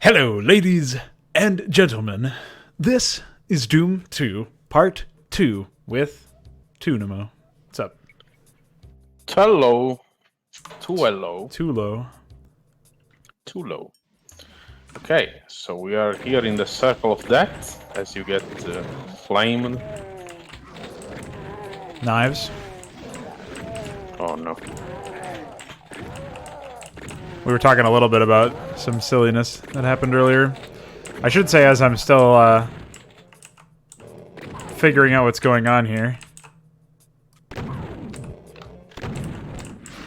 Hello, ladies and gentlemen. This is Doom 2, Part 2 with Tunamo. What's up? Hello. Too low. Too low. Too low. Okay, so we are here in the circle of death as you get flamed. Knives. Oh no. We were talking a little bit about some silliness that happened earlier. I should say, as I'm still figuring out what's going on here.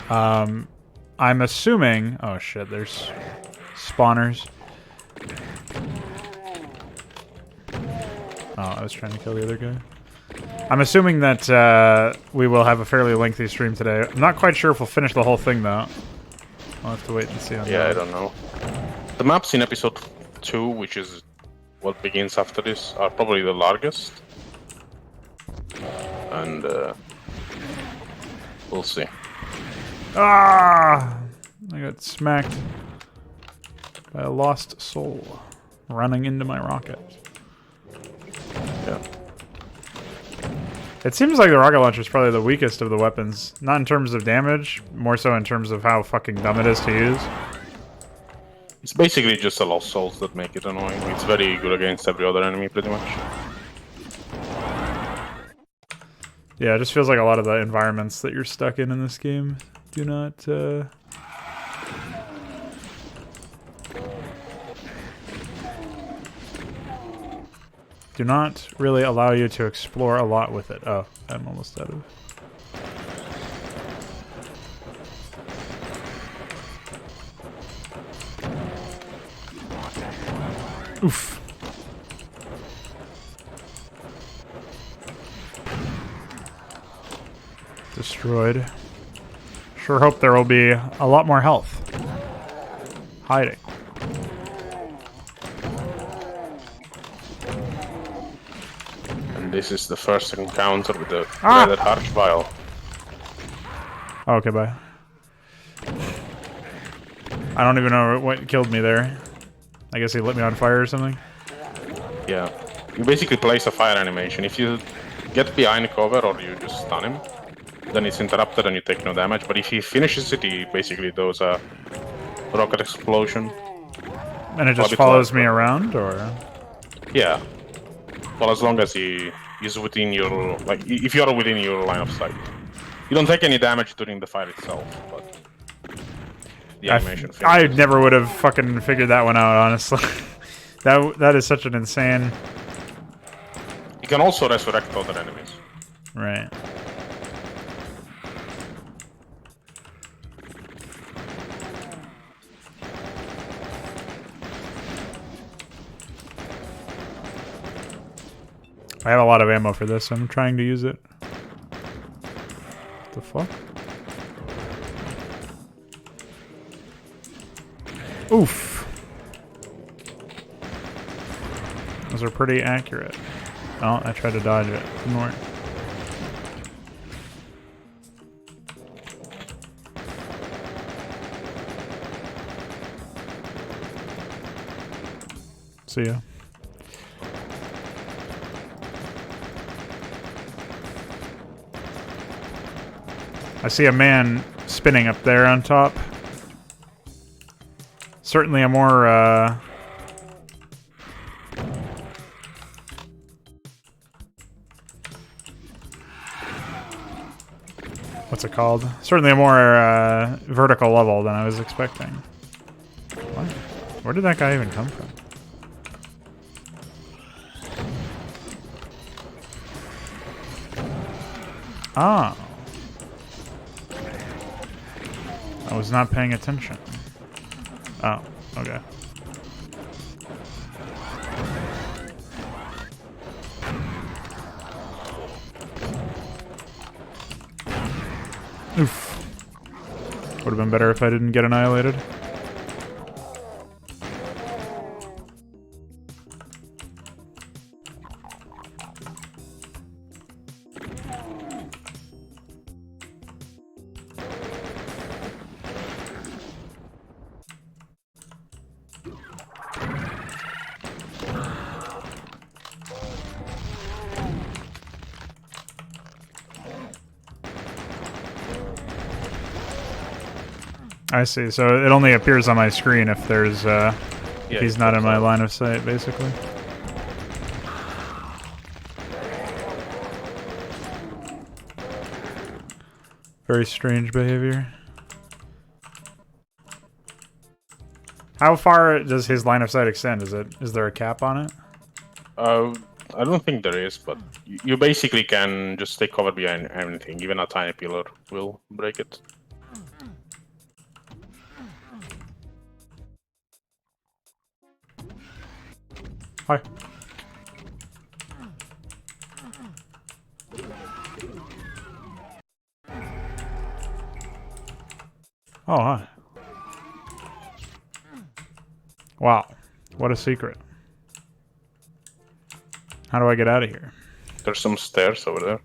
I'm assuming... Oh shit, there's spawners. Oh, I was trying to kill the other guy. I'm assuming that we will have a fairly lengthy stream today. I'm not quite sure if we'll finish the whole thing, though. I'll have to wait and see on Yeah, that. I don't know. The maps in episode 2, which is what begins after this, are probably the largest. And we'll see. Ah! I got smacked by a lost soul running into my rocket. Yeah. It seems like the rocket launcher is probably the weakest of the weapons. Not in terms of damage, more so in terms of how fucking dumb it is to use. It's basically just the lost souls that make it annoying. It's very good against every other enemy, pretty much. Yeah, it just feels like a lot of the environments that you're stuck in this game do not, do not really allow you to explore a lot with it. Oh, I'm almost out of... Oof. Destroyed. Sure hope there will be a lot more health. Hiding. And this is the first encounter with the dreaded Archvile. Oh, okay, bye. I don't even know what killed me there. I guess he lit me on fire or something. Yeah. You basically place a fire animation. If you get behind cover or you just stun him, then it's interrupted and you take no damage. But if he finishes it, he basically does a rocket explosion. And it just follows me around, or? Yeah. Well, as long as he is within your... Like, if you're within your line of sight. You don't take any damage during the fire itself, but... The animation I never would have fucking figured that one out, honestly. That is such an insane... You can also resurrect other enemies. Right. I have a lot of ammo for this, so I'm trying to use it. What the fuck? Oof. Those are pretty accurate. Oh, I tried to dodge it. Didn't work. See ya. I see a man spinning up there on top. Certainly a more, what's it called? Certainly a more, vertical level than I was expecting. What? Where did that guy even come from? Ah. I was not paying attention. Oh, okay. Oof. Would have been better if I didn't get annihilated. I see. So it only appears on my screen if there's if he's not in my line of sight, basically. Very strange behavior. How far does his line of sight extend? Is there a cap on it? I don't think there is, but you basically can just take cover behind anything. Even a tiny pillar will break it. Hi. Oh, hi. Wow. What a secret. How do I get out of here? There's some stairs over there.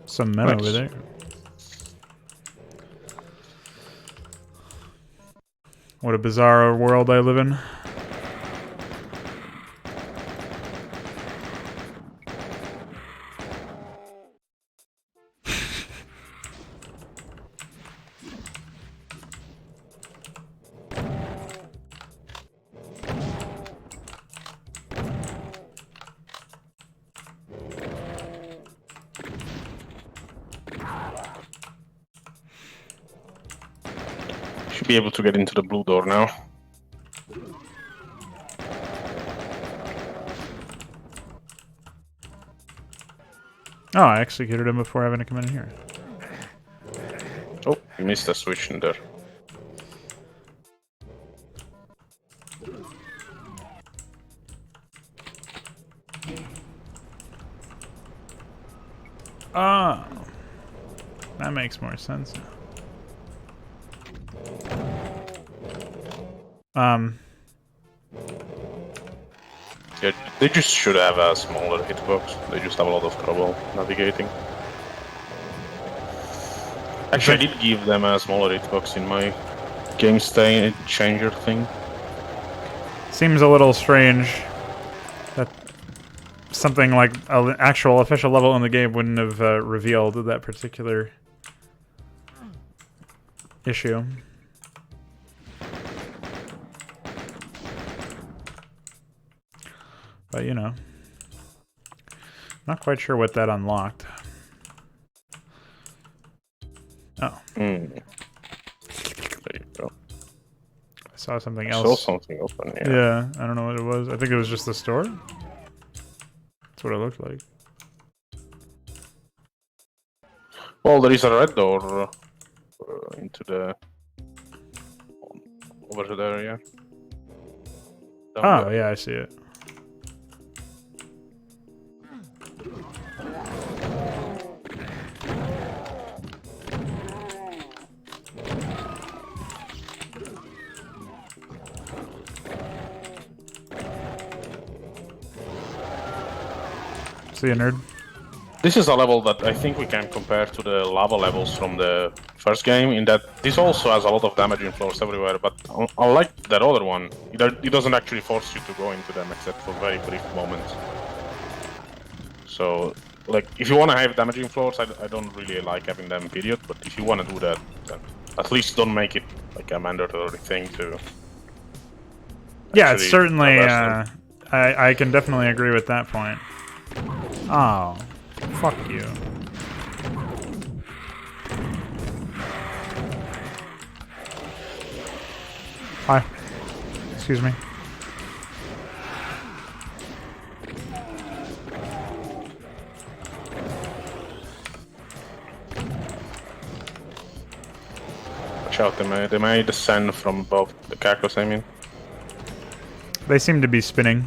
Some men over there. What a bizarre world I live in. Should be able to get into the blue door now. Oh, I executed him before having to come in here. Oh, you missed a switch in there. Ah, that makes more sense now. Yeah, they just should have a smaller hitbox. They just have a lot of trouble navigating. Actually, I did give them a smaller hitbox in my game changer thing. Seems a little strange that something like an actual official level in the game wouldn't have revealed that particular issue. But, you know, not quite sure what that unlocked. Oh. There you go. I saw something I else. saw something open, Yeah, I don't know what it was. I think it was just the store. That's what it looked like. Well, there is a red door into the... over there, yeah. Oh, yeah, I see it. See you, nerd. This is a level that I think we can compare to the lava levels from the first game, in that this also has a lot of damaging floors everywhere, but unlike that other one, it doesn't actually force you to go into them except for very brief moments. So, like, if you want to have damaging floors, I don't really like having them, period, but if you want to do that, then at least don't make it like a mandatory thing to... Yeah, it's certainly, I can definitely agree with that point. Oh, fuck you. Hi. Excuse me. Watch out, they may descend from above the cactus, I mean. They seem to be spinning.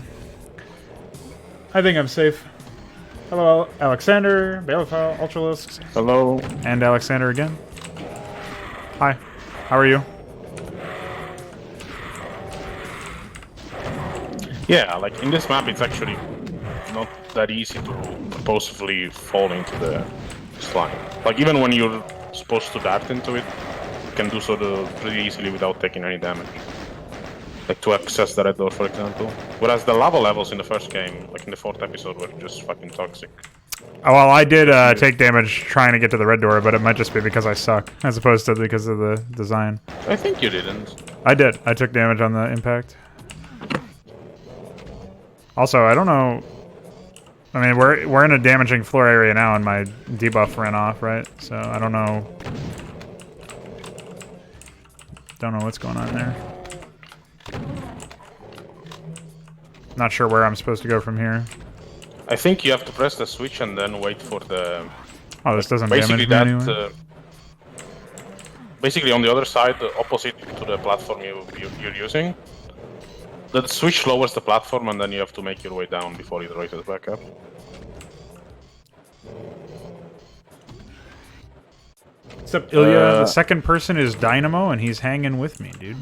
I think I'm safe. Hello, Alexander, Baleful, Ultralisk. Hello. And Alexander again. Hi. How are you? Yeah, like in this map, it's actually not that easy to purposefully fall into the slime. Like even when you're supposed to dart into it, you can do so pretty easily without taking any damage. Like to access the red door, for example. Whereas the lava levels in the first game, like in the 4th episode, were just fucking toxic. Oh, well, I did take damage trying to get to the red door, but it might just be because I suck, as opposed to because of the design. I think you didn't. I did. I took damage on the impact. Also, I don't know. I mean, we're in a damaging floor area now, and my debuff ran off, right? So I don't know. Don't know what's going on there. Not sure where I'm supposed to go from here. I think you have to press the switch and then wait for the... Oh, this doesn't basically damage me that. anyway. Basically on the other side, the opposite to the platform you're using, the switch lowers the platform and then you have to make your way down before it raises back up. What's up, Ilya? The second person is Dynamo, and he's hanging with me, dude.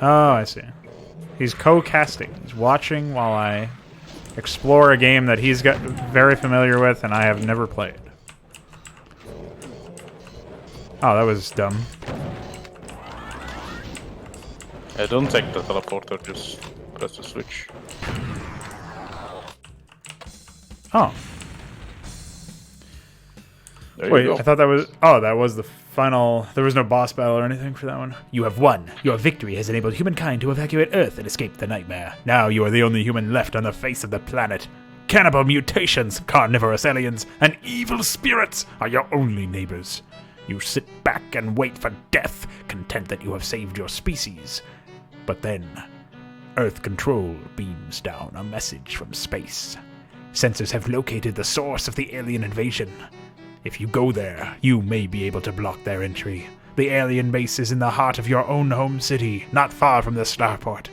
Oh, I see. He's co-casting. He's watching while I explore a game that he's got very familiar with and I have never played. Oh, that was dumb. Don't take the teleporter, just press the switch. Oh. There Wait, you go. I thought that was... Oh, that was the final... There was no boss battle or anything for that one? You have won. Your victory has enabled humankind to evacuate Earth and escape the nightmare. Now you are the only human left on the face of the planet. Cannibal mutations, carnivorous aliens, and evil spirits are your only neighbors. You sit back and wait for death, content that you have saved your species. But then, Earth Control beams down a message from space. Sensors have located the source of the alien invasion. If you go there, you may be able to block their entry. The alien base is in the heart of your own home city, not far from the starport.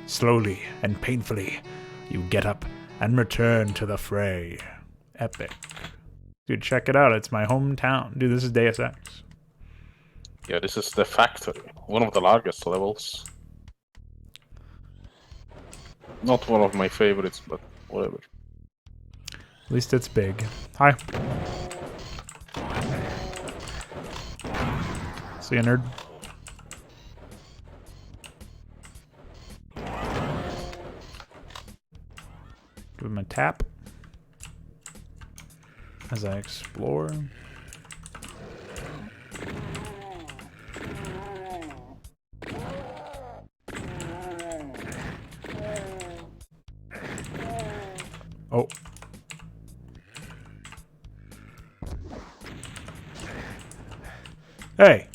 Slowly and painfully, you get up and return to the fray. Epic. Dude, check it out. It's my hometown. Dude, this is Deus Ex. Yeah, this is the factory. One of the largest levels. Not one of my favorites, but whatever. At least it's big. Hi. See you, nerd. Give him a tap as I explore. Oh. Hey.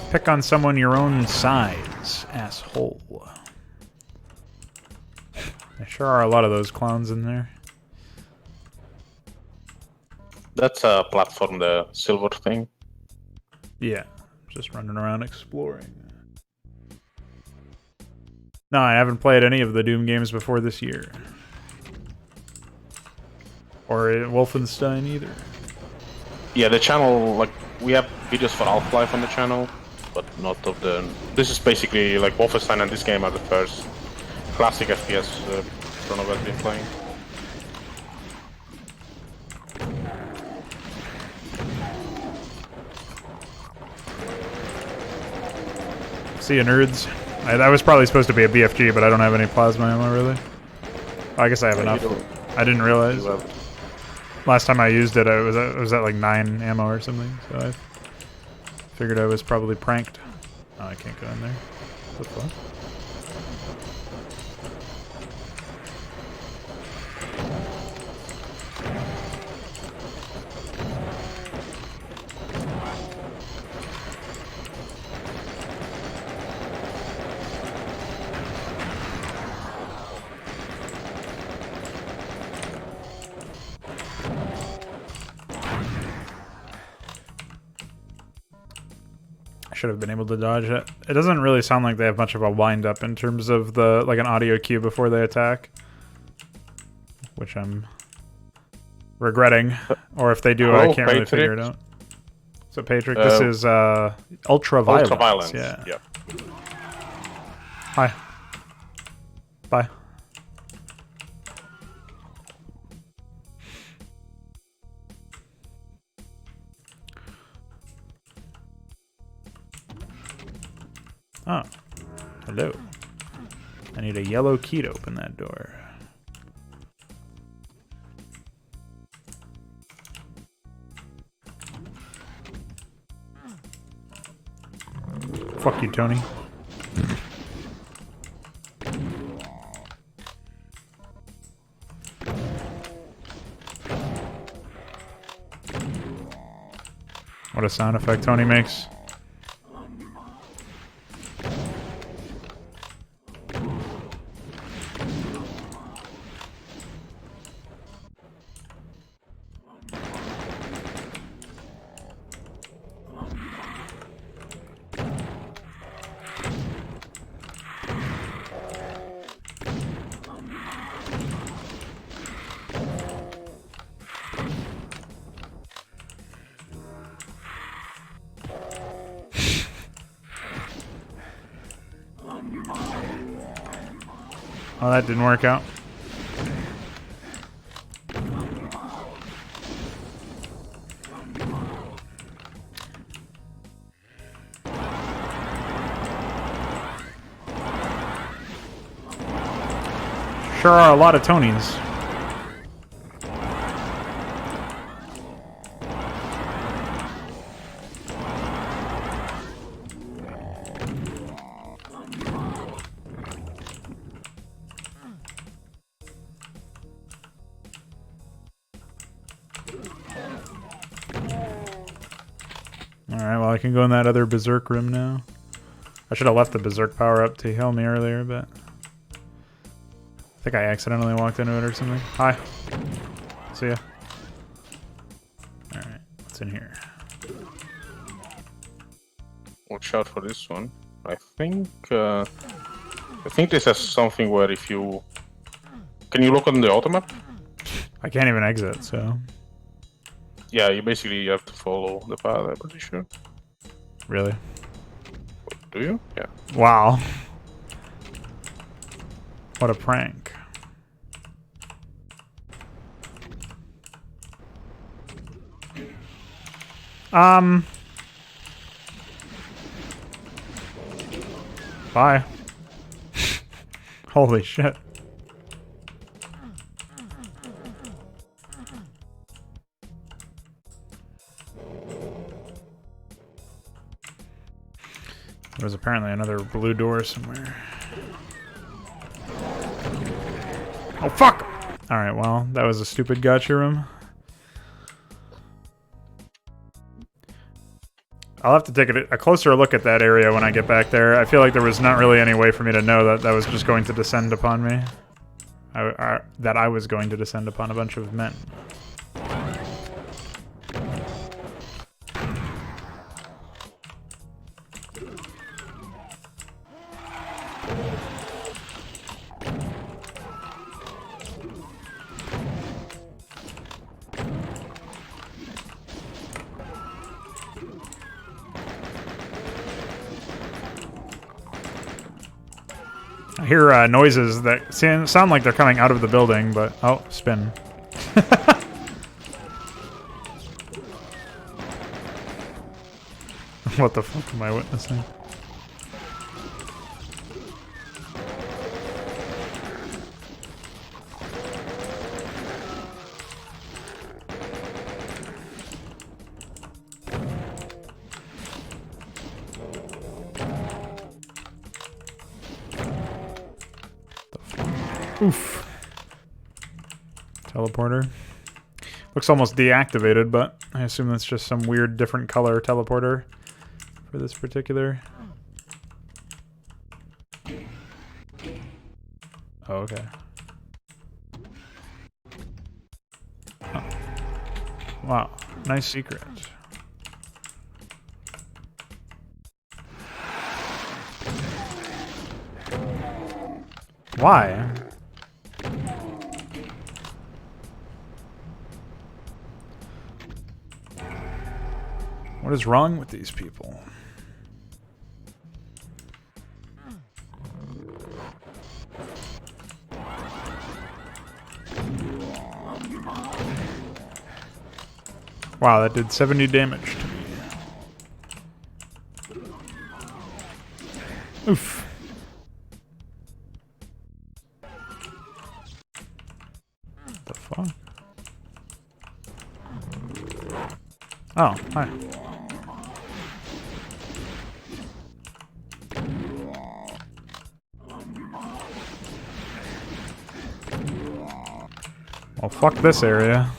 Pick on someone your own size, asshole. There sure are a lot of those clowns in there. That's a platform, the silver thing. Yeah, just running around exploring. No, I haven't played any of the Doom games before this year. Or Wolfenstein either. Yeah, the channel, like, we have videos for Half-Life on the channel, but not of the... This is basically, like, Wolfenstein and this game are the first classic FPS Chrono has been playing. See you, nerds. That was probably supposed to be a BFG, but I don't have any plasma ammo, really. I guess I have enough. I didn't realize. Last time I used it, it was at like 9 ammo or something, so I figured I was probably pranked. Oh, I can't go in there. What the fuck? Should have been able to dodge it. It doesn't really sound like they have much of a wind up in terms of the like an audio cue before they attack, which I'm regretting. Or if they do, I can't really figure it out. So Patrick, this is Ultraviolence. Ultraviolence. Yeah. Yep. Hi. Bye. Oh, hello. I need a yellow key to open that door. Fuck you, Tony. What a sound effect Tony makes. Oh, that didn't work out. Sure are a lot of Tonys. Alright, well I can go in that other Berserk room now. I should have left the Berserk power up to heal me earlier, but I think I accidentally walked into it or something. Hi. See ya. Alright, what's in here? Watch out for this one. I think this has something where if you... Can you look on the auto map? I can't even exit, so... Yeah, you basically have to follow the path, I'm pretty sure. Really? Do you? Yeah. Wow. What a prank. Bye. Holy shit. There was apparently another blue door somewhere. Oh, fuck! Alright, well, that was a stupid gotcha room. I'll have to take a closer look at that area when I get back there. I feel like there was not really any way for me to know that that was just going to descend upon me. That I was going to descend upon a bunch of men. I hear noises that sound like they're coming out of the building, but... Oh, spin. What the fuck am I witnessing? Oof. Teleporter. Looks almost deactivated, but I assume that's just some weird different color teleporter for this particular. Oh, okay. Oh. Wow, nice secret. Why? What is wrong with these people? Wow, that did 70 damage to me. Oof. Oh, hi. Well, fuck this area.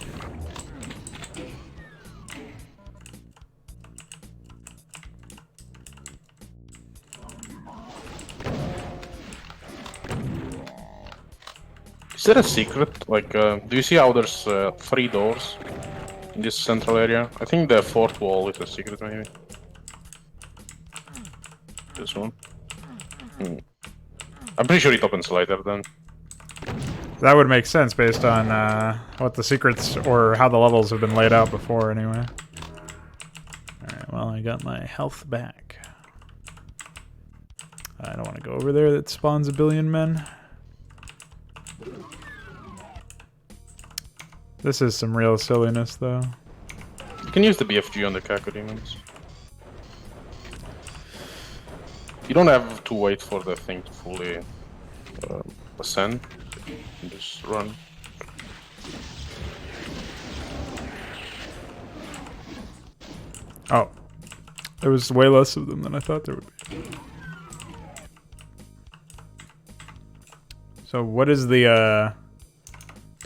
Is there a secret? Like, do you see how there's 3 doors in this central area? I think the 4th wall is a secret, maybe. This one. I'm pretty sure it opens later then. That would make sense based on what the secrets or how the levels have been laid out before, anyway. Alright, well, I got my health back. I don't want to go over there. That spawns a billion men. This is some real silliness, though. You can use the BFG on the Kaku demons. You don't have to wait for the thing to fully ascend. You can just run. Oh. There was way less of them than I thought there would be. So what is the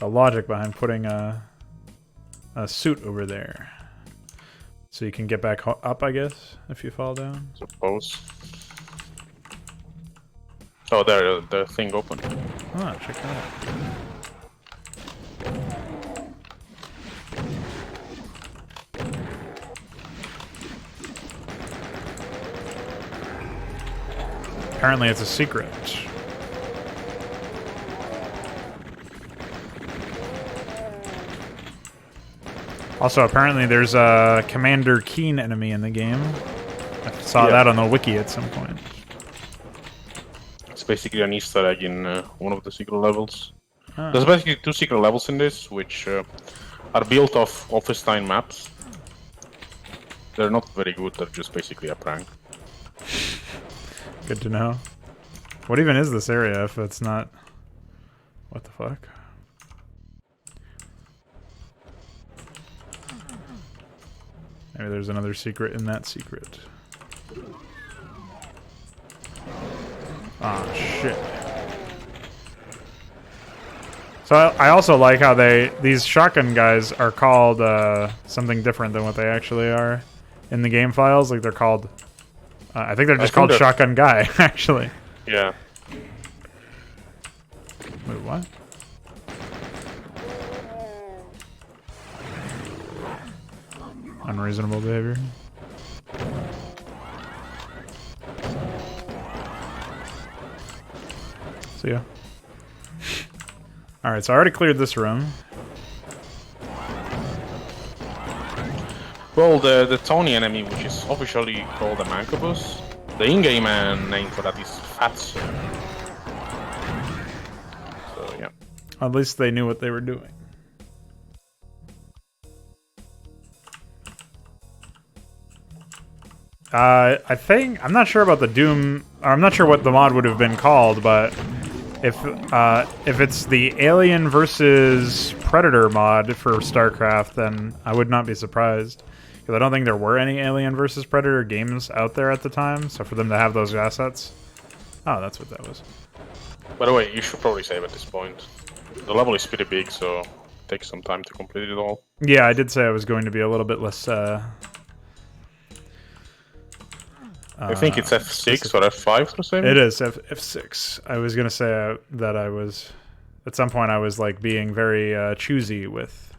logic behind putting a suit over there? So you can get back up, I guess, if you fall down? Suppose. Oh, there, the thing opened. Oh, check that out. Apparently it's a secret. Also, apparently there's a Commander Keen enemy in the game. I saw that on the wiki at some point. It's basically an Easter egg in one of the secret levels. Ah. There's basically 2 secret levels in this, which are built off Wolfenstein maps. They're not very good, they're just basically a prank. Good to know. What even is this area if it's not... What the fuck? Maybe there's another secret in that secret. Ah, shit. So I also like how these shotgun guys are called something different than what they actually are in the game files. Like they're called, I think they're just called Shotgun Guy, actually. Yeah. Wait, what? Unreasonable behavior. See ya. Alright, so I already cleared this room. Well, the Tony enemy, which is officially called a Mancubus, the in-game name for that is Fats. So, yeah. At least they knew what they were doing. I think, I'm not sure about the Doom, or I'm not sure what the mod would have been called, but if it's the Alien versus Predator mod for StarCraft, then I would not be surprised. Because I don't think there were any Alien versus Predator games out there at the time, so for them to have those assets... Oh, that's what that was. By the way, you should probably save at this point. The level is pretty big, so it takes some time to complete it all. Yeah, I did say I was going to be a little bit less... I think it's F6 or F5 to save it? It is F6. I was going to say that I was... At some point I was like being very choosy with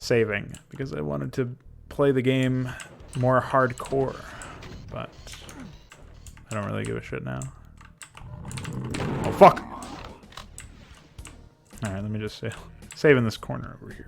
saving because I wanted to play the game more hardcore, but I don't really give a shit now. Oh, fuck! Alright, let me just save in this corner over here.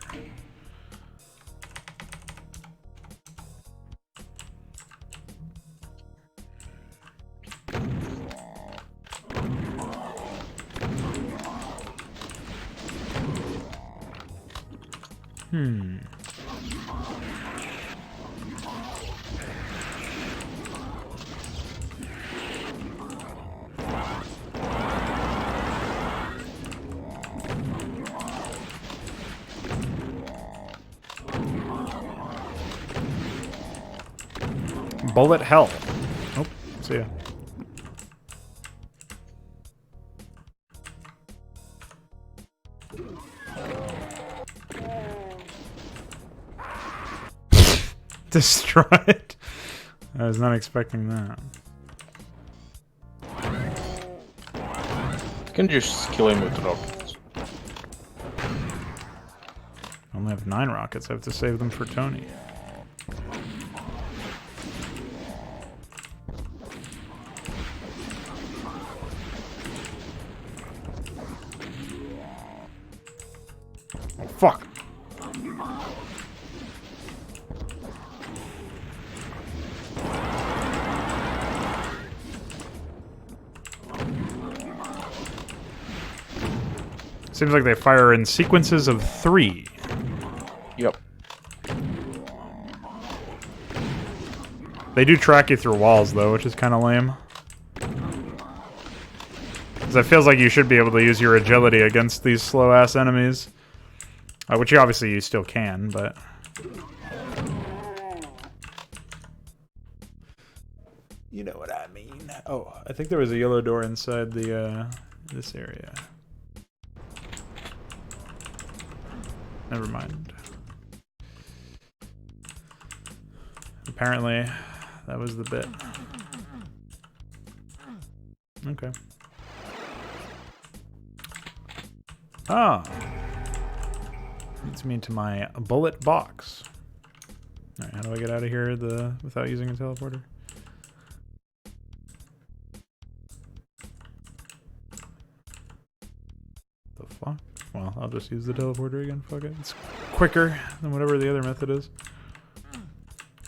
bullet hell. Oh, see ya. Destroyed. I was not expecting that. You can just kill him with rockets. I only have 9 rockets. I have to save them for Tony. Oh, fuck. Seems like they fire in sequences of 3. Yep. They do track you through walls, though, which is kind of lame. Because it feels like you should be able to use your agility against these slow-ass enemies. Which obviously you still can, but... You know what I mean. Oh, I think there was a yellow door inside the, this area. Never mind. Apparently, that was the bit. Okay. Ah! Leads me to my bullet box. Alright, how do I get out of here without using a teleporter? The fuck? Well, I'll just use the teleporter again, fuck it. It's quicker than whatever the other method is.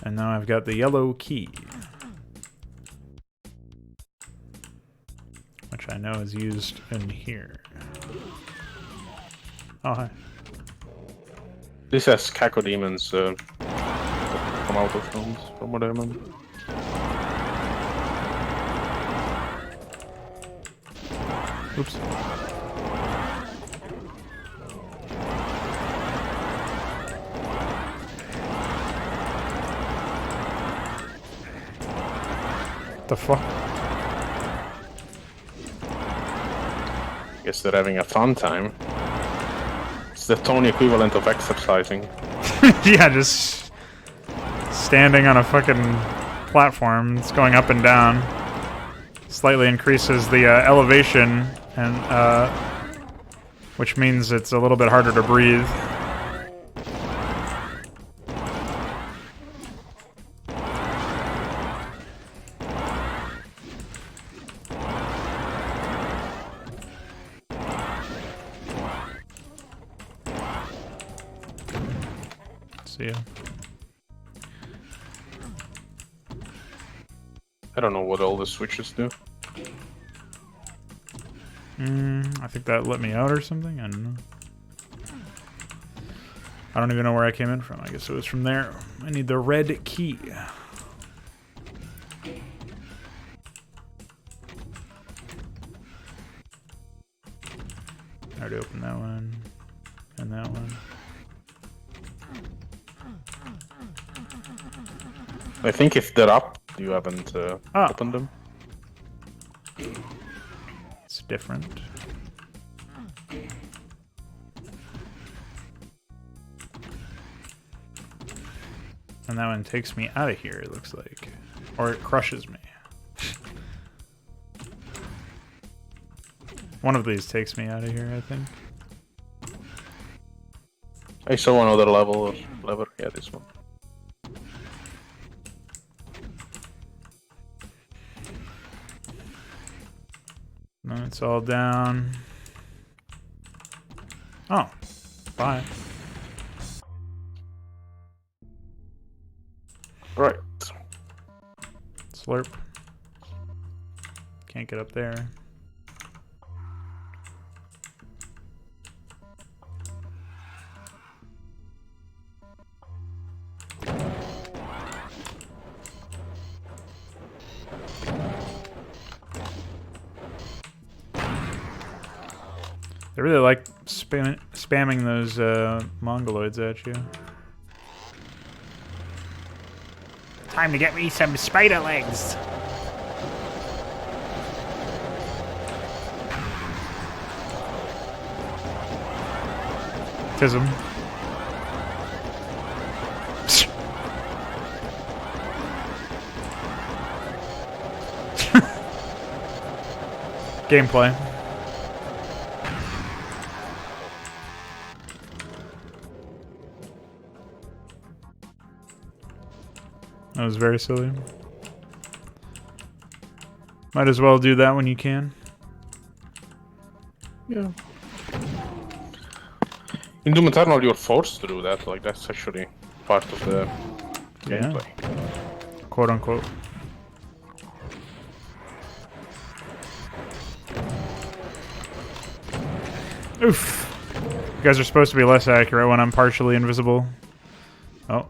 And now I've got the yellow key. Which I know is used in here. Oh, hi. This has cacodemons come out of films, from what I remember. Oops. The fuck? Guess they're having a fun time. It's the Tony equivalent of exercising. Yeah, just standing on a fucking platform. It's going up and down. Slightly increases the elevation, and which means it's a little bit harder to breathe. See ya. I don't know what all the switches do. I think that let me out or something? I don't know. I don't even know where I came in from. I guess it was from there. I need the red key. I already opened that one. And that one. I think if they're up, you haven't opened them. It's different. And that one takes me out of here, it looks like. Or it crushes me. One of these takes me out of here, I think. I saw another level or lever. Yeah, this one. No, it's all down. Oh, bye. Right. Slurp. Can't get up there. They really like spamming those mongoloids at you. Time to get me some spider legs. Tism. Gameplay. That was very silly. Might as well do that when you can. Yeah. In Doom Eternal, you're forced to do that. Like, that's actually part of the gameplay. Quote unquote. Oof. You guys are supposed to be less accurate when I'm partially invisible. Oh.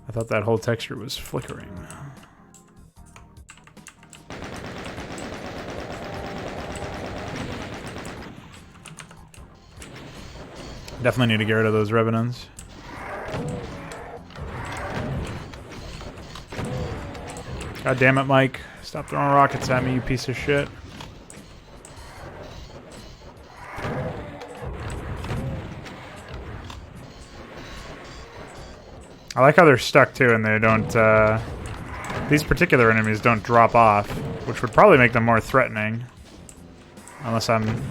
I thought that whole texture was flickering. Definitely need to get rid of those Revenants. God damn it, Mike. Stop throwing rockets at me, you piece of shit. I like how they're stuck too and they don't, these particular enemies don't drop off, which would probably make them more threatening. Unless I'm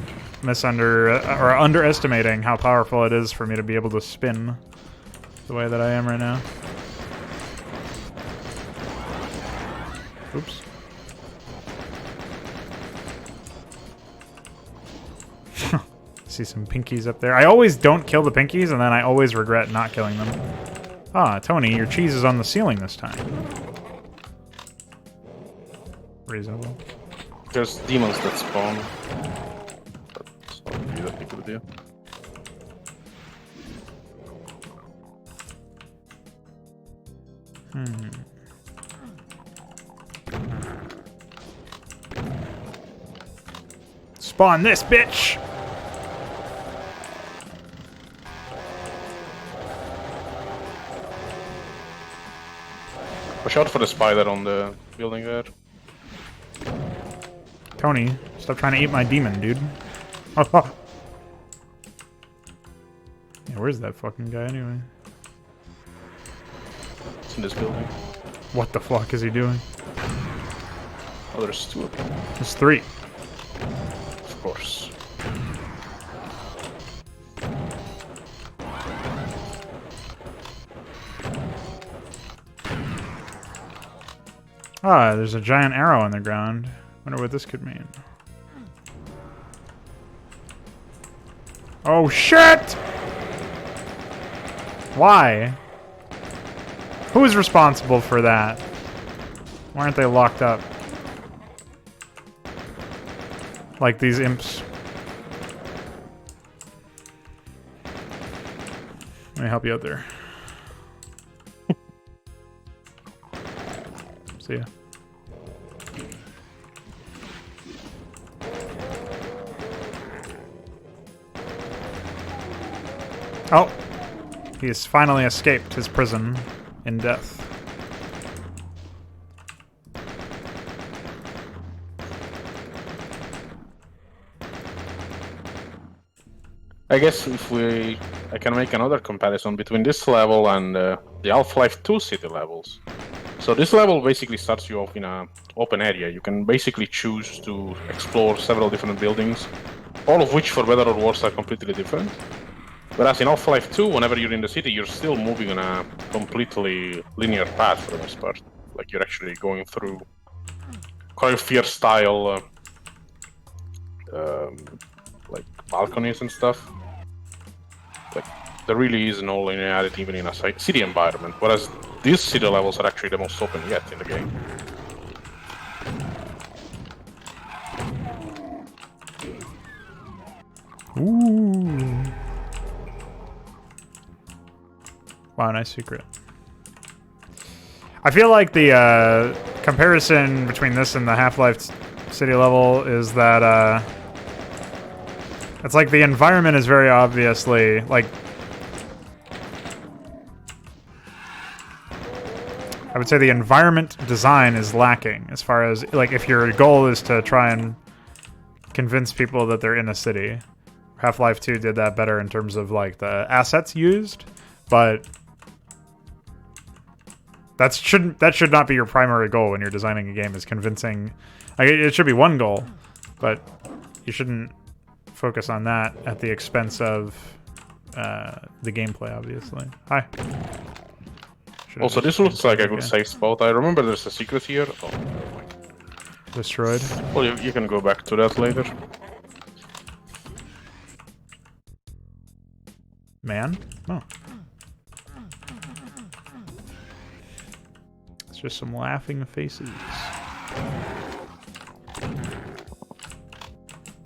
underestimating how powerful it is for me to be able to spin the way that I am right now. Oops. See some pinkies up there. I always don't kill the pinkies and then I always regret not killing them. Ah, Tony, your cheese is on the ceiling this time. Reasonable. There's demons that spawn. That's not really that big of a deal. Spawn this bitch! Watch out for the spider on the building there. Tony, stop trying to eat my demon, dude. Yeah, where's that fucking guy anyway? It's in this building. What the fuck is he doing? Oh, there's two of them. There's three. Of course. Ah, there's a giant arrow on the ground. Wonder what this could mean. Oh shit! Why? Who is responsible for that? Why aren't they locked up? Like these imps. Let me help you out there. See ya. Oh! He has finally escaped his prison in death. I guess I can make another comparison between this level and the Half-Life 2 city levels. So this level basically starts you off in an open area. You can basically choose to explore several different buildings, all of which, for better or worse, are completely different. Whereas in Half-Life 2, whenever you're in the city, you're still moving on a completely linear path for the most part. Like, you're actually going through Coil Fear style like balconies and stuff. Like, there really is no linearity even in a city environment, whereas these city levels are actually the most open yet in the game. Ooh. Wow, nice secret. I feel like the comparison between this and the Half-Life city level is that it's like the environment is very obviously like I would say the environment design is lacking as far as, like, if your goal is to try and convince people that they're in a city. Half-Life 2 did that better in terms of, like, the assets used, but that should not be your primary goal when you're designing a game, is convincing. Like, it should be one goal, but you shouldn't focus on that at the expense of the gameplay, obviously. Hi. Also, this looks like a good safe spot. I remember there's a secret here. Oh. Destroyed. Well, you can go back to that later. Man? Oh. It's just some laughing faces.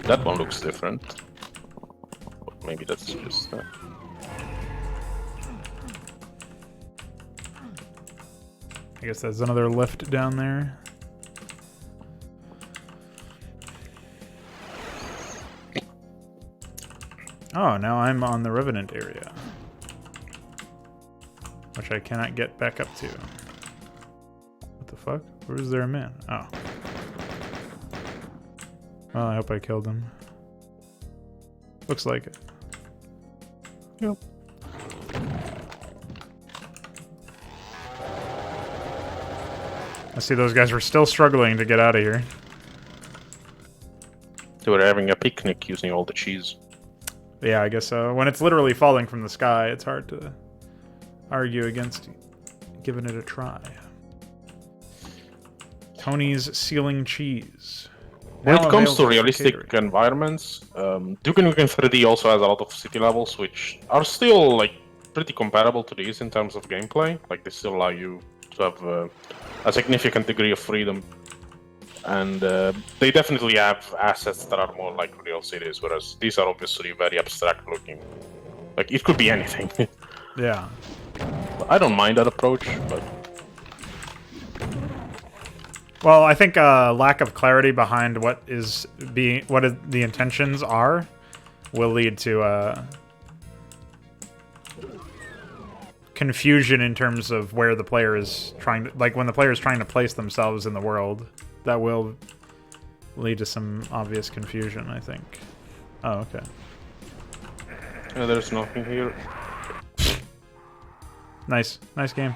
That one looks different. Maybe that's just... I guess there's another lift down there. Oh, now I'm on the Revenant area, which I cannot get back up to. What the fuck? Where is there a man? Oh. Well, I hope I killed him. Looks like it. Yep. I see those guys were still struggling to get out of here. They were having a picnic using all the cheese. Yeah, I guess so. When it's literally falling from the sky, it's hard to argue against giving it a try. Tony's Ceiling Cheese. When Now it comes to available for realistic catering. environments, Duke Nukem 3D also has a lot of city levels, which are still like pretty comparable to these in terms of gameplay. Like they still allow you to have a significant degree of freedom, and they definitely have assets that are more like real cities, whereas these are obviously very abstract looking. Like it could be anything. Yeah. I don't mind that approach, but Well, I think lack of clarity behind what the intentions are will lead to confusion in terms of where the player is trying to, like, when the player is trying to place themselves in the world. That will lead to some obvious confusion, I think. Oh, okay. there's nothing here. Nice game.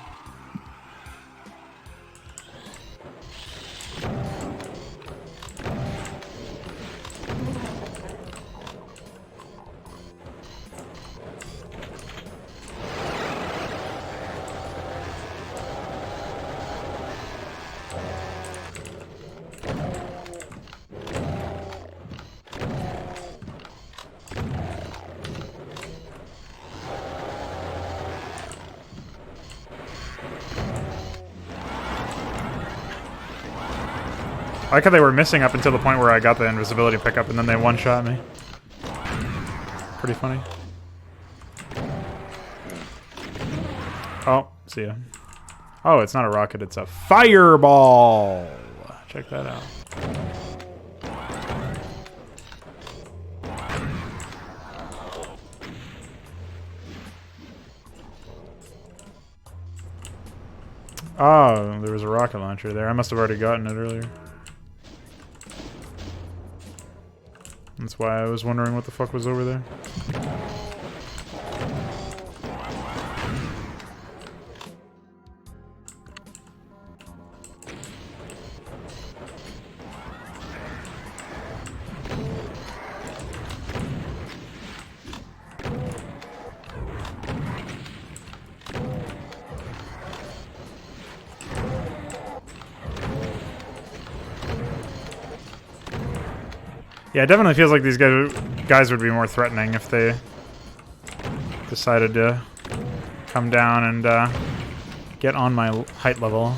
I like how they were missing up until the point where I got the invisibility pickup, and then they one-shot me. Pretty funny. Oh, see ya. Oh, it's not a rocket, it's a fireball! Check that out. Oh, there was a rocket launcher there. I must have already gotten it earlier. That's why I was wondering what the fuck was over there. Yeah, it definitely feels like these guys would be more threatening if they decided to come down and get on my height level.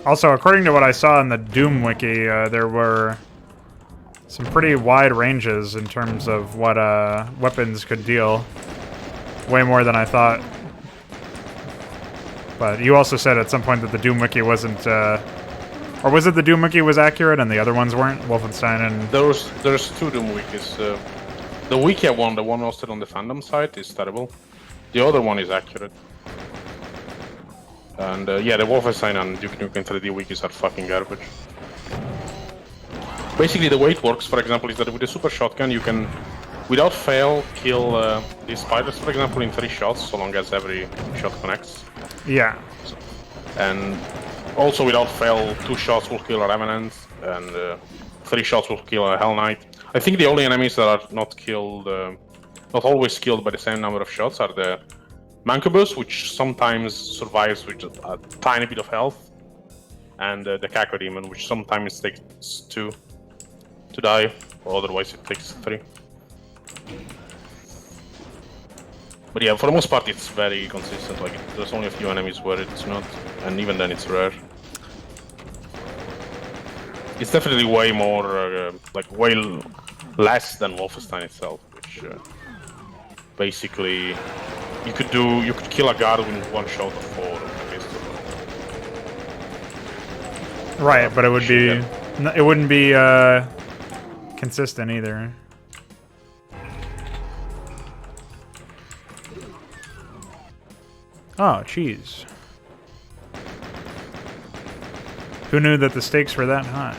Also, according to what I saw in the Doom wiki, there were some pretty wide ranges in terms of what weapons could deal. way more than I thought. But you also said at some point that the Doom Wiki wasn't, or was it the Doom Wiki was accurate and the other ones weren't? Wolfenstein and... There's 2 Doom Wikis. The Wiki one, the one hosted on the fandom site, is terrible. The other one is accurate. And yeah, the Wolfenstein and Duke Nukem 3D Wikis are fucking garbage. Basically, the way it works, for example, is that with the super shotgun you can, without fail, kill these spiders, for example, in 3 shots, so long as every shot connects. Yeah. And also, without fail, 2 shots will kill a Revenant, and 3 shots will kill a Hell Knight. I think the only enemies that are not killed, not always killed by the same number of shots, are the Mancubus, which sometimes survives with a tiny bit of health, and the Cacodemon, which sometimes takes 2 to die, or otherwise it takes 3. But yeah, for the most part it's very consistent, like there's only a few enemies where it's not, and even then it's rare. It's definitely way more, like way less than Wolfenstein itself, which basically you could kill a guard with 1 shot of 4. Right, but it would be, it wouldn't be consistent either. Oh, cheese. Who knew that the stakes were that high?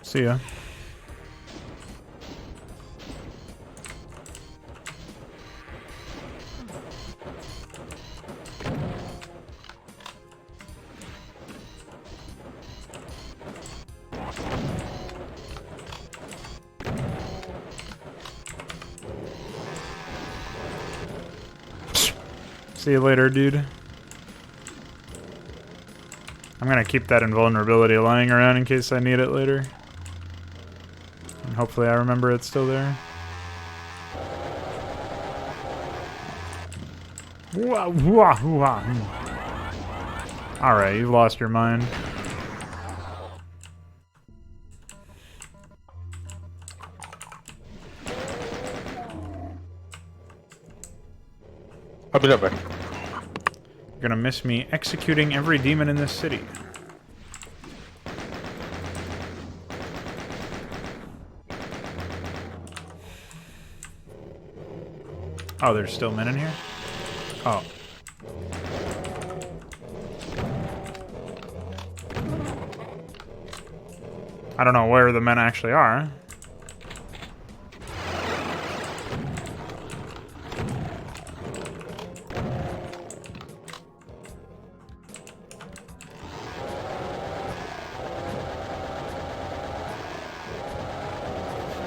See ya. See you later, dude. I'm gonna keep that invulnerability lying around in case I need it later. And hopefully I remember it's still there. Alright, you lost your mind. I'll be right back. You're gonna miss me executing every demon in this city. Oh, there's still men in here? Oh. I don't know where the men actually are.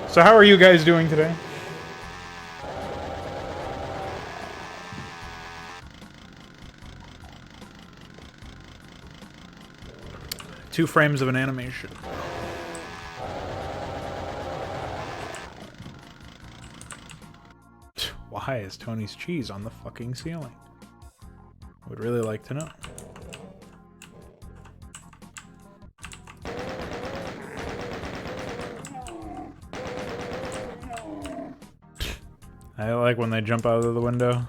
So how are you guys doing today? Two frames of an animation. Why is Tony's cheese on the fucking ceiling? I would really like to know. I like when they jump out of the window.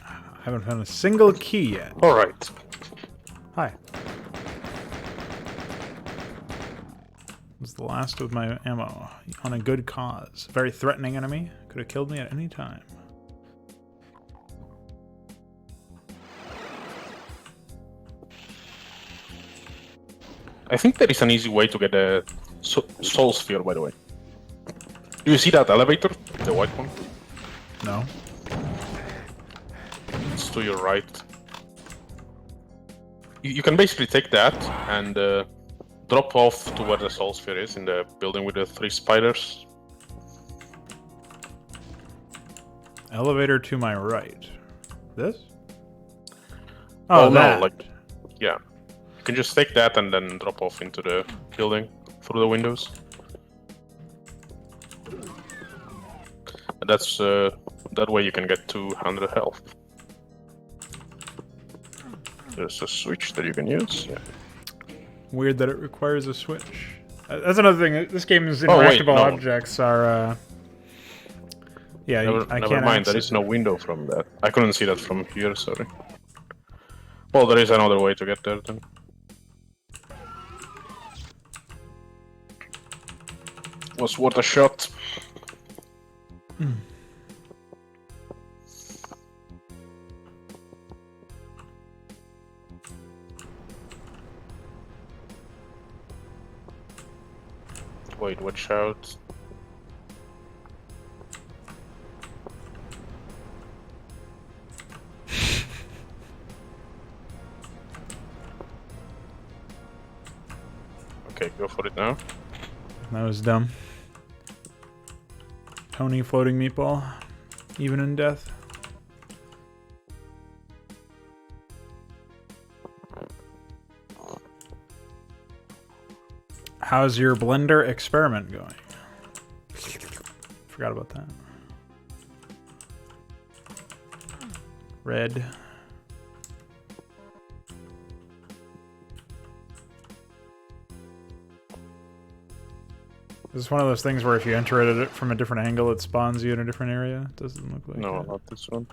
I haven't found a single key yet. Alright. Hi. This is the last of my ammo. On a good cause. A very threatening enemy. Could have killed me at any time. I think there is an easy way to get a soul sphere, by the way. Do you see that elevator? The white one? No. It's to your right. You can basically take that and drop off to where the soul sphere is, in the building with the 3 spiders. Elevator to my right. This? Oh, no, that. like, yeah. You can just take that and then drop off into the building through the windows. And that's that way you can get 200 health. There's a switch that you can use. Yeah. Weird that it requires a switch. That's another thing. This game's Oh, wait, interactable no. objects are. Yeah, I Never can't. mind. There access is no window from that. I couldn't see that from here. Sorry. Well, there is another way to get there then. Was worth a shot. Wait, watch out. Okay, go for it now. That was dumb. Tony floating meatball, even in death. How's your blender experiment going? Forgot about that. Red. This is one of those things where if you enter it from a different angle, it spawns you in a different area. Doesn't look like No, it. not this one.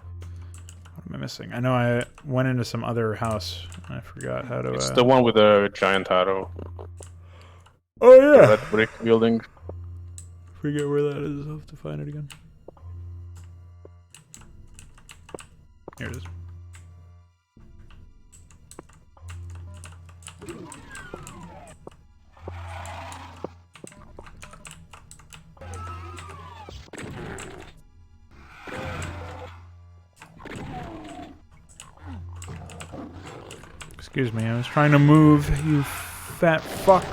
What am I missing? I know I went into some other house. And I forgot how to. It's the one with the giant arrow. Oh yeah. That brick building. Forget where that is. I'll have to find it again. Here it is. Excuse me, I was trying to move, you fat fuck.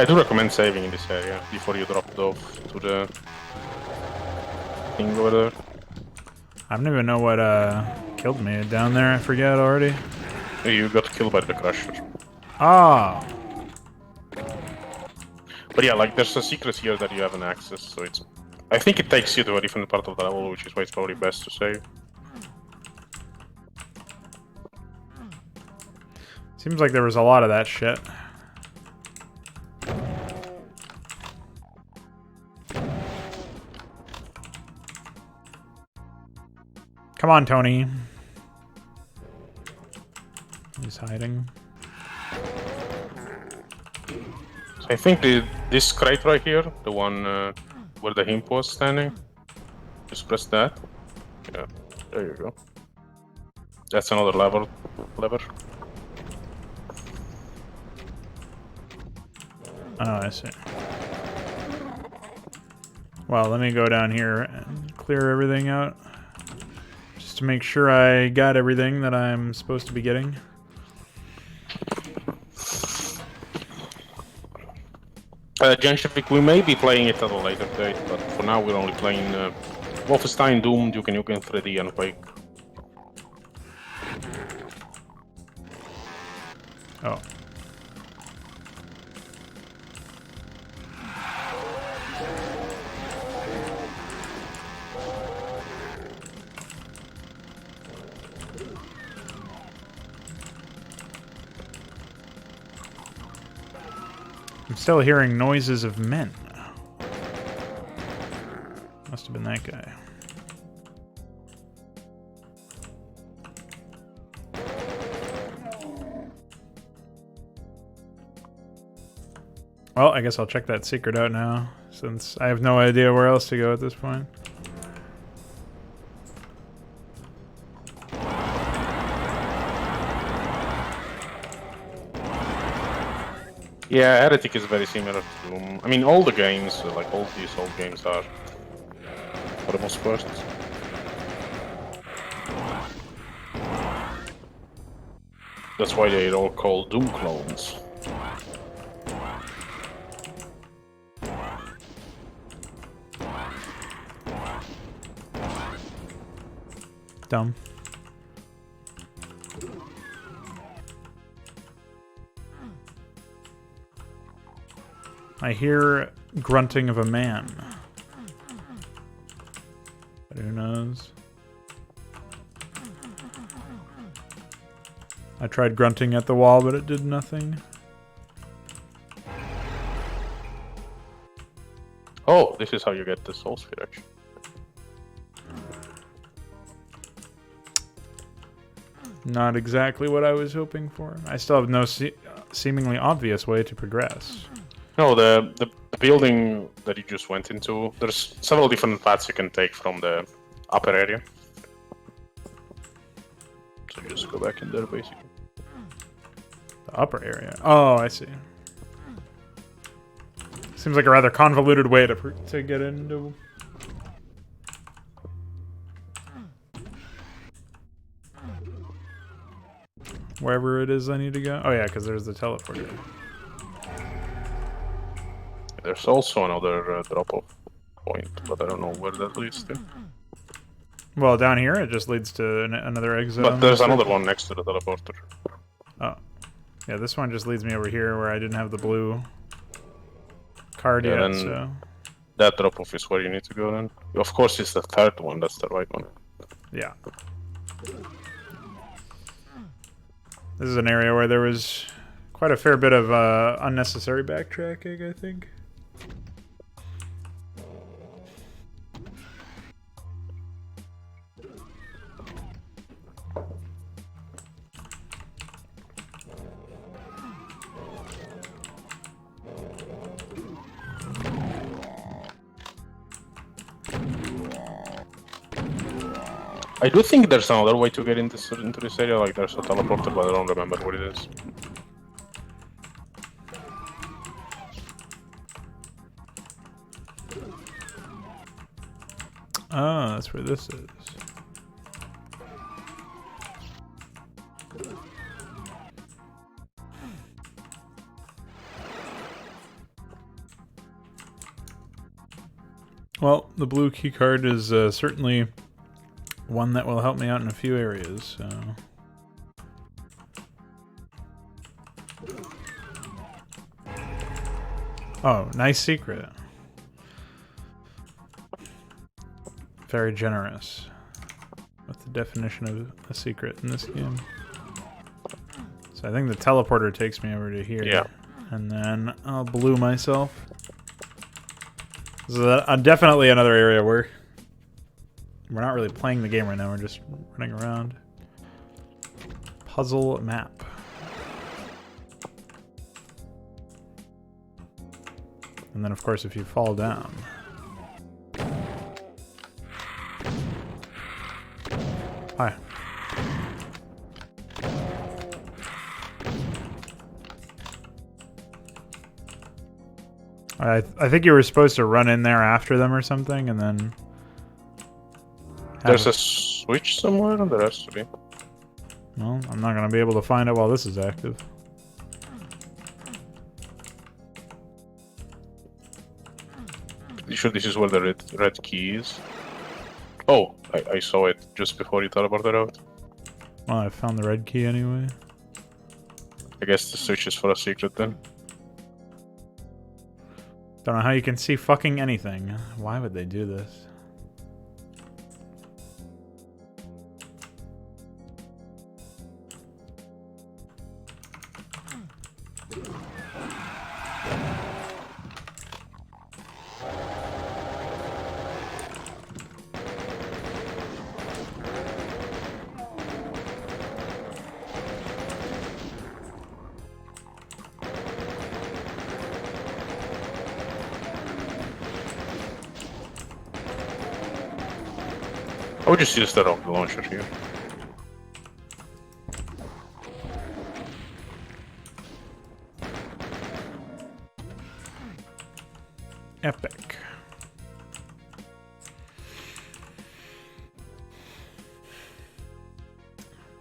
I do recommend saving in this area before you drop it off to the thing over there. I don't even know what killed me down there, I forget already. You got killed by the crusher. Ah, But yeah, like there's a secret here that you haven't accessed, so it's... I think it takes you to a different part of the level, which is why it's probably best to save. seems like there was a lot of that shit. Come on, Tony. He's hiding. So I think this crate right here, the one where the himp was standing, just press that. Yeah, there you go. That's another lever. Oh, I see. Well, let me go down here and clear everything out. Just to make sure I got everything that I'm supposed to be getting. Genshevik, we may be playing it at a later date, but for now we're only playing Wolfenstein, Doom, Duke Nukem 3D, and Quake. Oh. I'm still hearing noises of men. Must have been that guy. Well, I guess I'll check that secret out now, since I have no idea where else to go at this point. Yeah, Heretic is very similar to Doom. I mean, all the games, like all these old games are, for the most part. That's why they're all called Doom clones. Dumb. I hear grunting of a man. But who knows? I tried grunting at the wall, but it did nothing. Oh, this is how you get the soul sphere, actually. Not exactly what I was hoping for. I still have no seemingly obvious way to progress. No, the building that you just went into, there's several different paths you can take from the upper area. So you just go back in there, basically. The upper area. Oh, I see. Seems like a rather convoluted way to get into. Wherever it is I need to go. Oh yeah, because there's the teleporter. There's also another drop-off point, but I don't know where that leads to. Well, down here it just leads to another exit. But there's another one next to the teleporter. Oh. Yeah, this one just leads me over here where I didn't have the blue card yet, so... That drop-off is where you need to go then. Of course it's the third one, that's the right one. Yeah. This is an area where there was quite a fair bit of unnecessary backtracking, I think. I do think there's another way to get into this area, like there's a teleporter, but I don't remember what it is. Oh, that's where this is. Well, the blue key card is certainly one that will help me out in a few areas, so... Oh, nice secret. Very generous with the definition of a secret in this game. So I think the teleporter takes me over to here. Yeah. And then I'll blue myself. This is definitely another area where we're not really playing the game right now, we're just running around. Puzzle map. And then of course if you fall down. Hi. I think you were supposed to run in there after them or something, and then... There's a switch somewhere? There has to be. Well, I'm not going to be able to find it while this is active. You sure this is where the red key is? Oh, I saw it just before you teleported out. Well, I found the red key anyway. I guess the switch is for a secret then. Don't know how you can see fucking anything. Why would they do this? I would just use the rocket launcher here. Epic.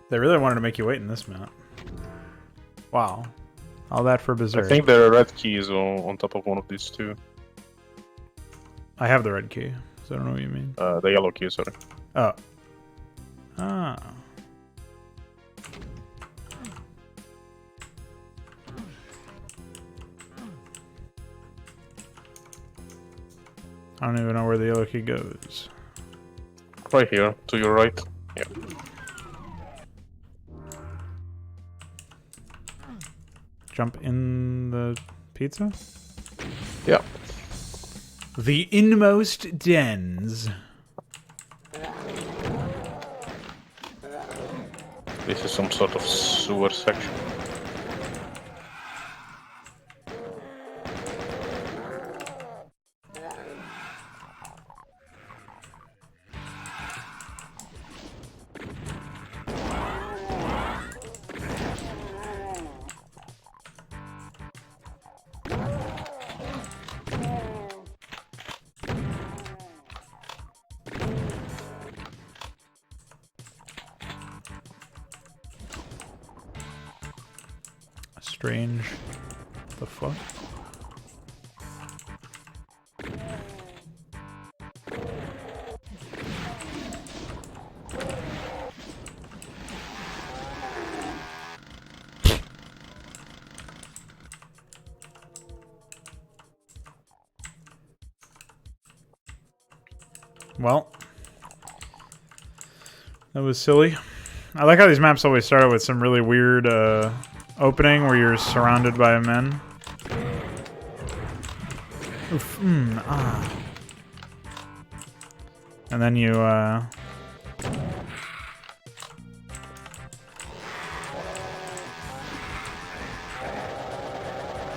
They really wanted to make you wait in this map. Wow. All that for Berserk. I think the red key is on top of one of these two. I have the red key, so I don't know what you mean. The yellow key, sorry. Oh. Ah. I don't even know where the yellow key goes. Right here, to your right. Yeah. Jump in the pizza? Yeah. The inmost dens. This is some sort of sewer section. Strange. The fuck? Well, that was silly. I like how these maps always start out with some really weird opening where you're surrounded by men. Oof, And then you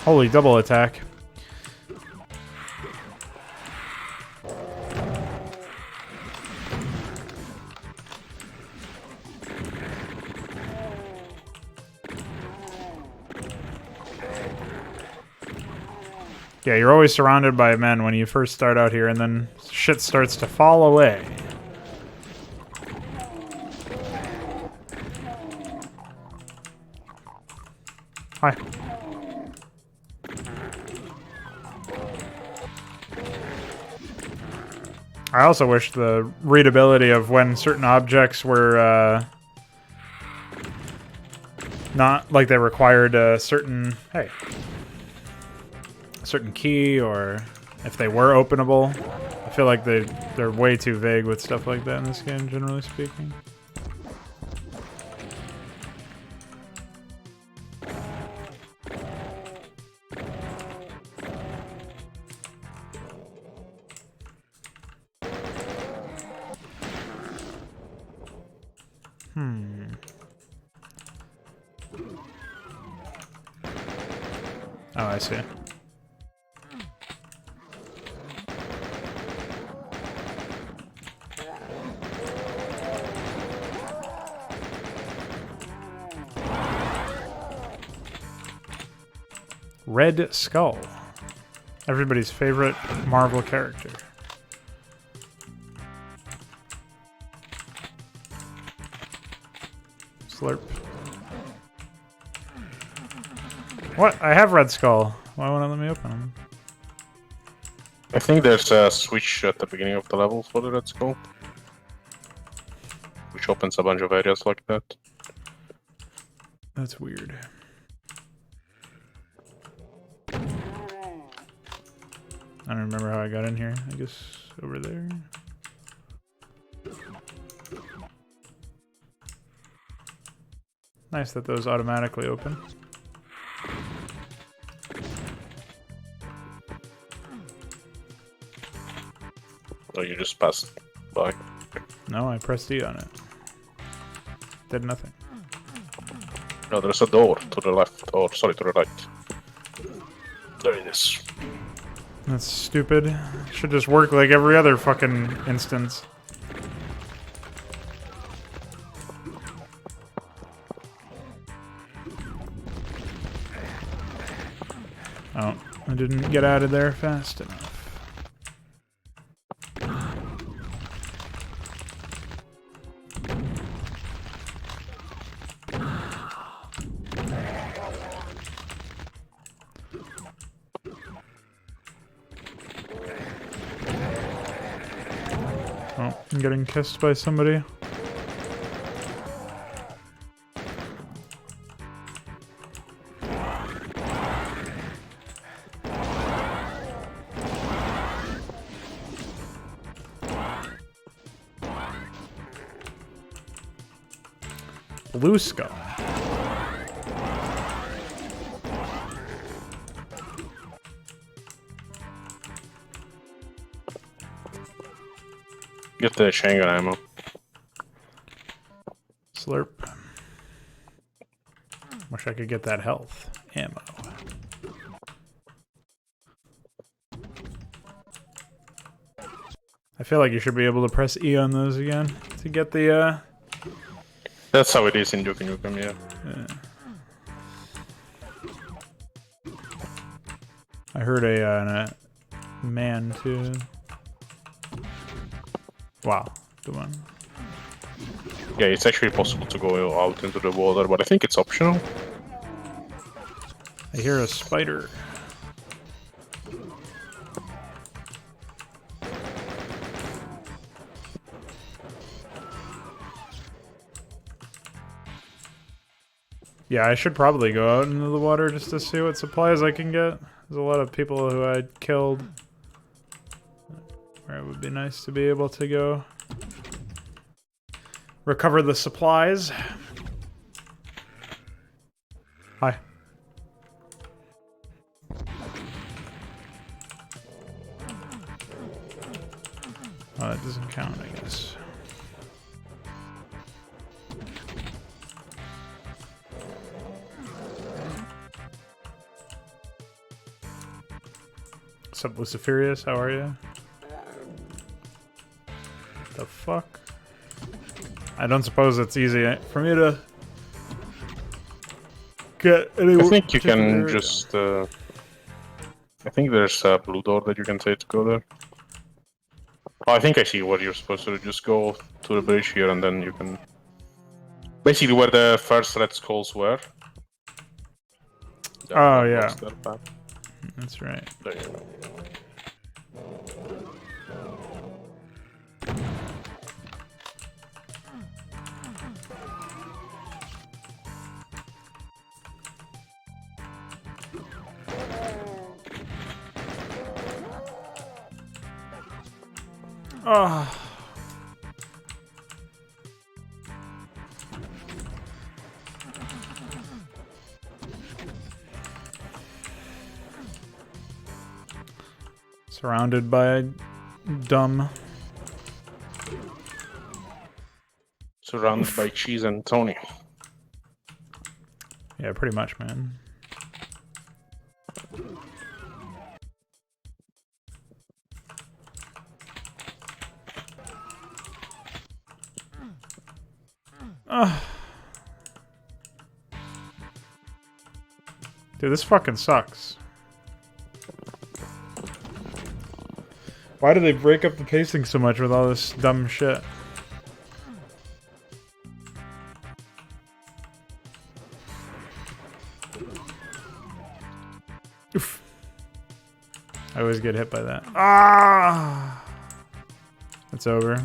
holy double attack. Yeah, you're always surrounded by men when you first start out here, and then shit starts to fall away. Hi. I also wish the readability of when certain objects were not like they required a certain certain key, or if they were openable. I feel like they're way too vague with stuff like that in this game, generally speaking. Oh, I see. Red Skull. Everybody's favorite Marvel character. Slurp. What? I have Red Skull. Why won't it let me open them? I think there's a switch at the beginning of the level for the Red Skull, which opens a bunch of areas like that. That's weird. I don't remember how I got in here. I guess over there. Nice that those automatically open. Oh, you just passed by. No, I pressed E on it. Did nothing. No, there's a door to the left, or sorry, to the right. There it is. That's stupid. Should just work like every other fucking instance. Oh, I didn't get out of there fast enough. Oh, I'm getting kissed by somebody. Blue skull. Get the chain gun ammo. Slurp. Wish I could get that health ammo. I feel like you should be able to press E on those again to get the That's how it is in Duke Nukem, yeah. I heard a man too. Wow, good one. Yeah, it's actually possible to go out into the water, but I think it's optional. I hear a spider. Yeah, I should probably go out into the water just to see what supplies I can get. There's a lot of people who I killed. Where it would be nice to be able to go recover the supplies. Hi. Oh, that doesn't count, I guess. What's up, Luciferius? How are you? The fuck? I don't suppose it's easy for me to get anywhere. I think you can just... I think there's a blue door that you can take to go there. Oh, I think I see what you're supposed to do. Just go to the bridge here and then you can... Basically where the first red skulls were. Oh, yeah. That's right. There you go. Oh. Surrounded by dumb. Surrounded by cheese and Tony. Yeah, pretty much, man. Dude, this fucking sucks. Why do they break up the pacing so much with all this dumb shit? Oof. I always get hit by that. Ah! It's over.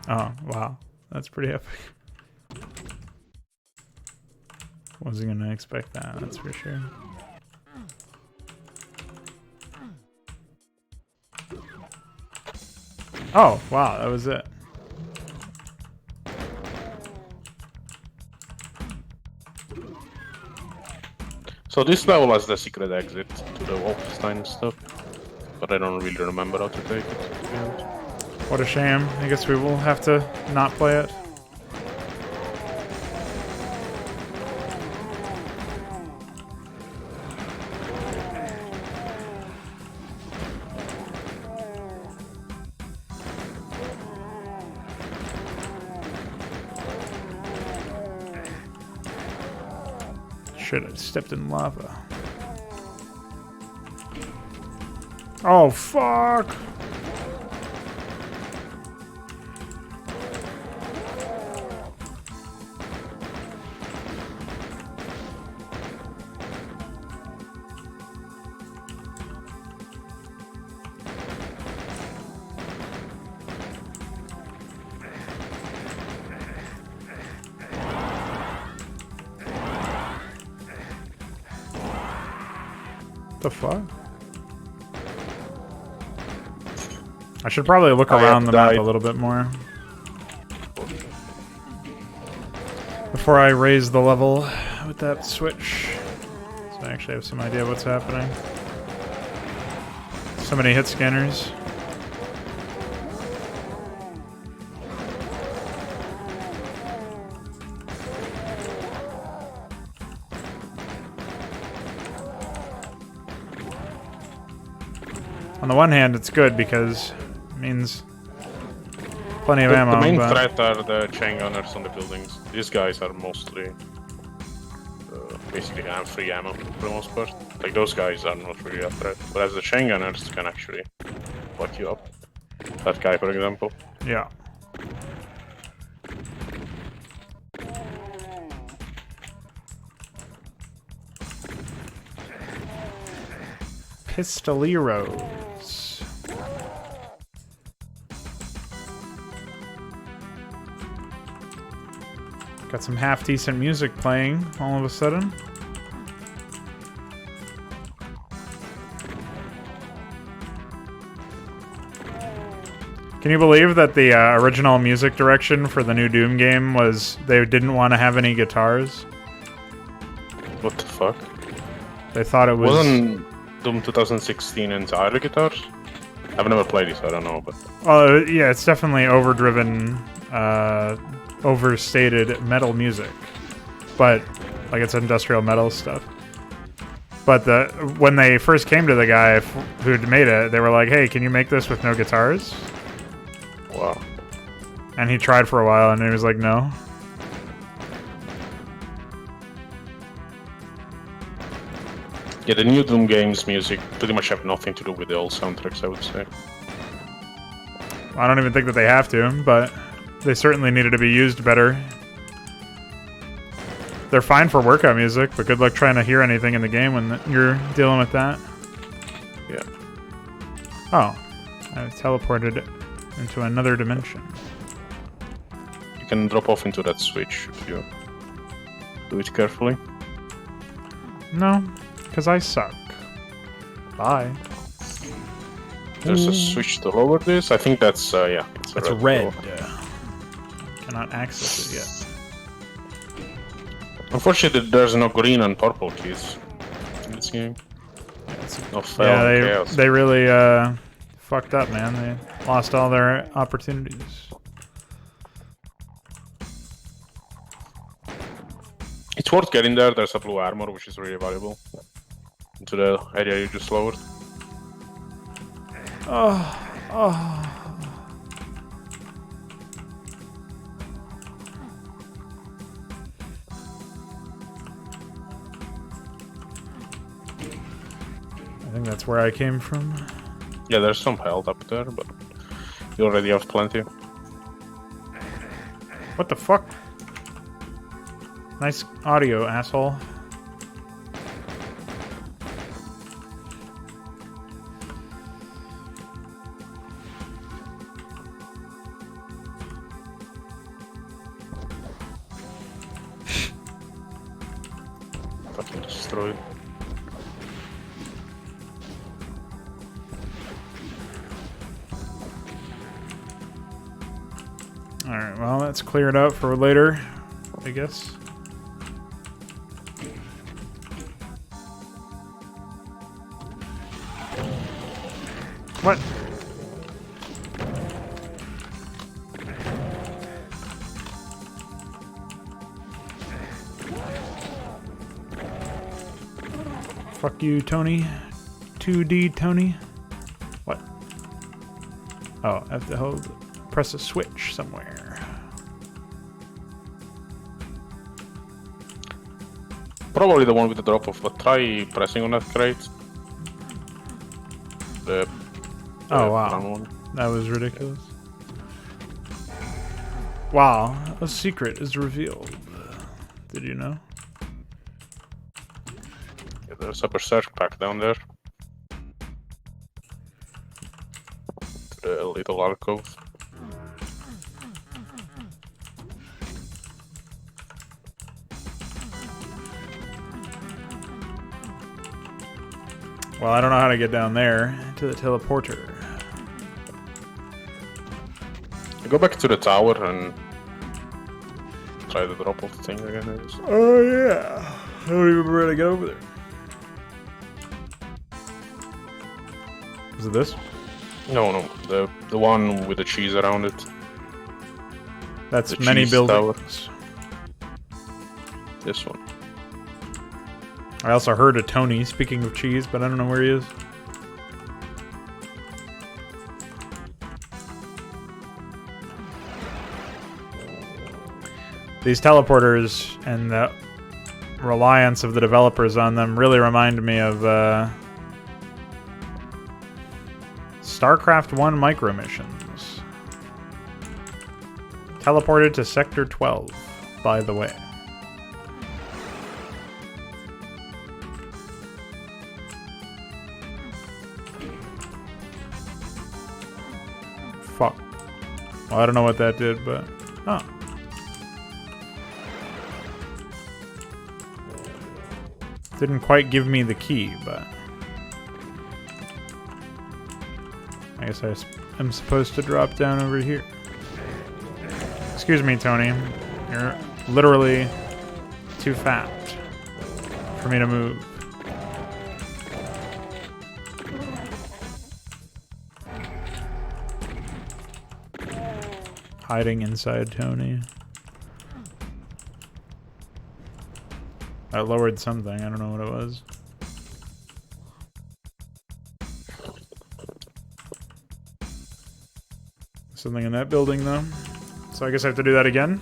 Oh, wow. That's pretty epic. Wasn't gonna expect that, that's for sure. Oh, wow, that was it. So this level has the secret exit to the Wolfenstein stuff, but I don't really remember how to take it, to be honest. What a shame. I guess we will have to not play it. Shit, I stepped in lava. Oh, fuck! The fuck? I should probably look I around have the map died. a little bit more. Before I raise the level with that switch. So I actually have some idea what's happening. So many hit scanners. On the one hand, it's good because it means plenty of ammo. The main but threat are the chain gunners on the buildings. These guys are mostly basically free ammo for the most part. Like those guys are not really a threat, whereas the chain gunners can actually fuck you up. That guy, for example. yeah. Pistoleros. Got some half-decent music playing all of a sudden. Can you believe that the original music direction for the new Doom game was they didn't want to have any guitars? What the fuck? They thought it was... Wasn't Doom 2016 entirely guitars? I've never played it, so I don't know, but... Well, yeah, it's definitely overdriven, overstated metal music. But, like, it's industrial metal stuff. But when they first came to the guy who'd made it, they were like, hey, can you make this with no guitars? Wow. And he tried for a while, and he was like, no. Yeah, the new Doom games music pretty much have nothing to do with the old soundtracks, I would say. I don't even think that they have to, but they certainly needed to be used better. They're fine for workout music, but good luck trying to hear anything in the game when you're dealing with that. Yeah. Oh, I was teleported into another dimension. You can drop off into that switch if you do it carefully. No, because I suck. Bye. There's a switch to lower this. I think that's, yeah. It's red. Cannot access it yet. Unfortunately, there's no green and purple keys in this game. No fail Yeah, chaos. they really fucked up, man. They lost all their opportunities. It's worth getting there. There's a blue armor, which is really valuable. Into the area you just lowered. Oh. I think that's where I came from. Yeah, there's some health up there, but you already have plenty. What the fuck? Nice audio, asshole. Fucking destroyed. Alright, well, that's cleared out for later, I guess. What? Fuck you, Tony. 2D Tony. What? Oh, I have to press a switch somewhere. Probably the one with the drop off, but try pressing on that crate. The Oh, brown wow. one. That was ridiculous. Wow, a secret is revealed. Did you know? Yeah, there's a berserk pack down there. To the little alcove. Well, I don't know how to get down there to the teleporter. Go back to the tower and try the drop off thing again, I guess. Oh yeah. I don't even remember how to get over there. Is it this? No, the one with the cheese around it. That's The many cheese buildings. This one. I also heard a Tony, speaking of cheese, but I don't know where he is. These teleporters and the reliance of the developers on them really remind me of StarCraft 1 micro missions. Teleported to Sector 12, by the way. Fuck. Well, I don't know what that did, but... Oh. Didn't quite give me the key, but... I guess I'm supposed to drop down over here. Excuse me, Tony. You're literally too fat for me to move. Hiding inside Tony. I lowered something. I don't know what it was. Something in that building, though. So I guess I have to do that again?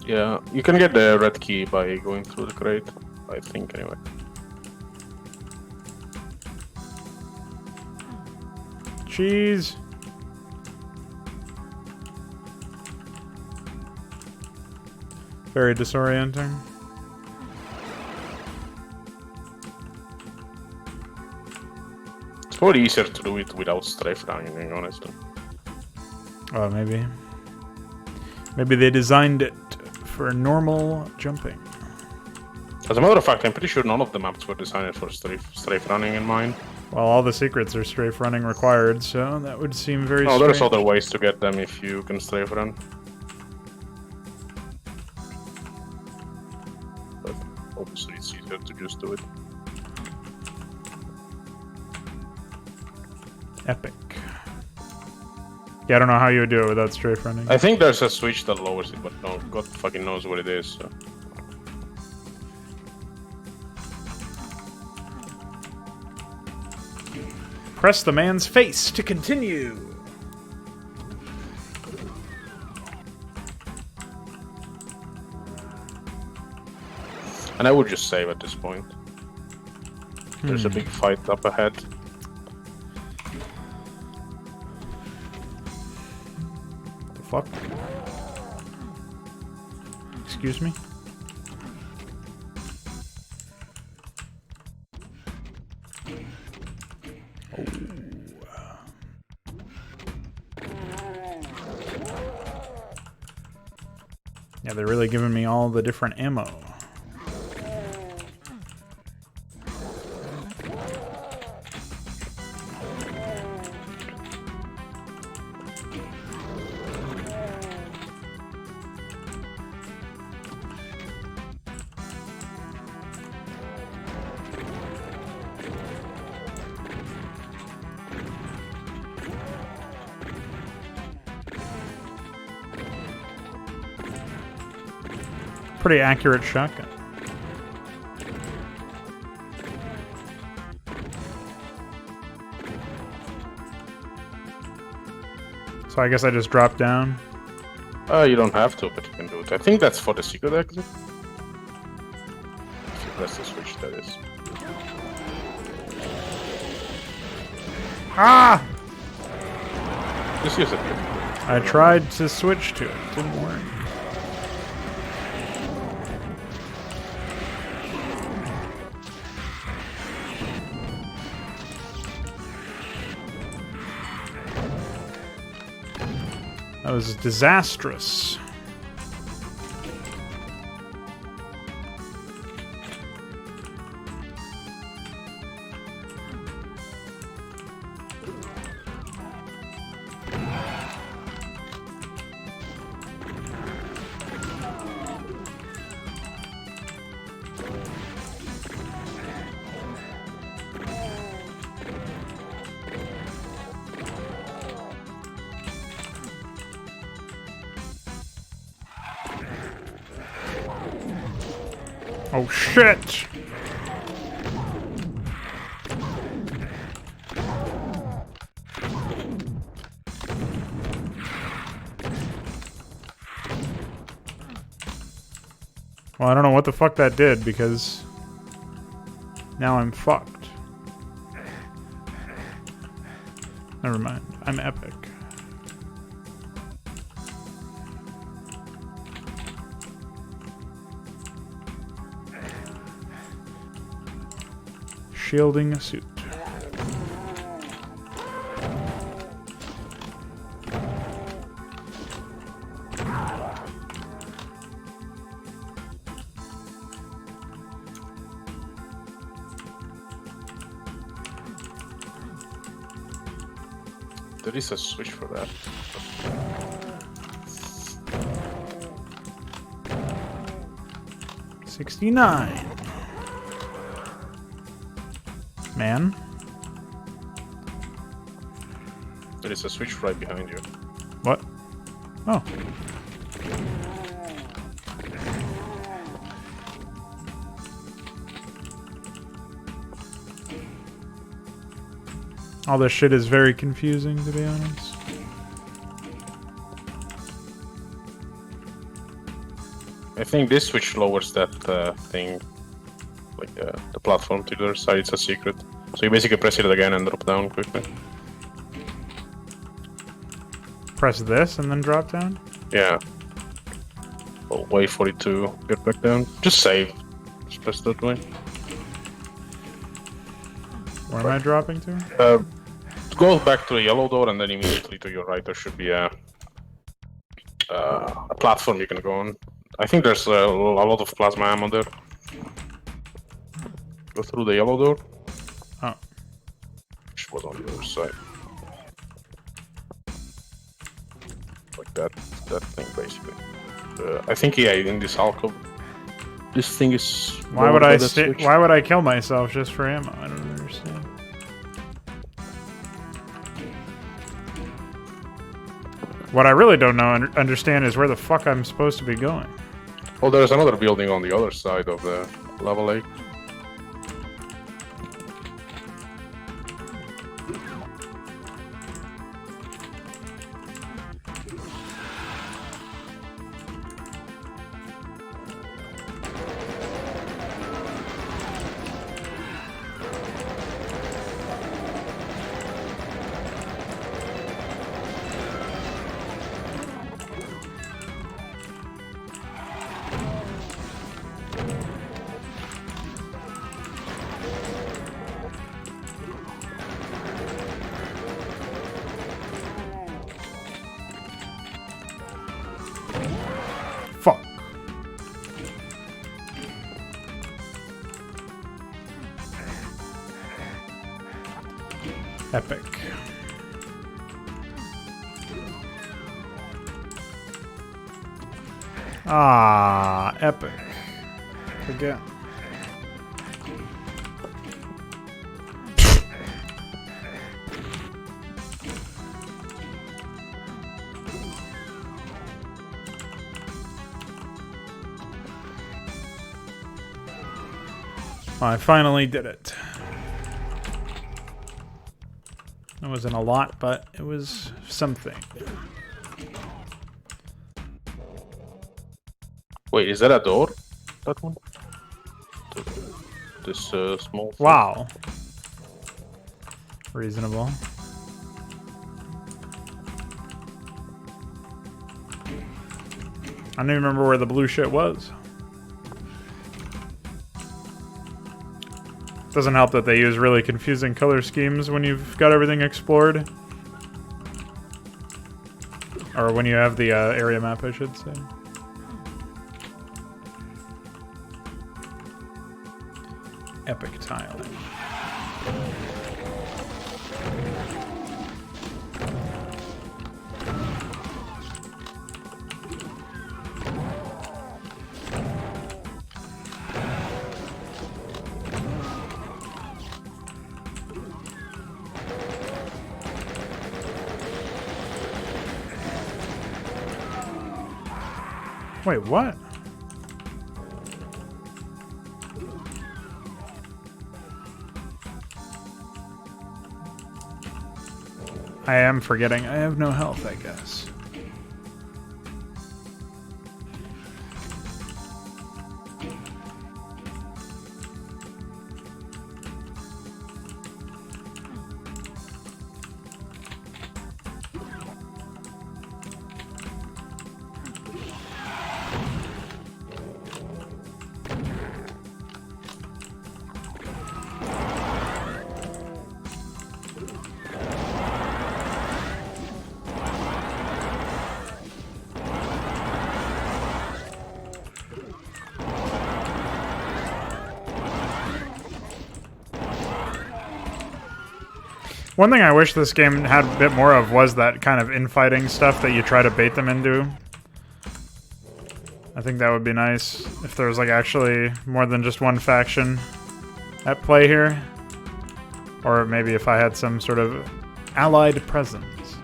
Yeah, you can get the red key by going through the crate, I think, anyway. Cheese! Very disorienting. It's probably easier to do it without strafe running, being honest. Oh, maybe. Maybe they designed it for normal jumping. As a matter of fact, I'm pretty sure none of the maps were designed for strafe running in mind. Well, all the secrets are strafe running required, so that would seem very Oh, strange. there's other ways to get them if you can strafe run. But obviously it's easier to just do it. Epic. Yeah, I don't know how you would do it without strafe running. I think there's a switch that lowers it, but no, God fucking knows what it is, so. Press the man's face to continue. And I would just save at this point. There's a big fight up ahead. The fuck? Excuse me? Yeah, they're really giving me all the different ammo. Pretty accurate shotgun. So I guess I just drop down. You don't have to, but you can do it. I think that's for the secret exit. If you press the switch, that is. Ah! Just use it. I tried to switch to it. Didn't work. That was disastrous. Oh shit! Well, I don't know what the fuck that did because now I'm fucked. Never mind. I'm epic. Shielding a suit. There is a switch for that. $69. Man. There is a switch right behind you. What? Oh. All this shit is very confusing, to be honest. I think this switch lowers that thing, like the platform to the other side. It's a secret. So you basically press it again and drop down quickly. Press this and then drop down? Yeah. Oh, wait for it to get back down. Just save. Just press that way. Where am I dropping to? Go back to the yellow door and then immediately to your right there should be a platform you can go on. I think there's a lot of plasma ammo there. Go through the yellow door. Oh. Which was on the other side. Like that thing basically. I think yeah, in this alcove. This thing is. Why would I kill myself just for ammo? I don't understand. What I really don't understand is where the fuck I'm supposed to be going. Oh, there's another building on the other side of the lava lake. Fuck. Epic. Ah, epic. Again. I finally did it. It wasn't a lot, but it was something. Wait, is that a door? That one? This small thing? Wow. Reasonable. I don't even remember where the blue shit was. Doesn't help that they use really confusing color schemes when you've got everything explored. Or when you have the area map, I should say. Epic tiling. Wait, what? I am forgetting. I have no health, I guess. One thing I wish this game had a bit more of was that kind of infighting stuff that you try to bait them into. I think that would be nice if there was like actually more than just one faction at play here. Or maybe if I had some sort of allied presence.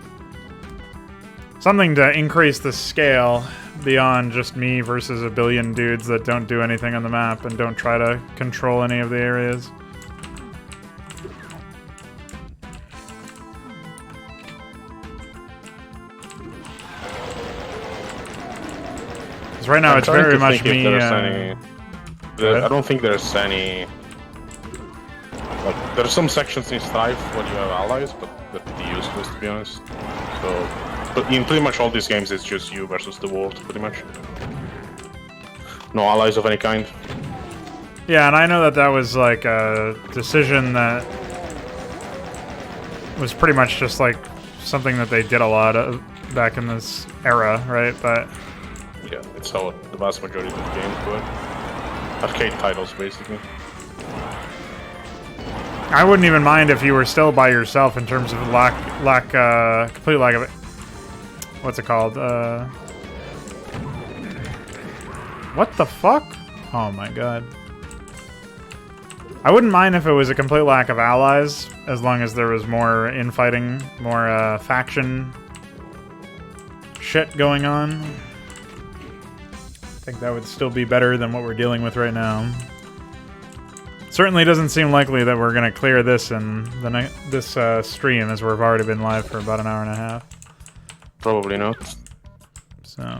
Something to increase the scale beyond just me versus a billion dudes that don't do anything on the map and don't try to control any of the areas. Right now, it's very much me. I don't think there's any. Like, there's some sections in Strife where you have allies, but they're pretty useless to be honest. So, but in pretty much all these games, it's just you versus the world, pretty much. No allies of any kind. Yeah, and I know that that was like a decision that was pretty much just like something that they did a lot of back in this era, right? But. Yeah, it's how the vast majority of the games work. Arcade titles, basically. I wouldn't even mind if you were still by yourself in terms of complete lack of it. What's it called? What the fuck? Oh my god. I wouldn't mind if it was a complete lack of allies, as long as there was more infighting, more faction shit going on. I think that would still be better than what we're dealing with right now. Certainly doesn't seem likely that we're going to clear this in this stream, as we've already been live for about an hour and a half. Probably not. So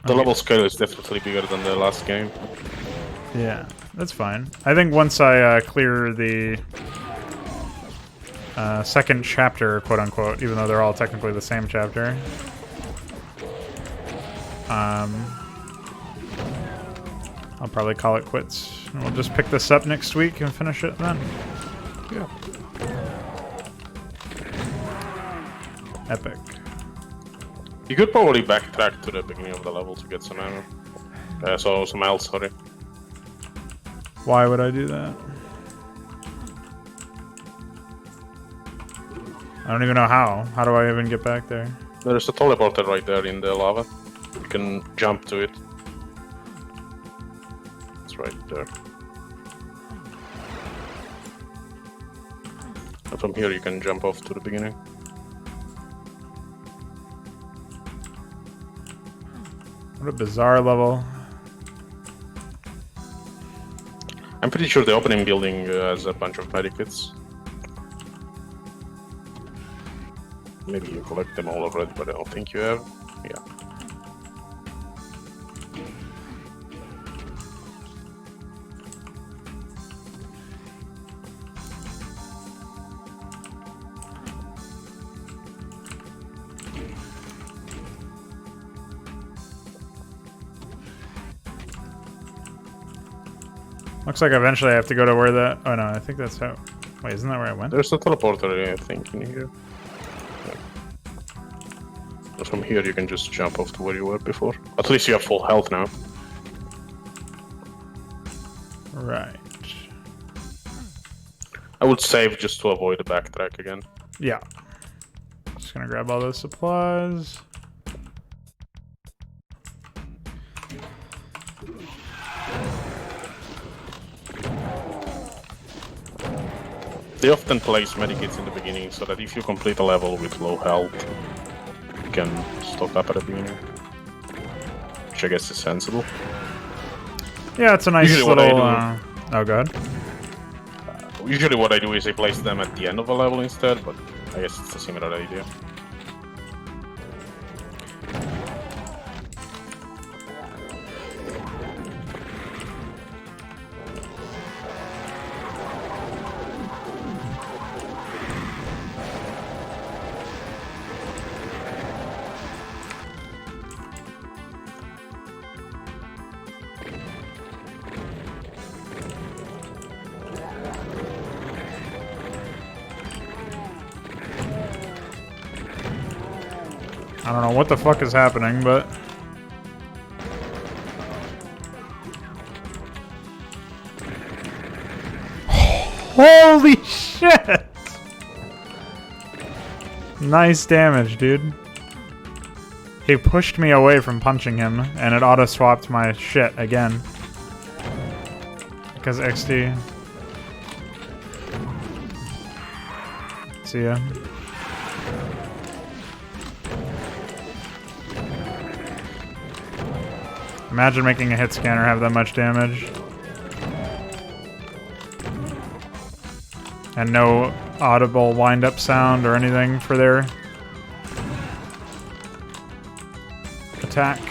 the level scale is definitely bigger than the last game. Yeah, that's fine. I think once I clear the second chapter, quote-unquote, even though they're all technically the same chapter, I'll probably call it quits. And we'll just pick this up next week and finish it then. Yeah. Epic. You could probably backtrack to the beginning of the level to get some ammo. Some health, sorry. Why would I do that? I don't even know how. How do I even get back there? There's a teleporter right there in the lava. You can jump to it. It's right there. And from here you can jump off to the beginning. What a bizarre level. I'm pretty sure the opening building has a bunch of medikits. Maybe you collect them all already, but I don't think you have. Yeah. Looks like eventually I have to go to where that... Oh no, I think that's how... Wait, isn't that where I went? There's a teleporter, I think, in here. Yeah. So from here you can just jump off to where you were before. At least you have full health now. Right. I would save just to avoid the backtrack again. Yeah. Just gonna grab all those supplies. They often place medikits in the beginning so that if you complete a level with low health, you can stock up at the beginning. Which I guess is sensible. Yeah, it's a nice Usually little... what oh, God. Usually what I do is I place them at the end of a level instead, but I guess it's a similar idea. I don't know what the fuck is happening, but... Holy shit! Nice damage, dude. He pushed me away from punching him, and it auto-swapped my shit again. Because XD. See ya. Imagine making a hit scanner have that much damage. And no audible wind-up sound or anything for their attack.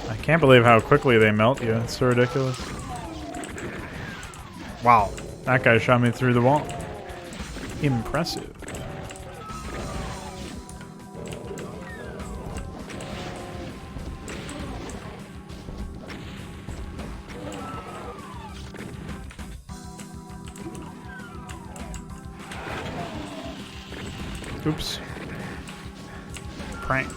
I can't believe how quickly they melt you. It's so ridiculous. Wow. That guy shot me through the wall. Impressive. Oops. Pranks.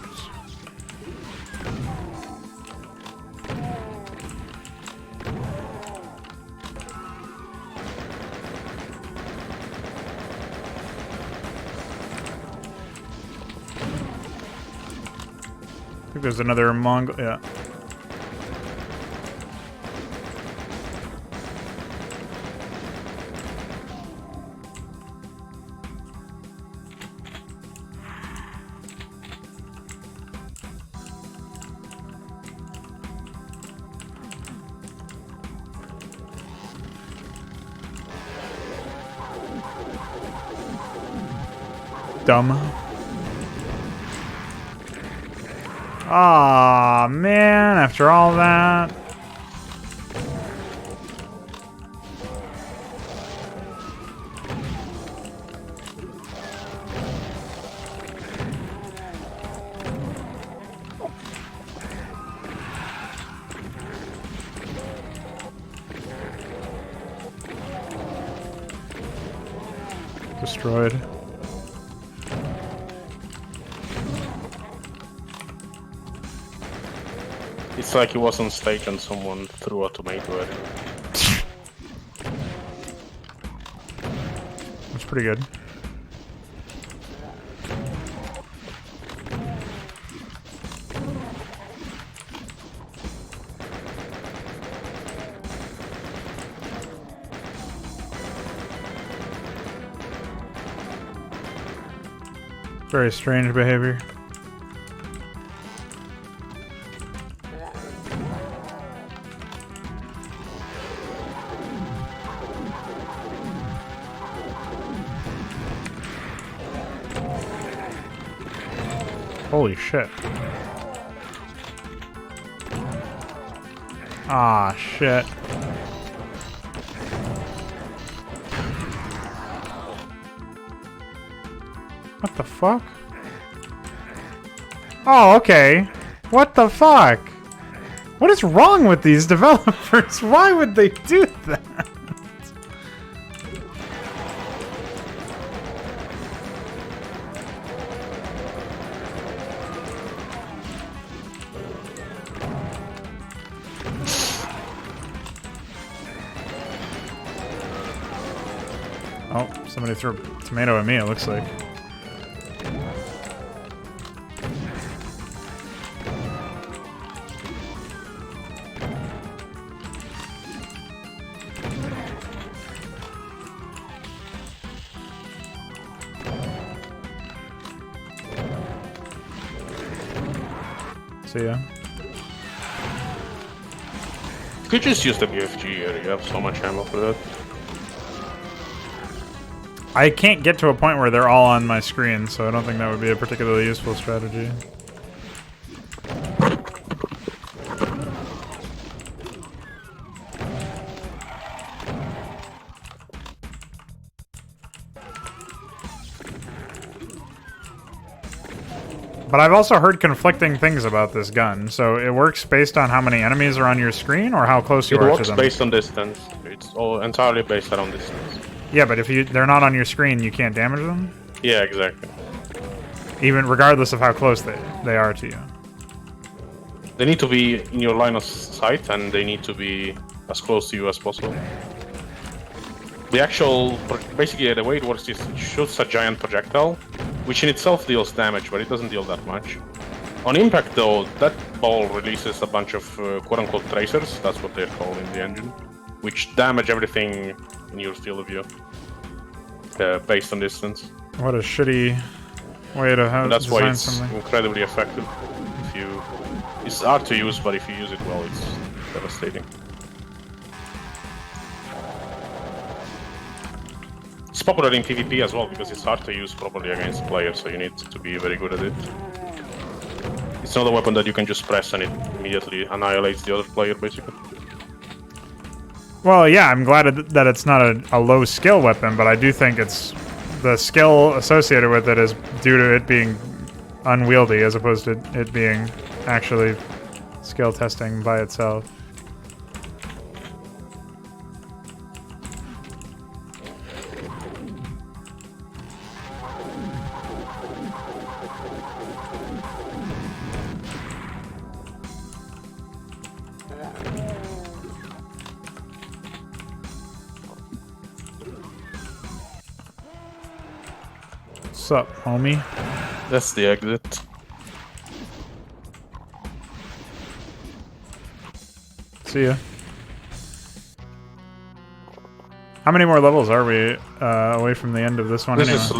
I think there's another Mongol. Yeah. Dumb. Aw, man, after all that. Destroyed. It's like he was on stage and someone threw a tomato at him. That's pretty good. Very strange behavior. Holy shit. Ah, shit. What the fuck? Oh, okay. What the fuck? What is wrong with these developers? Why would they do that? Oh, somebody threw a tomato at me, it looks like. See ya. could just use the BFG here. You have so much ammo for that. I can't get to a point where they're all on my screen, so I don't think that would be a particularly useful strategy. But I've also heard conflicting things about this gun. So it works based on how many enemies are on your screen or how close you It are to works them? based on distance. It's all entirely based around distance. Yeah, but if they're not on your screen, you can't damage them? Yeah, exactly. Even regardless of how close they are to you. They need to be in your line of sight, and they need to be as close to you as possible. The actual... Basically, the way it works is it shoots a giant projectile, which in itself deals damage, but it doesn't deal that much. On impact, though, that ball releases a bunch of quote-unquote tracers, that's what they're called in the engine, which damage everything in your field of view, based on distance. What a shitty way to have That's why design it's something. incredibly effective. It's hard to use, but if you use it well, it's devastating. It's popular in PvP as well because it's hard to use properly against players, so you need to be very good at it. It's not a weapon that you can just press and it immediately annihilates the other player, basically. Well, yeah, I'm glad that it's not a low skill weapon, but I do think it's the skill associated with it is due to it being unwieldy as opposed to it being actually skill testing by itself. What's up, homie? That's the exit. See ya. How many more levels are we away from the end of this one This anyway? is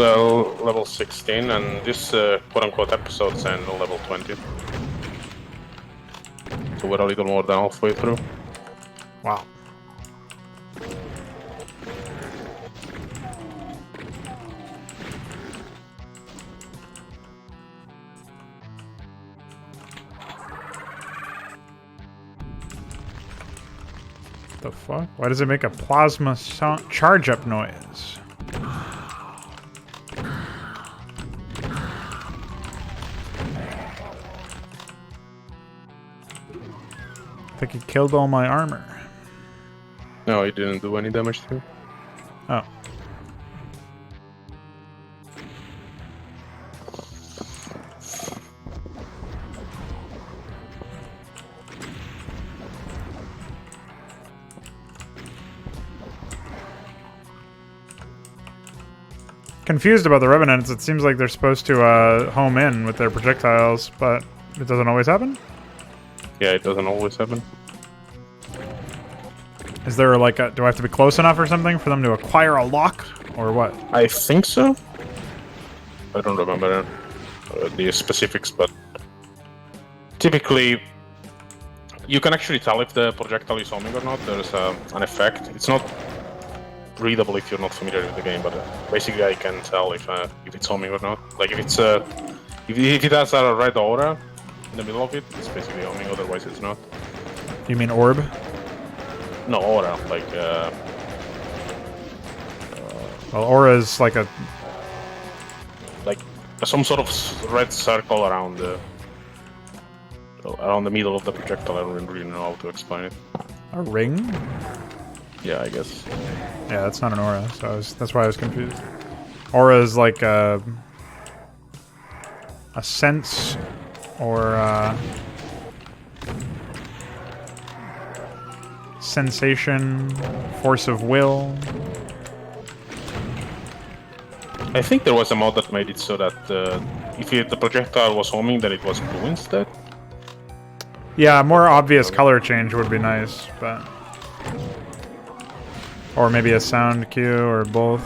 level 16, and this quote-unquote episode's end on level 20. So we're a little more than halfway through. Wow. The fuck? Why does it make a plasma charge-up noise? I think it killed all my armor. No, it didn't do any damage to you. Oh. Confused about the Revenants. It seems like they're supposed to home in with their projectiles, but it doesn't always happen? Yeah, it doesn't always happen. Is there like a... Do I have to be close enough or something for them to acquire a lock? Or what? I think so. I don't remember the specifics, but typically you can actually tell if the projectile is homing or not. There's an effect. It's not readable if you're not familiar with the game, but basically I can tell if it's homing or not. Like if it's if it has a red aura in the middle of it, it's basically homing. Otherwise, it's not. You mean orb? No aura, like Well, aura is like a... some sort of red circle around the middle of the projectile. I don't really know how to explain it. A ring? Yeah, I guess. Yeah, that's not an aura, so that's why I was confused. Aura is like a sense or sensation, force of will. I think there was a mod that made it so that if the projectile was homing, then it was blue instead. Yeah, a more obvious color change would be nice, but... Or maybe a sound cue, or both.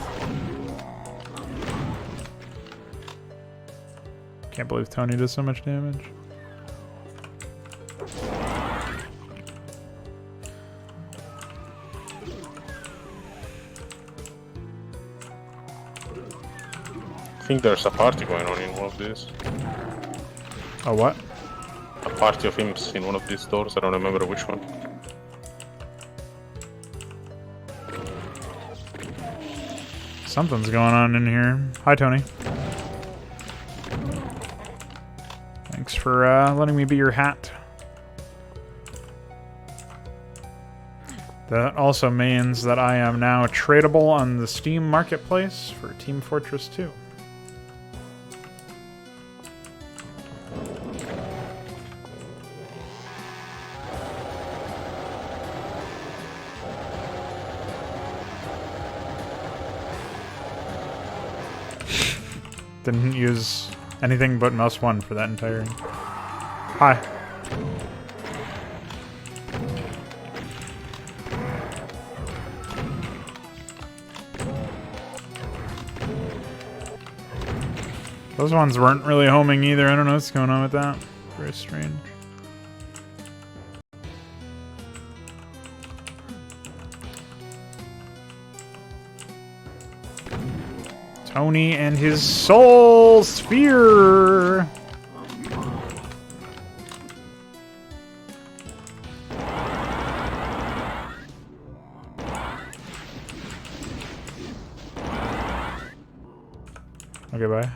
Can't believe Tony does so much damage. think there's a party going on in one of these. Oh, what? A party of imps in one of these doors. I don't remember which one. Something's going on in here. Hi, Tony. Thanks for letting me be your hat. That also means that I am now tradable on the Steam Marketplace for Team Fortress 2. Didn't use anything but mouse 1 for that entire... Hi. Those ones weren't really homing either. I don't know what's going on with that. Very strange. Tony and his soul sphere. Okay, bye.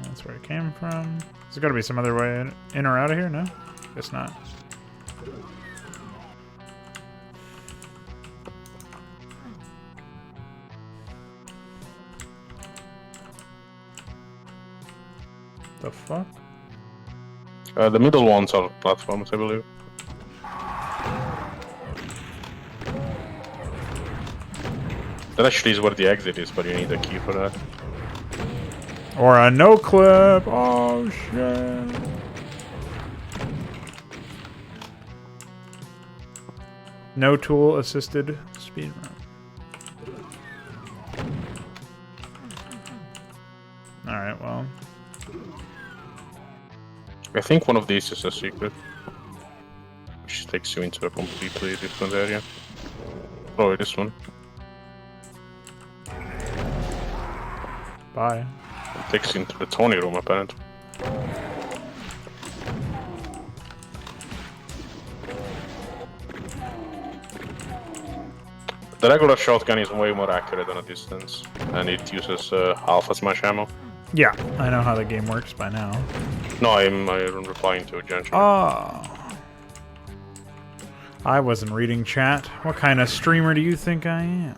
That's where it came from. There's got to be some other way in or out of here, no? Guess not. The fuck? The middle ones are platforms, I believe. That actually is where the exit is, but you need a key for that. Or a no clip. Oh shit. No tool assisted speedrun. Alright, well. I think one of these is a secret, which takes you into a completely different area. Oh, this one. Bye. It takes you into the Tony room, apparently. The regular shotgun is way more accurate on a distance, and it uses half as much ammo. Yeah, I know how the game works by now. No, I'm replying to a Junction. Oh. I wasn't reading chat. What kind of streamer do you think I am?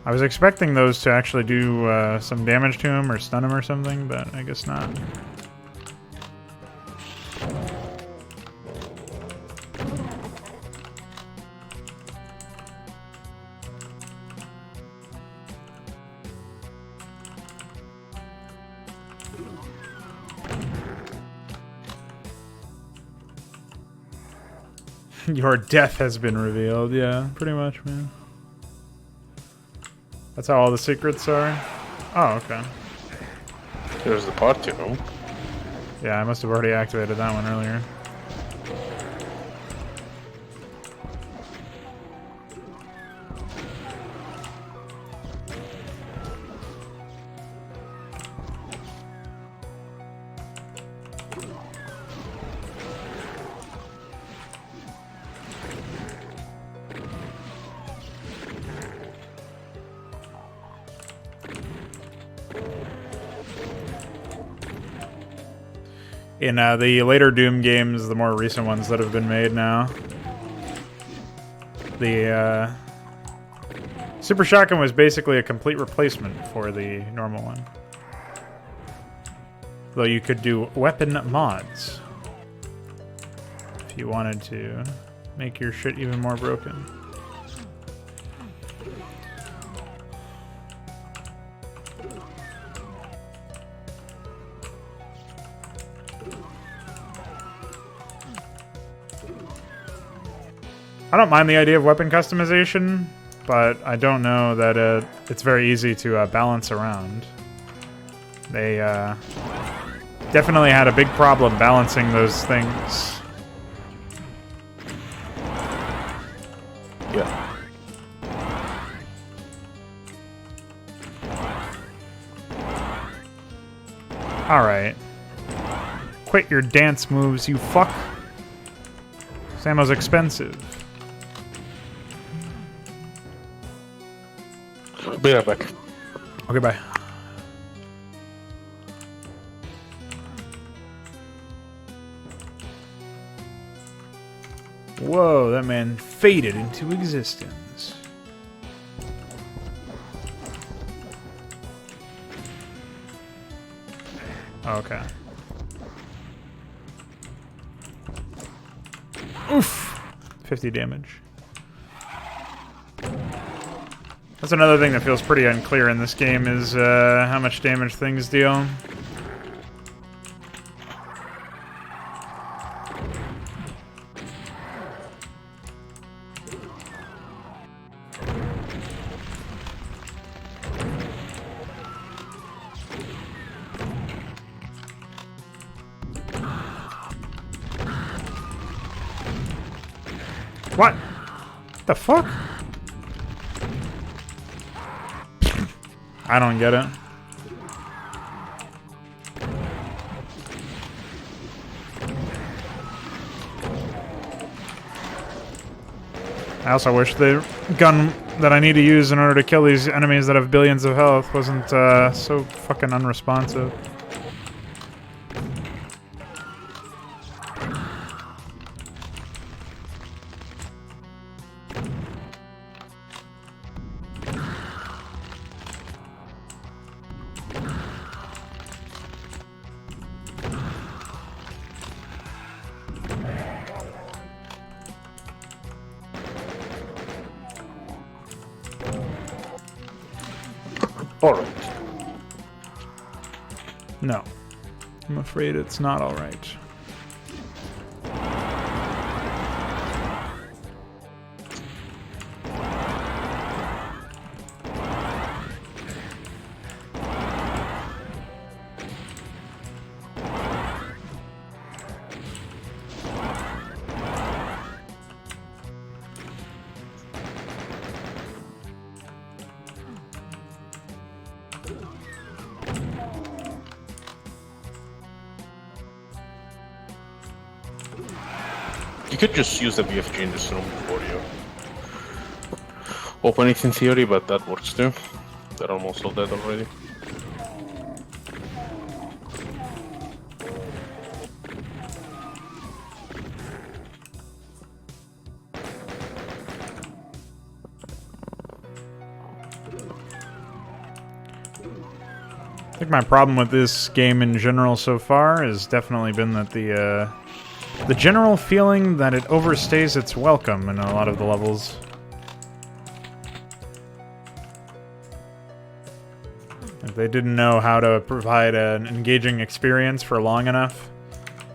I was expecting those to actually do some damage to him or stun him or something, but I guess not. Your death has been revealed. Yeah, pretty much, man. That's how all the secrets are? Oh, okay. There's the party room. Yeah, I must have already activated that one earlier. In the later Doom games, the more recent ones that have been made now, the Super Shotgun was basically a complete replacement for the normal one. Though you could do weapon mods if you wanted to make your shit even more broken. I don't mind the idea of weapon customization, but I don't know that it's very easy to balance around. They definitely had a big problem balancing those things. Yeah. Alright. Quit your dance moves, you fuck. This ammo's expensive. Be right back. Okay, bye. Whoa, that man faded into existence. Okay. Oof! 50 damage. That's another thing that feels pretty unclear in this game is how much damage things deal. What? The fuck? I don't get it. I also wish the gun that I need to use in order to kill these enemies that have billions of health wasn't so fucking unresponsive. Alright. No. I'm afraid it's not alright. You could just use the BFG in this room before you open it in theory, but that works too. They're almost all dead already. I think my problem with this game in general so far has definitely been that the general feeling that it overstays its welcome in a lot of the levels. Like they didn't know how to provide an engaging experience for long enough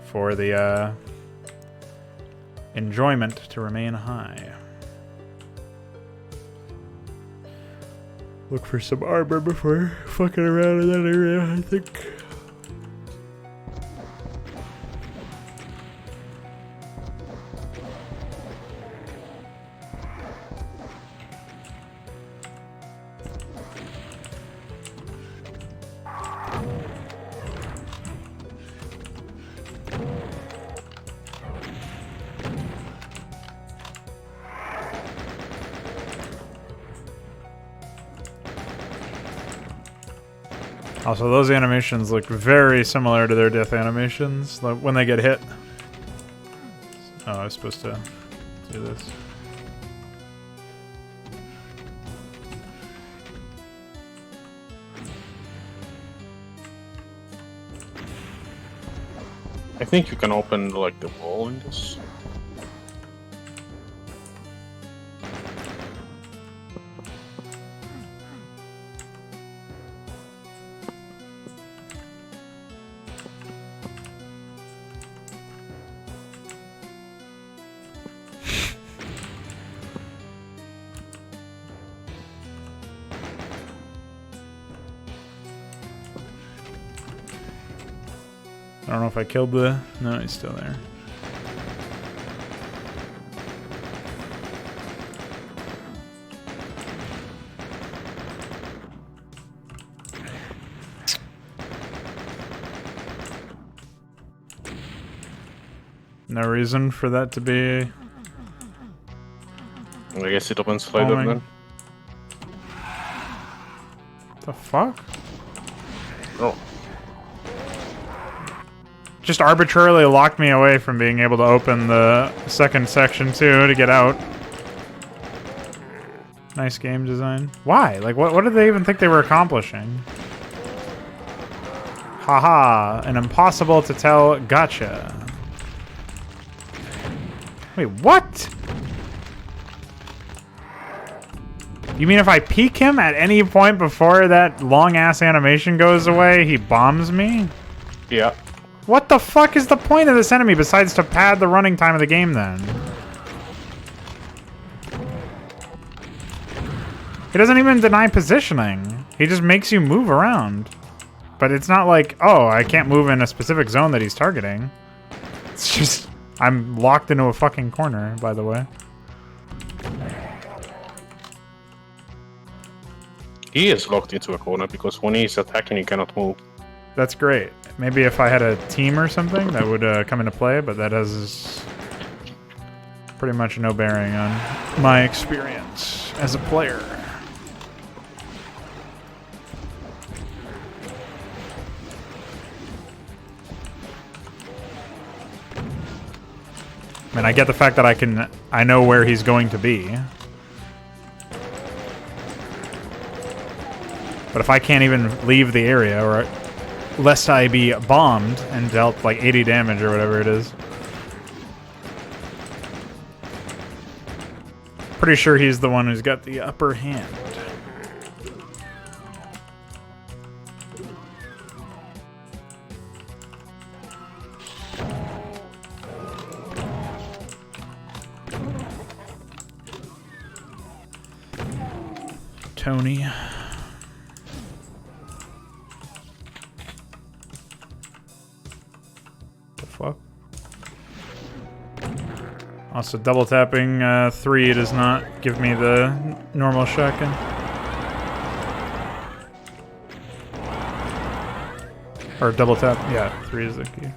for the enjoyment to remain high. Look for some armor before fucking around in that area, I think. Also, those animations look very similar to their death animations, like when they get hit. Oh, I was supposed to do this. I think you can open like the wall in this. I don't know if I killed the... No, he's still there. No reason for that to be... I guess it opens later then. The fuck? Oh. Just arbitrarily locked me away from being able to open the second section too to get out. Nice game design. Why? Like, what did they even think they were accomplishing? Haha, an impossible to tell gotcha. Wait, what? You mean if I peek him at any point before that long-ass animation goes away, he bombs me? Yeah. What the fuck is the point of this enemy besides to pad the running time of the game then? He doesn't even deny positioning. He just makes you move around. But it's not like, oh, I can't move in a specific zone that he's targeting. It's just, I'm locked into a fucking corner, by the way. He is locked into a corner because when he's attacking, he cannot move. That's great. Maybe if I had a team or something, that would come into play, but that has pretty much no bearing on my experience as a player. I mean, I get the fact that I know where he's going to be. But if I can't even leave the area, or lest I be bombed and dealt like 80 damage or whatever it is. Pretty sure he's the one who's got the upper hand. Tony. Fuck. Also, double tapping 3 does not give me the normal shotgun. Or double tap, yeah, 3 is the key.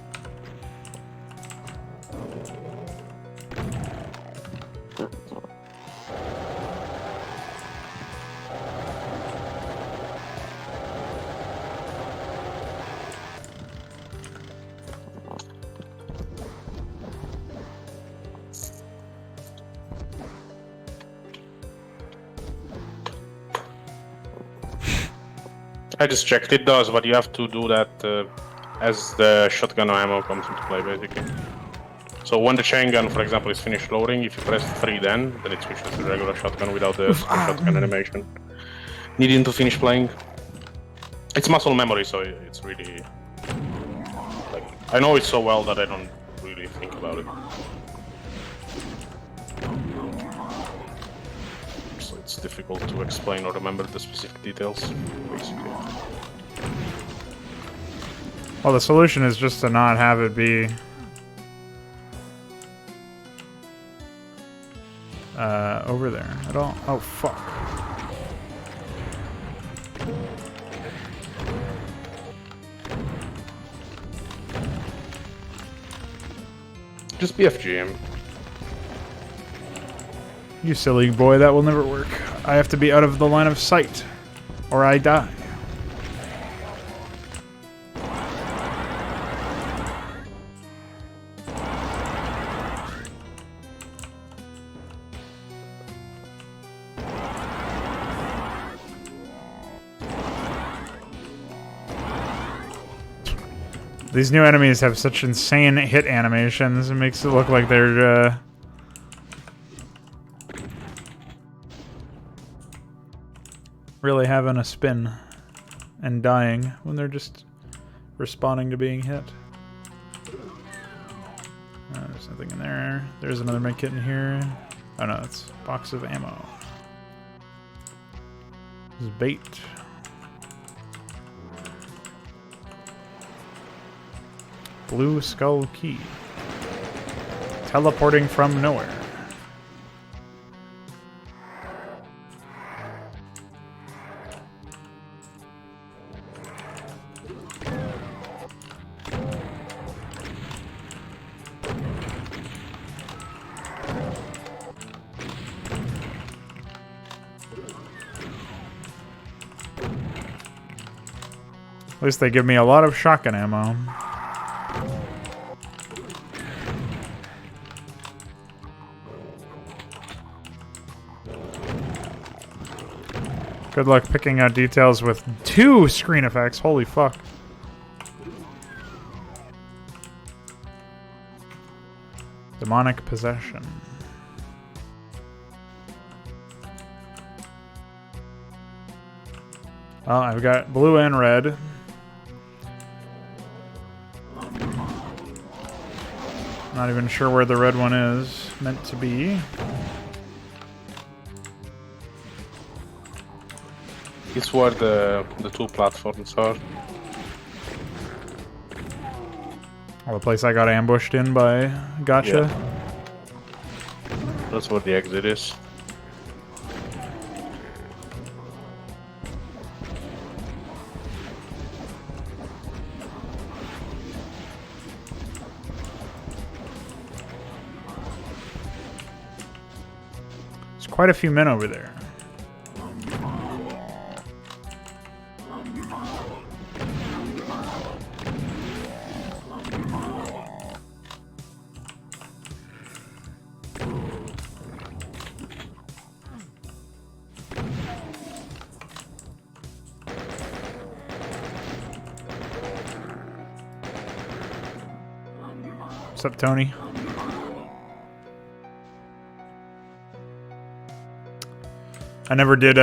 I just checked, it does, but you have to do that as the shotgun ammo comes into play, basically. So when the chain gun, for example, is finished loading, if you press 3 then it switches to the regular shotgun without the shotgun animation. Needing to finish playing. It's muscle memory, so it's really... like, I know it so well that I don't really think about it. So it's difficult to explain or remember the specific details, basically. Well, the solution is just to not have it be over there at all. Oh, fuck. Just BFG him. You silly boy, that will never work. I have to be out of the line of sight, or I die. These new enemies have such insane hit animations. It makes it look like they're really having a spin and dying when they're just responding to being hit. There's nothing in there. There's another medkit in here. Oh no, it's a box of ammo. This is bait. Blue Skull Key. Teleporting from nowhere. At least they give me a lot of shotgun ammo. Good luck picking out details with 2 screen effects. Holy fuck. Demonic possession. Well, I've got blue and red. Not even sure where the red one is meant to be. It's where the 2 platforms are. Oh, the place I got ambushed in by Gotcha. Yeah. That's where the exit is. There's quite a few men over there. What's up, Tony? I never did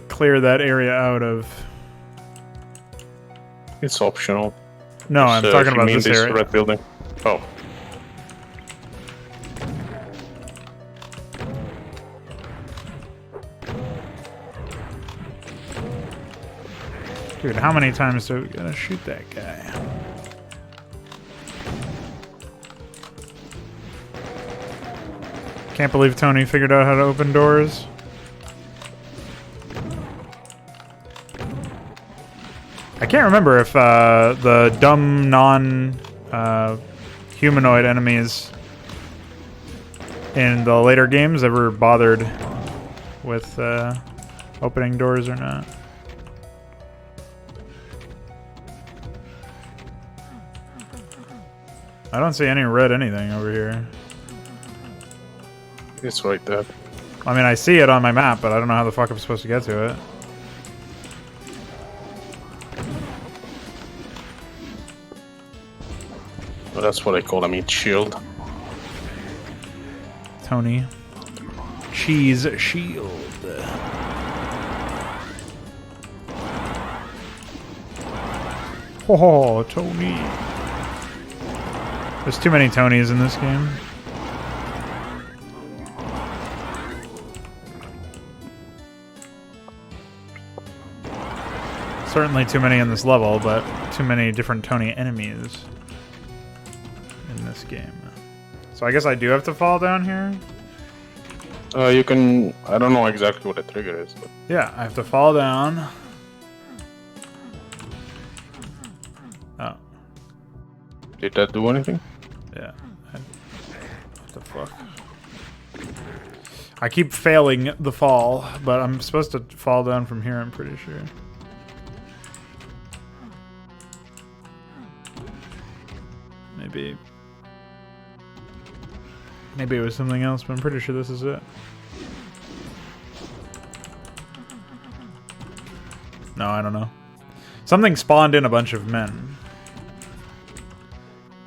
clear that area out of... It's optional. No, I'm talking about this area. Red building. Oh. Dude, how many times do we gotta shoot that guy? Can't believe Tony figured out how to open doors. I can't remember if the dumb non-humanoid enemies in the later games ever bothered with opening doors or not. I don't see any red anything over here. It's right there. I mean, I see it on my map, but I don't know how the fuck I'm supposed to get to it. Well, that's what I call a meat shield. Tony. Cheese shield. Oh, Tony. There's too many Tonys in this game. Certainly too many in this level, but too many different Tony enemies in this game. So I guess I do have to fall down here? You can... I don't know exactly what the trigger is, but... Yeah, I have to fall down. Oh. Did that do anything? Yeah. What the fuck? I keep failing the fall, but I'm supposed to fall down from here, I'm pretty sure. Maybe it was something else, but I'm pretty sure this is it. No, I don't know. Something spawned in a bunch of men.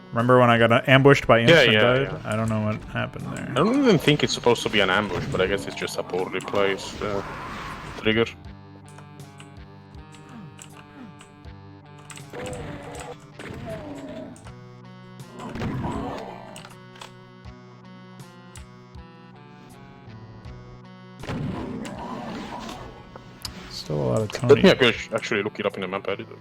Remember when I got ambushed by Imps and died? Yeah. I don't know what happened there. I don't even think it's supposed to be an ambush, but I guess it's just a poorly placed trigger. Still a lot of Tony. Let me actually look it up in the map editor.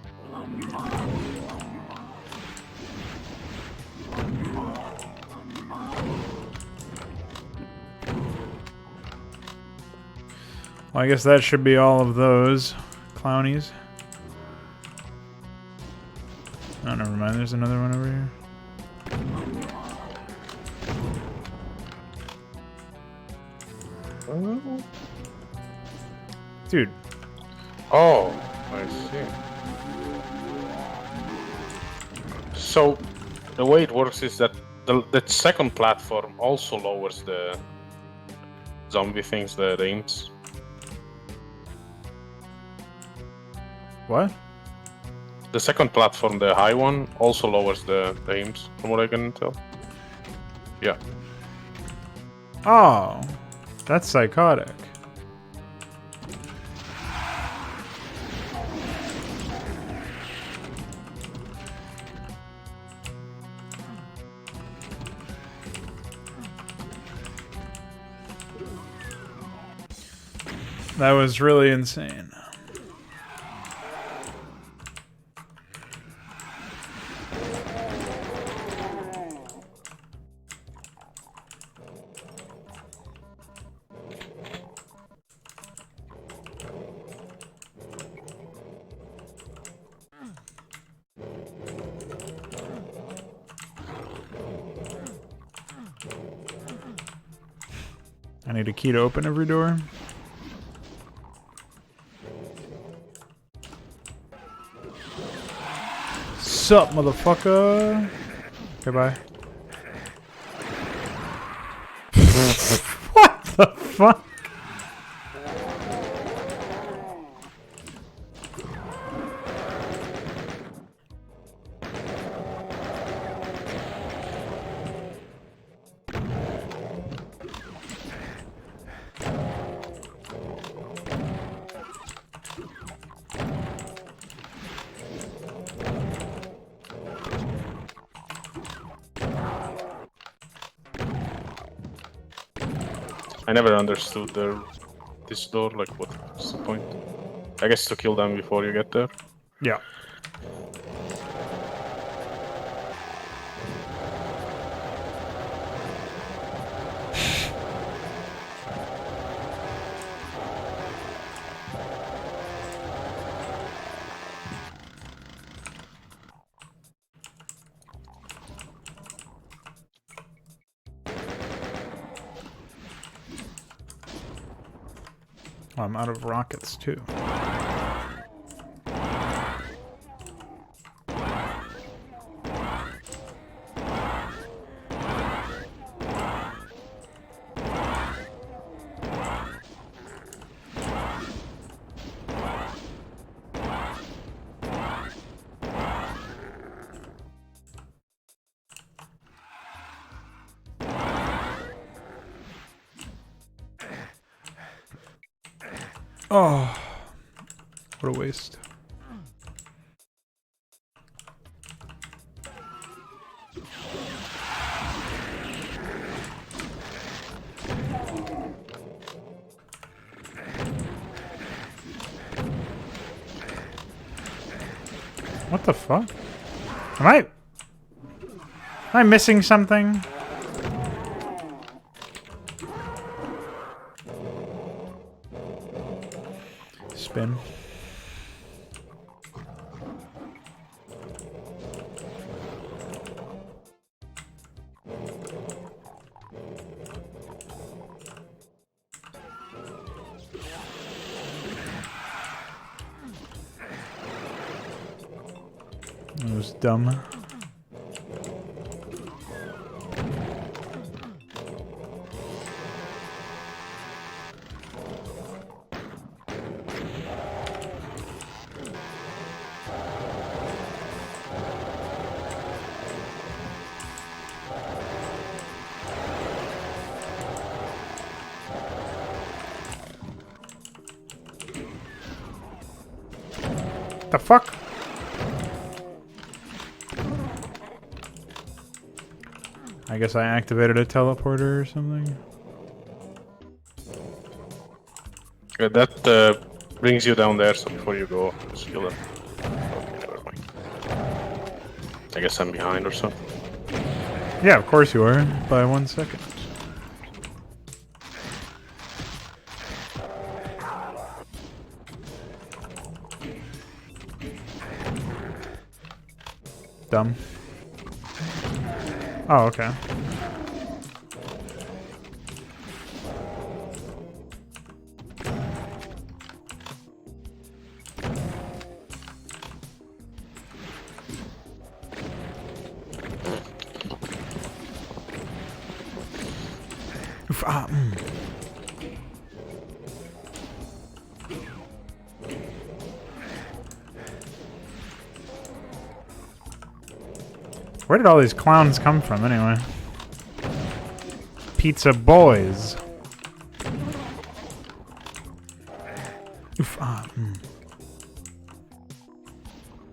Well, I guess that should be all of those clownies. Oh, never mind. There's another one over here. Dude. Oh, I see. So, the way it works is that the second platform also lowers the zombie things, the imps. What? The second platform, the high one, also lowers the imps, from what I can tell. Yeah. Oh. That's psychotic. That was really insane. I need a key to open every door. Sup, motherfucker? Okay, bye. What the fuck? I never understood this door, like what's the point? I guess to kill them before you get there. Yeah. Oh, I'm out of rockets too. Oh, what a waste. What the fuck? Am I missing something? Spin. That was dumb. The fuck? I guess I activated a teleporter or something. That brings you down there, so before you go, just kill them. Okay, never mind. I guess I'm behind or something. Yeah, of course you are. By 1 second. Dumb. Oh, okay. Oof, ah, Where did all these clowns come from, anyway? Pizza boys. Oof, ah,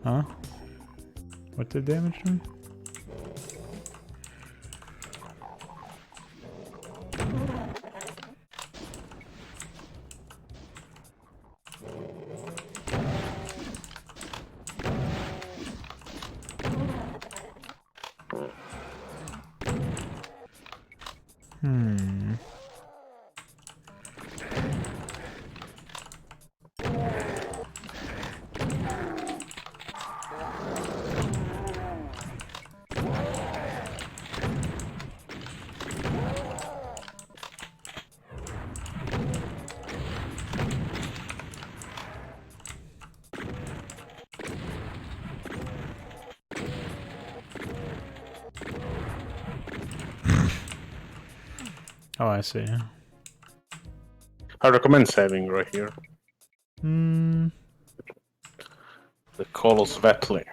Huh? What did damage to me? Oh, I see. I recommend saving right here. Hmm. The Kolos Vetley.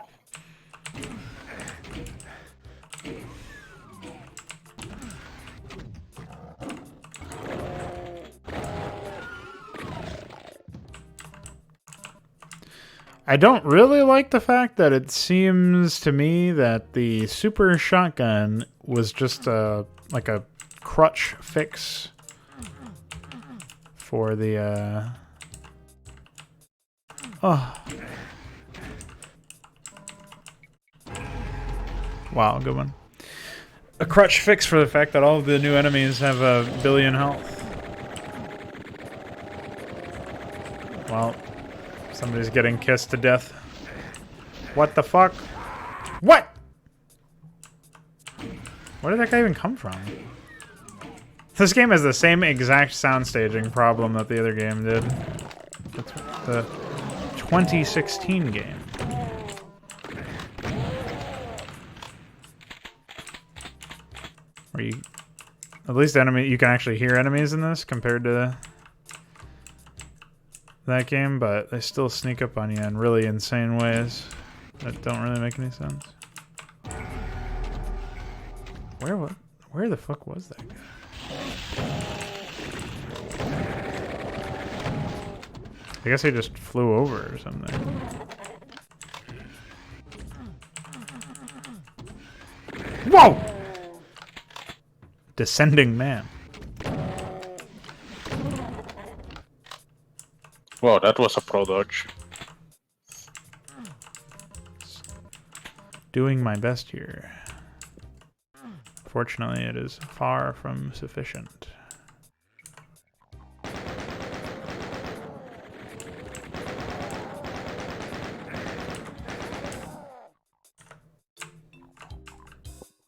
I don't really like the fact that it seems to me that the super shotgun was just like a crutch fix for the oh. Wow, good one. A crutch fix for the fact that all of the new enemies have a billion health. Well, somebody's getting kissed to death. What the fuck? What? Where did that guy even come from? This game has the same exact sound staging problem that the other game did. The 2016 game. Where you... At least you can actually hear enemies in this compared to that game, but they still sneak up on you in really insane ways that don't really make any sense. Where the fuck was that guy? I guess he just flew over or something. Whoa! Descending man. Whoa, that was a pro dodge. Doing my best here. Fortunately, it is far from sufficient.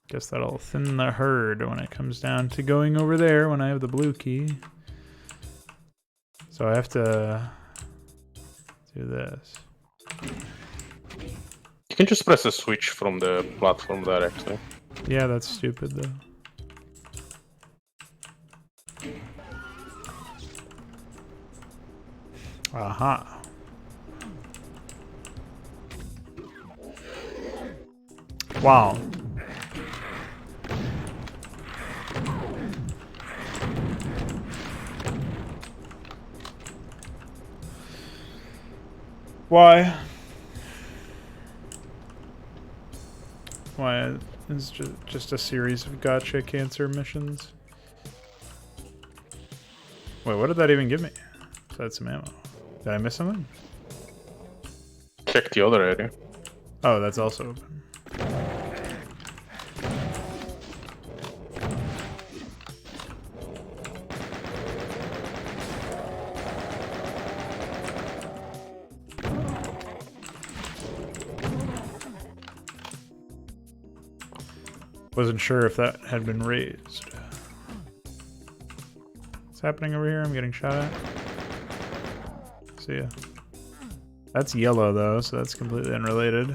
Guess that'll thin the herd when it comes down to going over there when I have the blue key. So I have to do this. You can just press a switch from the platform directly. Yeah, that's stupid though. Aha. Wow. Why? Why? It's just a series of gotcha cancer missions. Wait, what did that even give me? So that's some ammo. Did I miss something? Check the other area. Oh, that's also open. Wasn't sure if that had been raised. What's happening over here? I'm getting shot at. See ya. That's yellow though, so that's completely unrelated.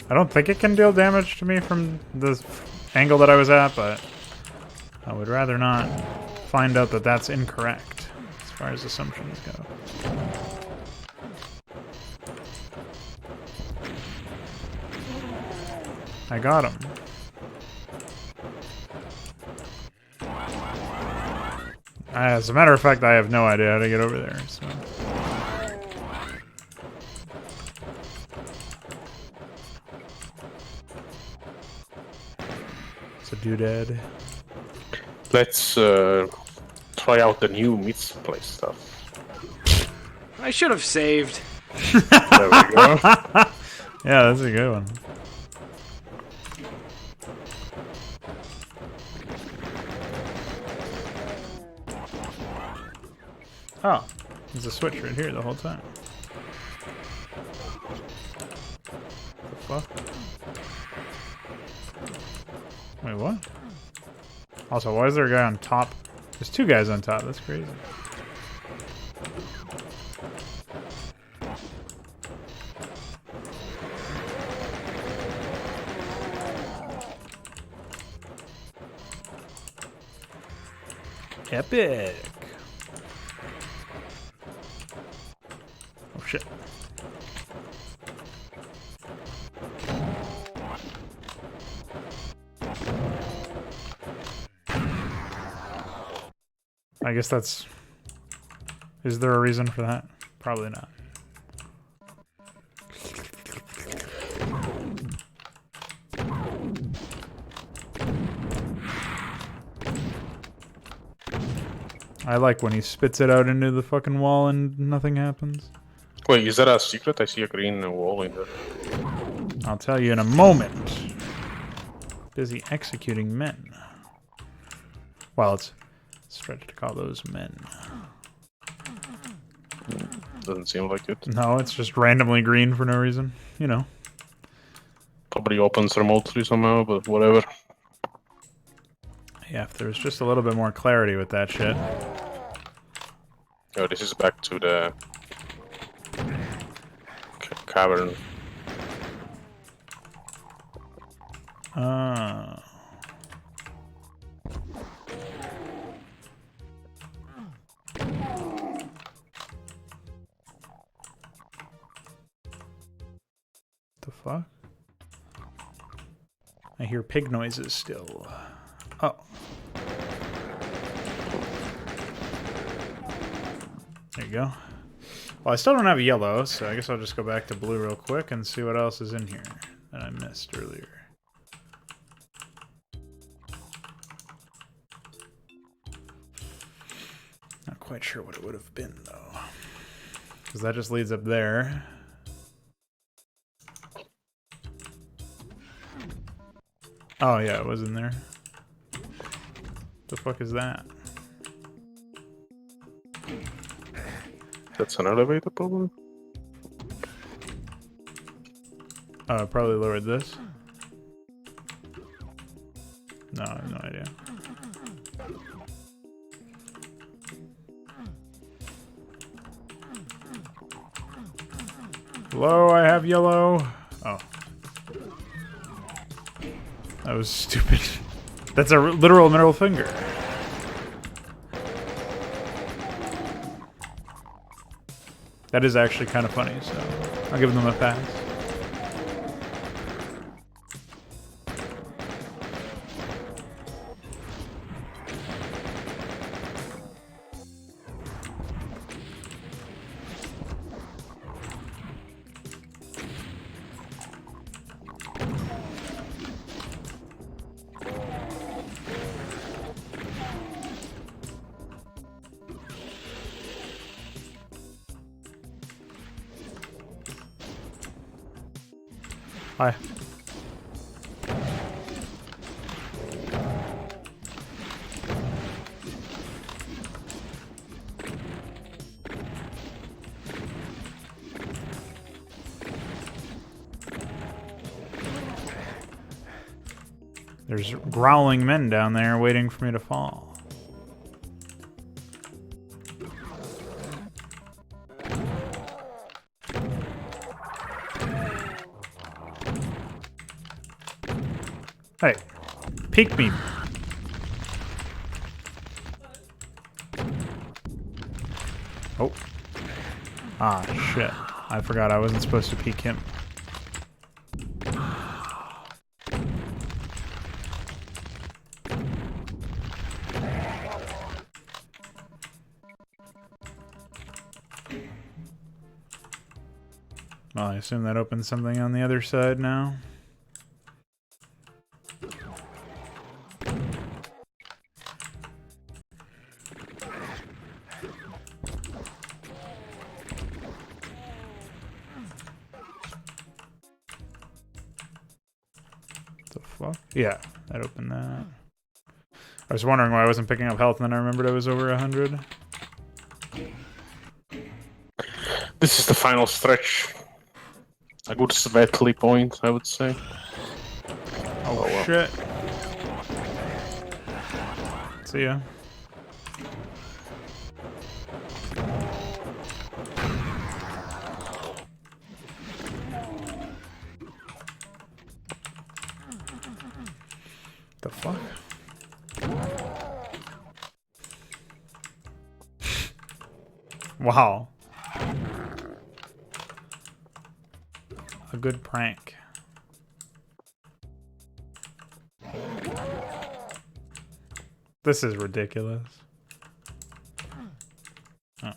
I don't think it can deal damage to me from the angle that I was at, but I would rather not find out that that's incorrect as far as assumptions go. I got him. As a matter of fact, I have no idea how to get over there, so... It's a doodad. Let's try out the new misplaced stuff. I should have saved. There we go. Yeah, that's a good one. Oh, there's a switch right here the whole time. The fuck? Wait, what? Also, why is there a guy on top? There's two guys on top, that's crazy. Epic! Oh shit. I guess that's... Is there a reason for that? Probably not. I like when he spits it out into the fucking wall and nothing happens. Wait, is that a secret? I see a green wall in there. I'll tell you in a moment. Busy executing men. Well, it's stretch to call those men. Doesn't seem like it. No, it's just randomly green for no reason. You know. Probably opens remotely somehow, but whatever. Yeah, if there was just a little bit more clarity with that shit. Oh, this is back to the cavern. The fuck? I hear pig noises still. Oh. There you go. Well, I still don't have yellow, so I guess I'll just go back to blue real quick and see what else is in here that I missed earlier. Not quite sure what it would have been, though. Because that just leads up there. Oh, yeah, it was in there. The fuck is that? That's an elevator, probably? Oh, I probably lowered this. No, I have no idea. Hello, I have yellow. Oh. That was stupid. That's a literal middle finger. That is actually kind of funny, so I'll give them a pass. Hi. There's growling men down there waiting for me to fall. Hey, peek me. Oh. Ah, shit. I forgot I wasn't supposed to peek him. Well, I assume that opens something on the other side now. The fuck? Yeah, that opened that. I was wondering why I wasn't picking up health, and then I remembered I was over 100. This is the final stretch. A good sweatly point, I would say. Oh, well. shit. See ya. The fuck? Wow. A good prank. This is ridiculous. Oh.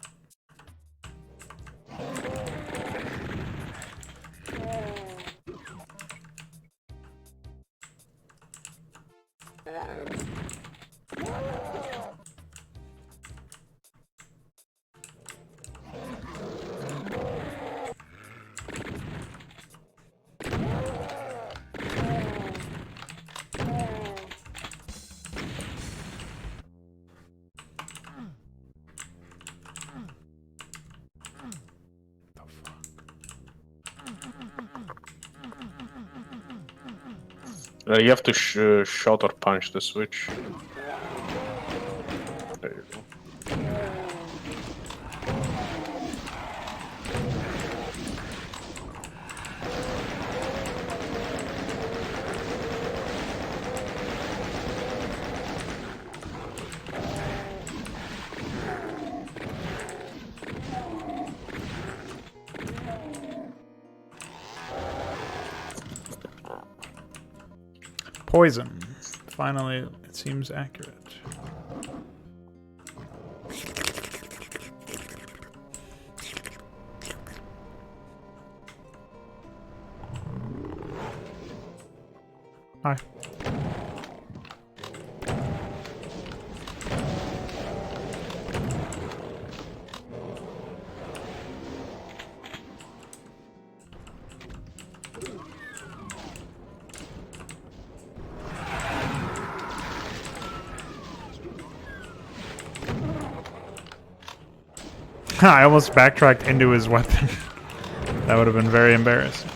You have to shot or punch the switch. There you go. Poison. Finally, it seems accurate. Hi. I almost backtracked into his weapon. That would have been very embarrassing.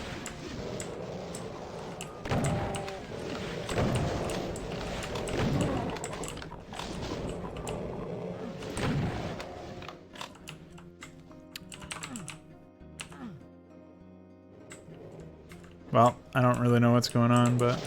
Well, I don't really know what's going on, but...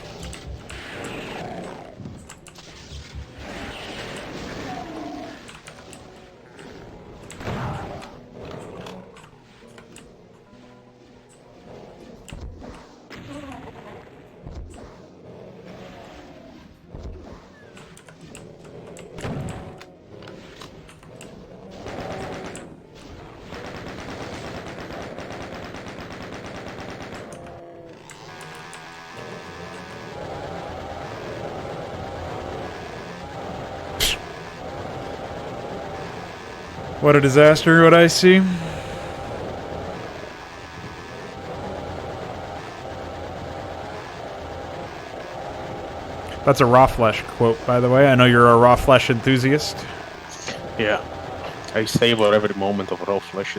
What a disaster, what I see. That's a raw flesh quote, by the way. I know you're a raw flesh enthusiast. Yeah. I savor every moment of raw flesh.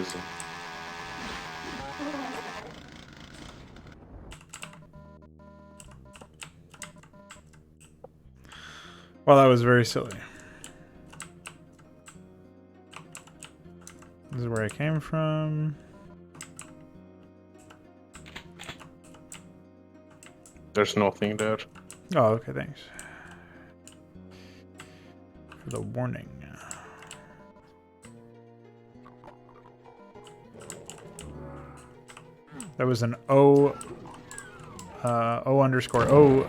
Well, that was very silly. This is where I came from. There's nothing there. Oh, okay, thanks. For the warning. That was an O underscore O.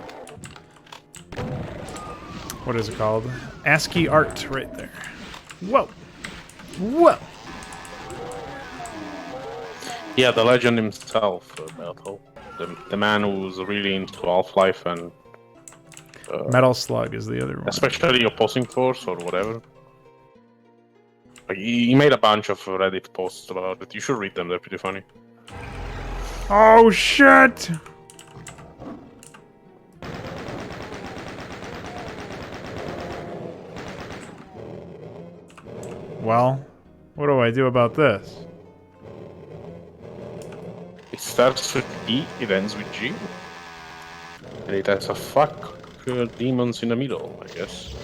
What is it called? ASCII art right there. Whoa. Whoa. Yeah, the legend himself, Metal. The man who's really into Half-Life and... Metal Slug is the other one. Especially Opposing Force or whatever. Like, he made a bunch of Reddit posts about it. You should read them, they're pretty funny. Oh, shit! Well, what do I do about this? It starts with E, it ends with G. And it has a fuck demons in the middle, I guess.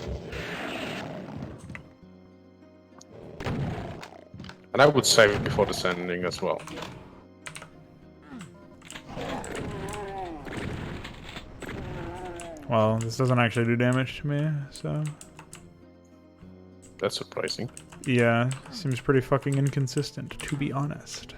And I would save it before descending as well. Well, this doesn't actually do damage to me, so... That's surprising. Yeah, seems pretty fucking inconsistent, to be honest.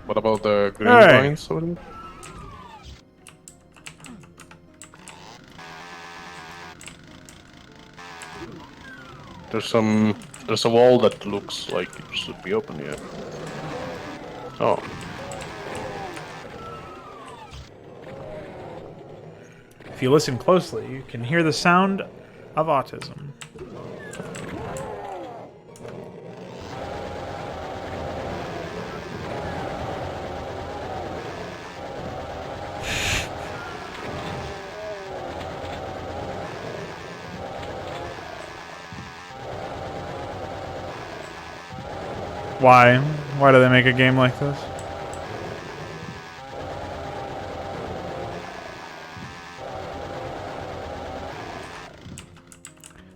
What about the green Hey! vines over there? There's a wall that looks like it should be open here. Oh. If you listen closely, you can hear the sound of autism. Why? Why do they make a game like this?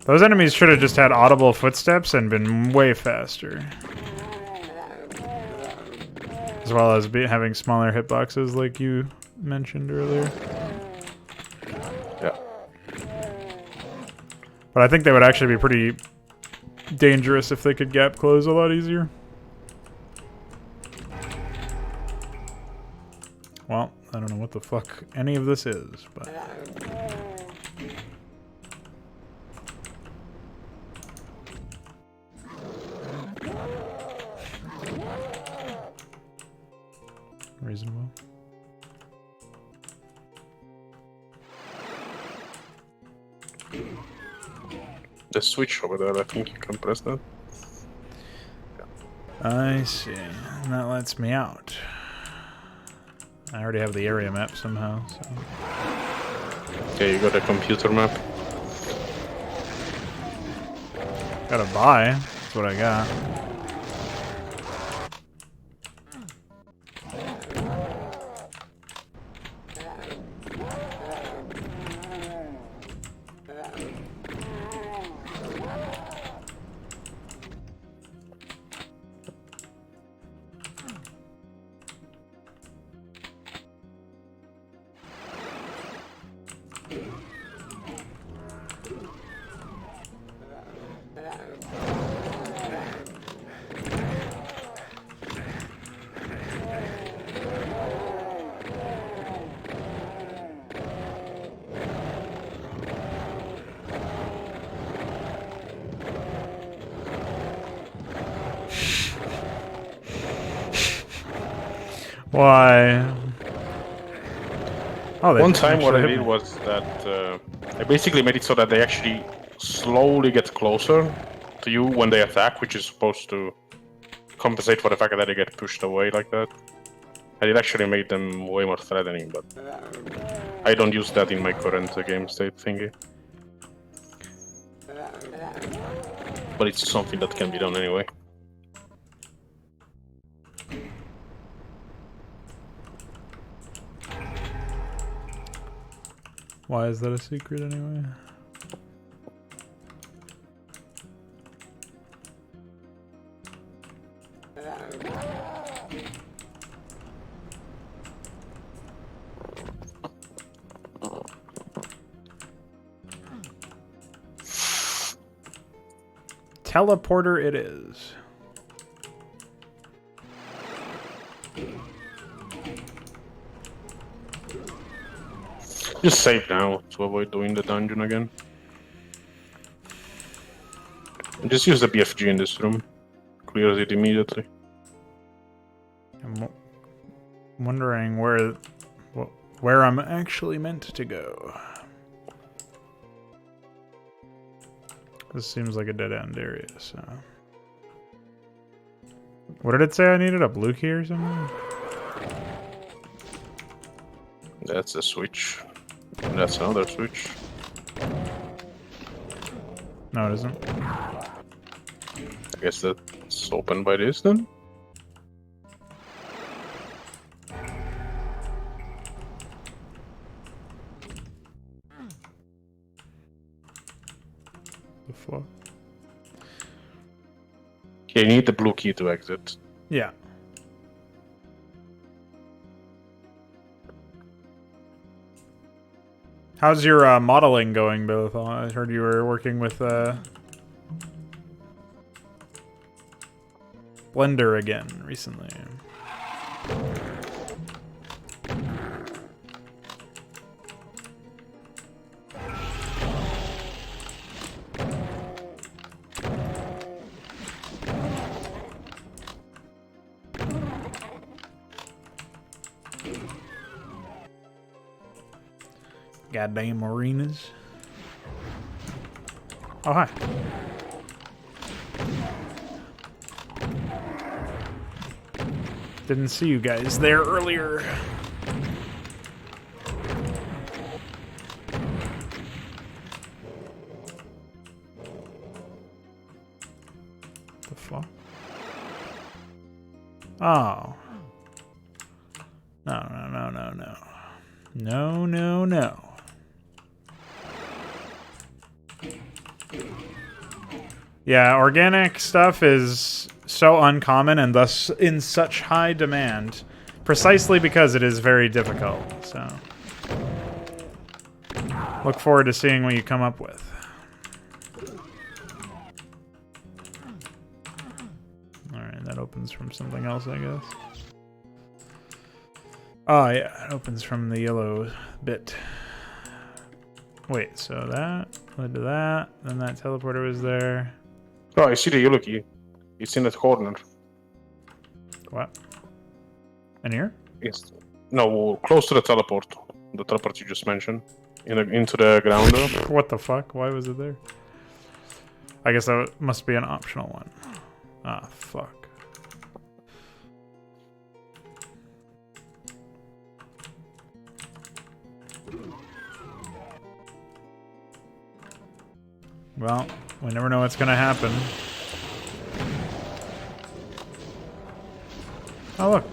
Those enemies should have just had audible footsteps and been way faster. As well as having smaller hitboxes like you mentioned earlier. Yeah. But I think they would actually be pretty dangerous if they could gap close a lot easier. Well, I don't know what the fuck any of this is, but... reasonable. The switch over there, I think you can press that. I see. And that lets me out. I already have the area map somehow, so... Okay, you got a computer map. Gotta buy. That's what I got. Why? Oh, One time what I did was that I basically made it so that they actually slowly get closer to you when they attack, which is supposed to compensate for the fact that they get pushed away like that. And it actually made them way more threatening, but I don't use that in my current game state thingy. But it's something that can be done anyway. Why is that a secret anyway? Teleporter it is. Just save now to avoid doing the dungeon again. And just use the BFG in this room. Clears it immediately. I'm wondering where I'm actually meant to go. This seems like a dead-end area, so... What did it say I needed? A blue key or something? That's a switch. And that's another switch. No, it isn't. I guess that's open by this then? The fuck? Okay, you need the blue key to exit. Yeah. How's your modeling going, Billithal? I heard you were working with Blender again recently. Goddamn arenas. Oh, hi. Didn't see you guys there earlier. The fuck? Oh. No. No. Yeah, organic stuff is so uncommon and thus in such high demand, precisely because it is very difficult, so... Look forward to seeing what you come up with. Alright, that opens from something else, I guess. Oh, yeah, it opens from the yellow bit. Wait, so that led to that, then that teleporter was there. Oh, I see the yellow key. It's in that corner. What? In here? Yes. No, close to the teleport. The teleport you just mentioned. Into the ground though. What the fuck? Why was it there? I guess that must be an optional one. Ah, fuck. Well, we never know what's gonna happen. Oh, look.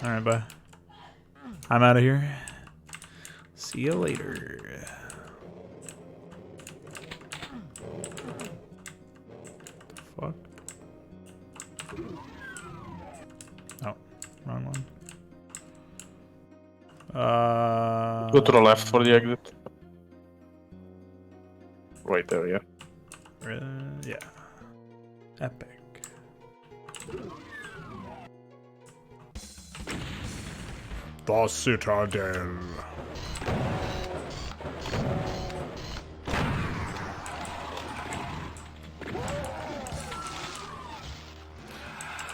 Alright, bye. I'm out of here. See you later. What the fuck? Oh, wrong one. Go to the left for the exit. Right there, yeah. Yeah. Epic. The Citadel.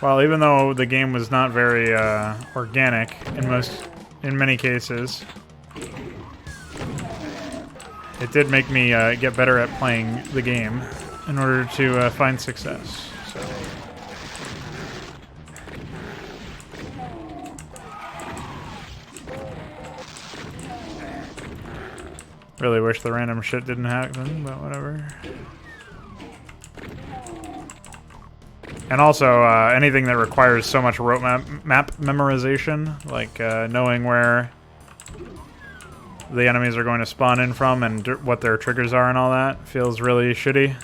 Well, even though the game was not very organic in many cases, it did make me get better at playing the game in order to find success. So. Really wish the random shit didn't happen, but whatever. And also, anything that requires so much rope map memorization, like knowing where the enemies are going to spawn in from and what their triggers are and all that, feels really shitty.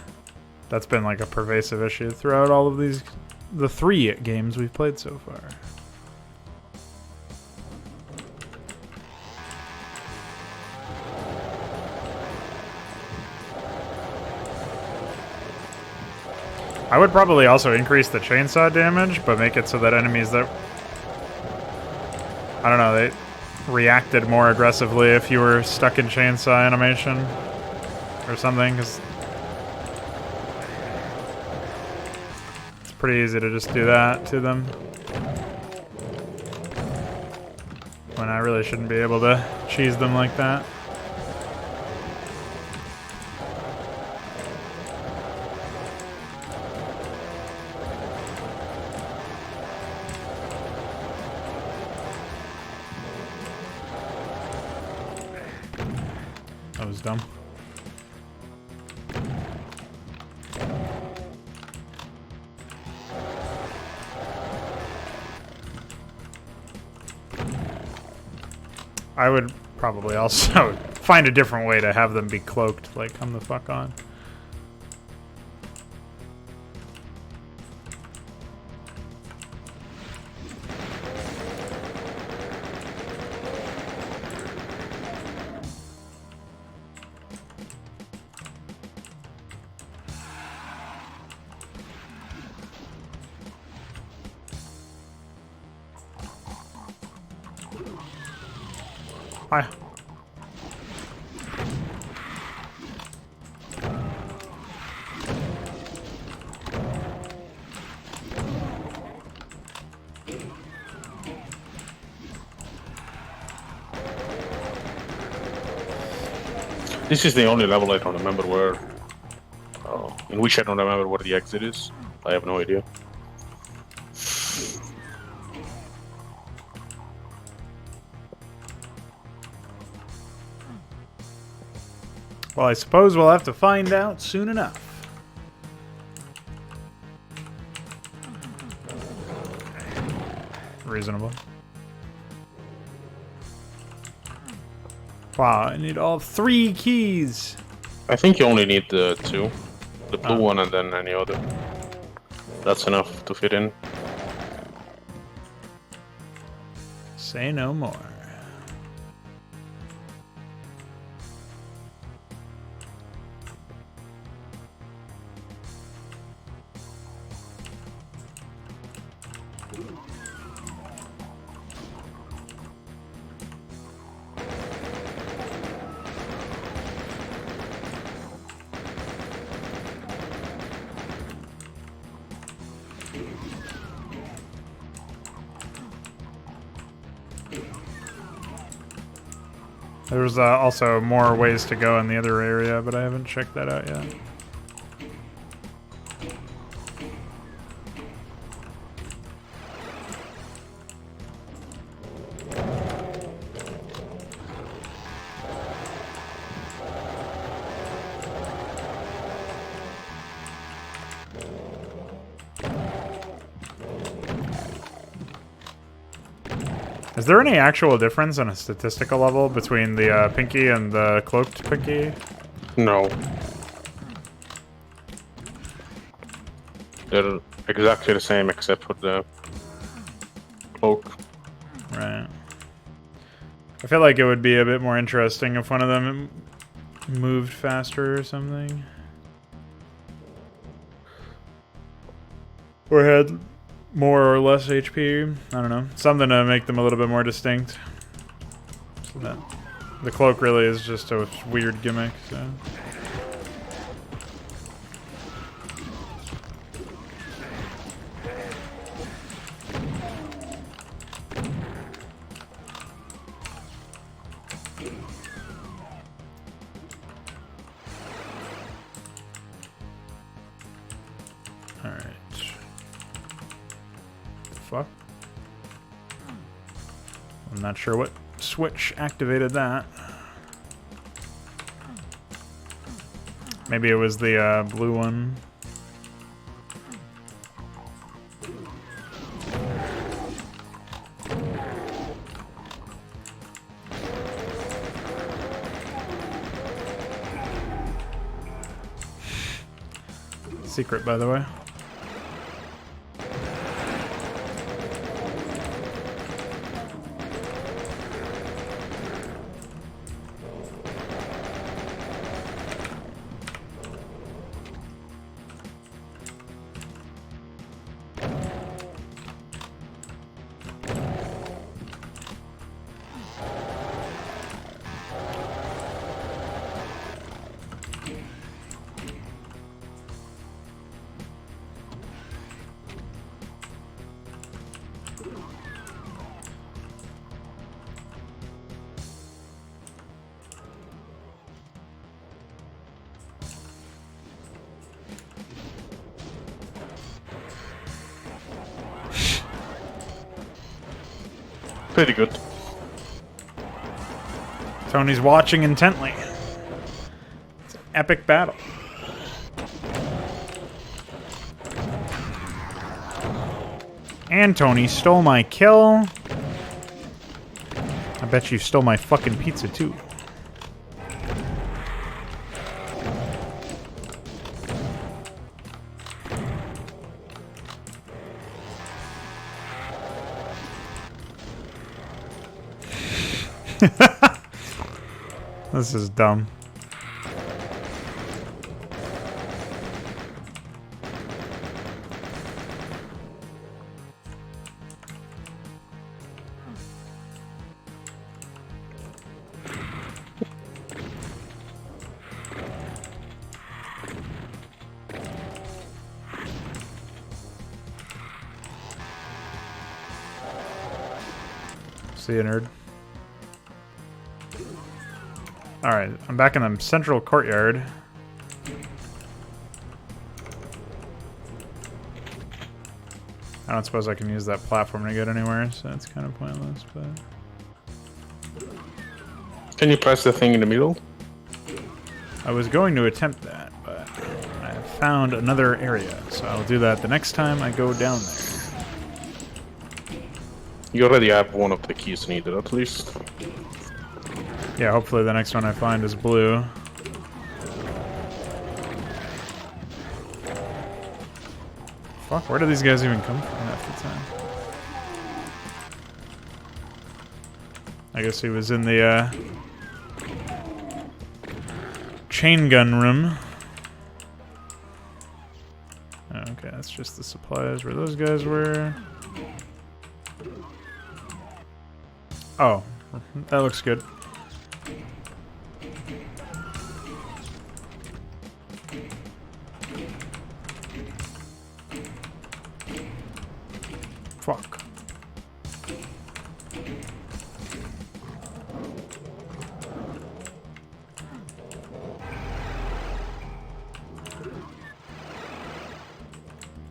That's been like a pervasive issue throughout all of the 3 games we've played so far. I would probably also increase the chainsaw damage, but make it so that enemies that... I don't know, they reacted more aggressively if you were stuck in chainsaw animation or something, because it's pretty easy to just do that to them. When I really shouldn't be able to cheese them like that. That was dumb. I would probably also find a different way to have them be cloaked, like, come the fuck on. Hi. This is the only level I don't remember where... Oh, in which I don't remember where the exit is. I have no idea. Well, I suppose we'll have to find out soon enough. Reasonable. Wow, I need all 3 keys. I think you only need the 2. The blue one and then any other. That's enough to fit in. Say no more. There's also more ways to go in the other area, but I haven't checked that out yet. Is there any actual difference on a statistical level between the Pinky and the cloaked Pinky? No. They're exactly the same except for the cloak. Right. I feel like it would be a bit more interesting if one of them moved faster or something. Or had more or less HP. I don't know. Something to make them a little bit more distinct. So that the cloak really is just a weird gimmick, so. fuck? I'm not sure what switch activated that. Maybe it was the blue one. Secret, by the way. Pretty good. Tony's watching intently. It's an epic battle. And Tony stole my kill. I bet you stole my fucking pizza too. This is dumb. See you, nerd. Alright, I'm back in the central courtyard. I don't suppose I can use that platform to get anywhere, so it's kind of pointless, but... Can you press the thing in the middle? I was going to attempt that, but I have found another area, so I'll do that the next time I go down there. You already have one of the keys needed, at least. Yeah, hopefully the next one I find is blue. Fuck, where do these guys even come from half the time? I guess he was in the chain gun room. Okay, that's just the supplies where those guys were. Oh, that looks good. Fuck.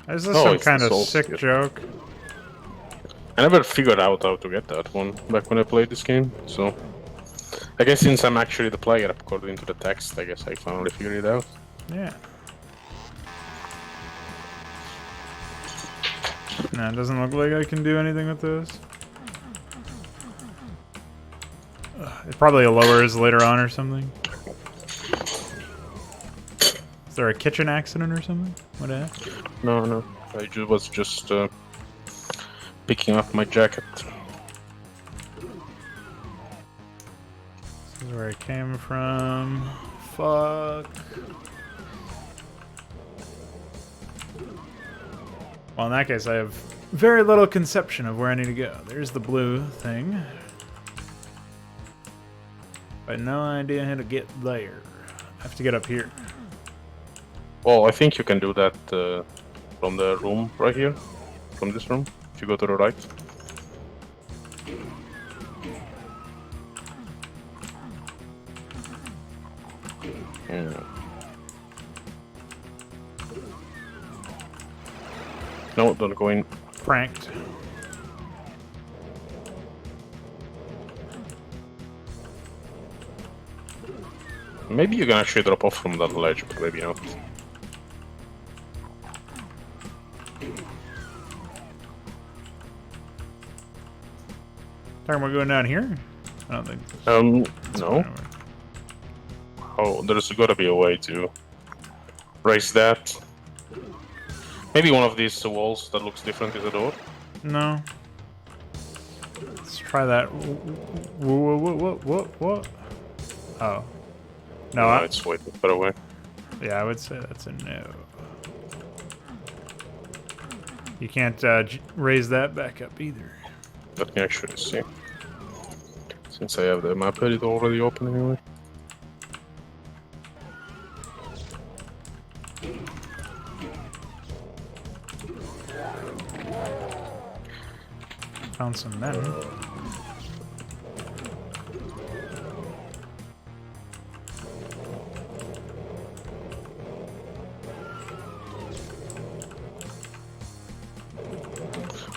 Is this some it's kind the of soul sick skip. joke? I never figured out how to get that one back when I played this game, so... I guess since I'm actually the player, according to the text, I guess I finally figured it out. Yeah. Nah, it doesn't look like I can do anything with this. It probably lowers later on or something. Is there a kitchen accident or something? What the heck? No. I was just picking up my jacket. This is where I came from. Fuck. Well, in that case, I have very little conception of where I need to go. There's the blue thing. But no idea how to get there. I have to get up here. Well, I think you can do that from the room right here. From this room, if you go to the right. Yeah. No, don't go in. Pranked. Maybe you can actually drop off from that ledge, but maybe not. Talking about going down here? I don't think. No. Oh, there's gotta be a way to raise that. Maybe one of these walls that looks different is a door. No. Let's try that. What? Oh. No, No, it's way too far away. yeah, I would say that's a no. You can't raise that back up either. Let me actually see. Since I have the map edit already open anyway. Found some men.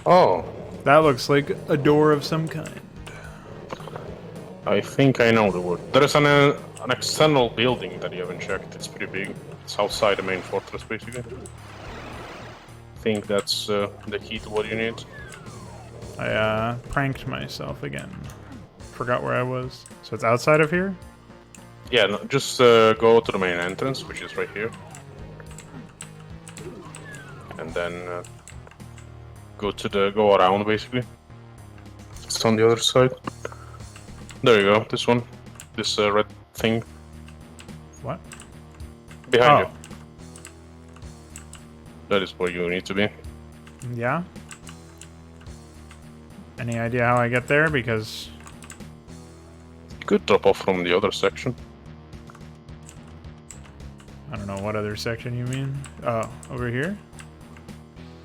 Oh, That looks like a door of some kind. I think I know the word. There's an external building that you haven't checked. It's pretty big. It's outside the main fortress, basically. I think that's the key to what you need. I pranked myself again. Forgot where I was. So it's outside of here? Yeah, no, just go to the main entrance, which is right here. And then go around, basically. It's on the other side. There you go, this one. This red thing. What? Behind Oh. you. That is where you need to be. Yeah? Any idea how I get there? Because You could drop off from the other section. I don't know what other section you mean. Oh, over here?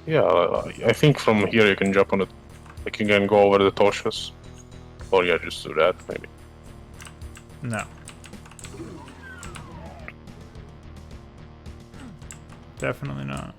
Yeah, I think from here you can jump on it. Like you can go over the torches. Or yeah, just do that, maybe. No. Definitely not.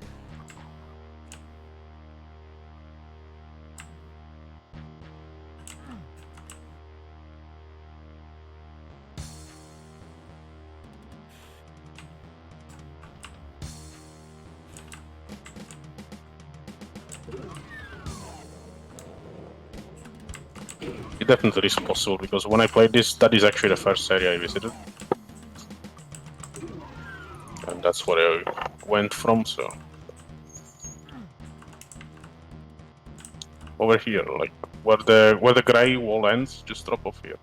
It definitely is possible, because when I played this, that is actually the first area I visited. And that's where I went from, so... Over here, like, where the grey wall ends, just drop off here.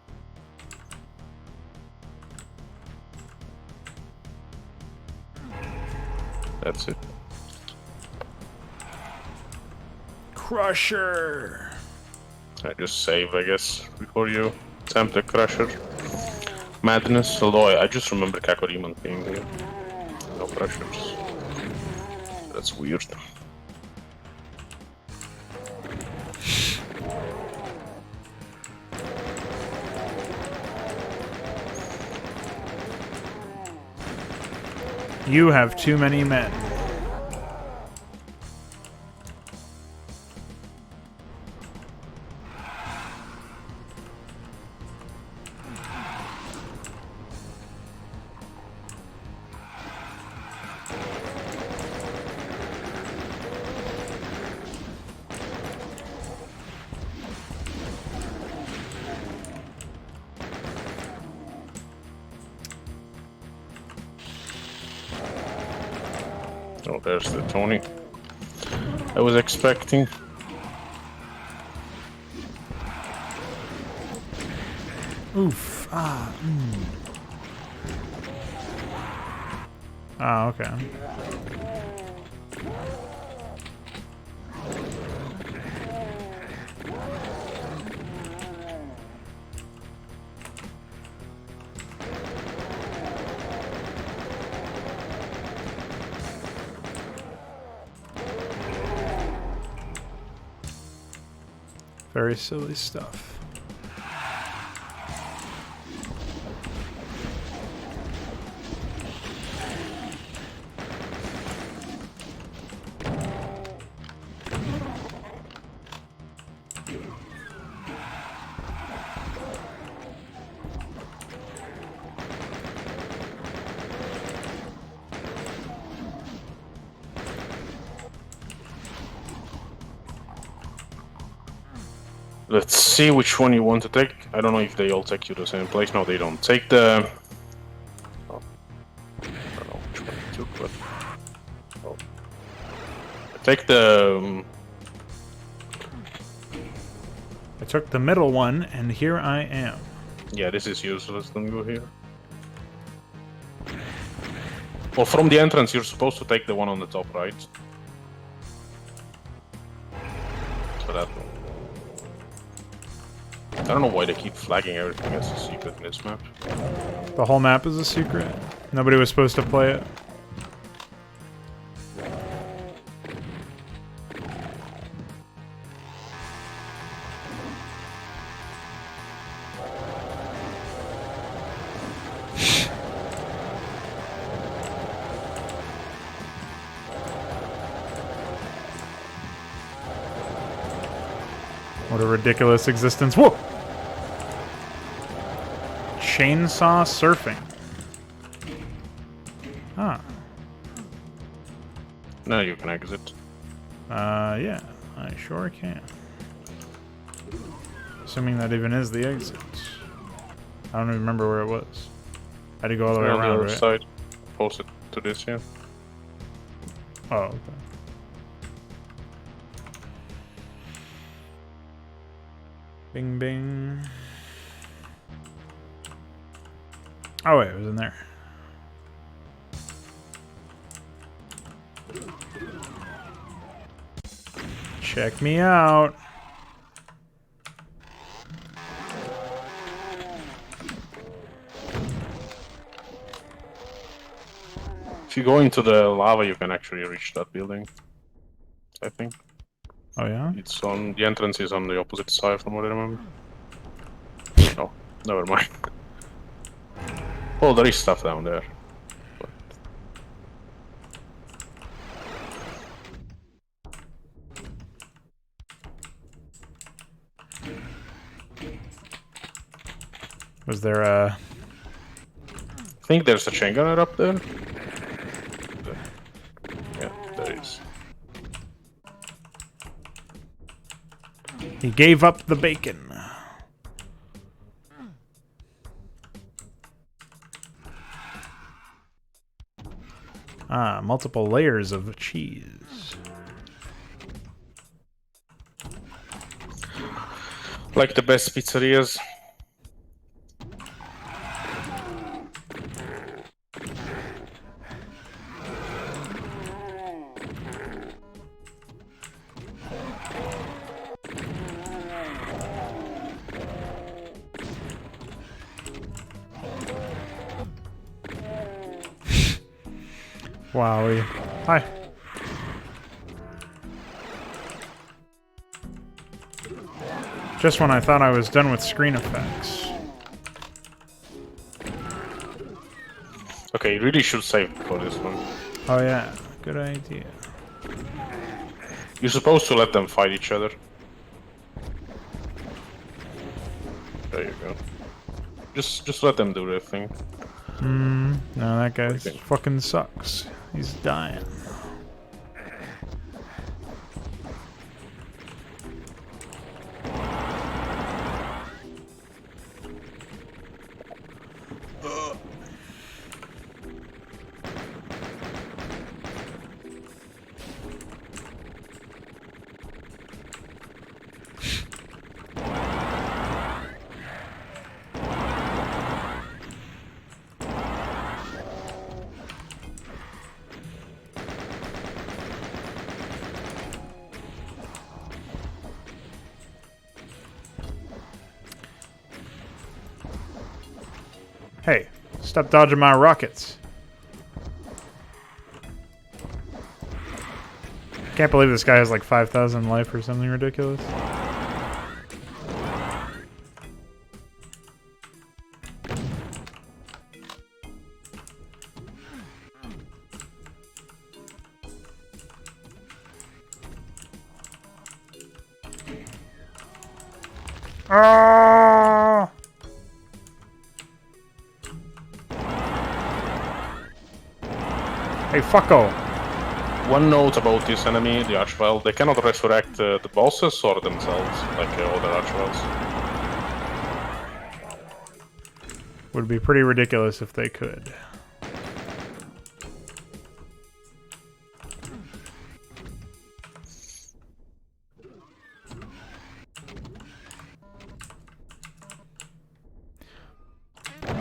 That's it. Crusher! I just save, I guess, before you attempt the Crusher. Madness, although I just remember Kakoriman being here. No Crushers. That's weird. You have too many men. Oh, there's the Tony I was expecting. Oof. Ah. Ah, okay. Very silly stuff. Let's see which one you want to take. I don't know if they all take you to the same place. No, they don't. Take the... Oh. I don't know which one you took, but... Oh. Take the... I took the middle one, and here I am. Yeah, this is useless. Don't go here. Well, from the entrance, you're supposed to take the one on the top right. So that one. I don't know why they keep flagging everything as a secret in this map. The whole map is a secret. Nobody was supposed to play it. What a ridiculous existence. Whoa! Chainsaw surfing. Ah. Now you can exit. Yeah, I sure can. Assuming that even is the exit. I don't even remember where it was. I had to go all the way On the around, other right? side. Post it to this, yeah. Oh, okay. Bing, bing. Oh, wait, it was in there. Check me out. If you go into the lava, you can actually reach that building. I think. Oh, yeah? It's on... The entrance is on the opposite side from what I remember. Oh, never mind. Oh, there is stuff down there. But... Was there a... I think there's a chain gunner up there. Yeah, there is. He gave up the bacon. Ah, multiple layers of cheese. Like the best pizzerias. Wowie. Hi. Just when I thought I was done with screen effects. Okay, you really should save for this one. Oh yeah, good idea. You're supposed to let them fight each other. There you go. Just let them do their thing. No, that guy Okay. fucking sucks. He's dying. Hey, stop dodging my rockets. Can't believe this guy has like 5,000 life or something ridiculous. Ah! Hey, fucko. one note about this enemy, the Archvile, they cannot resurrect the bosses or themselves, like other Archviles. Would be pretty ridiculous if they could.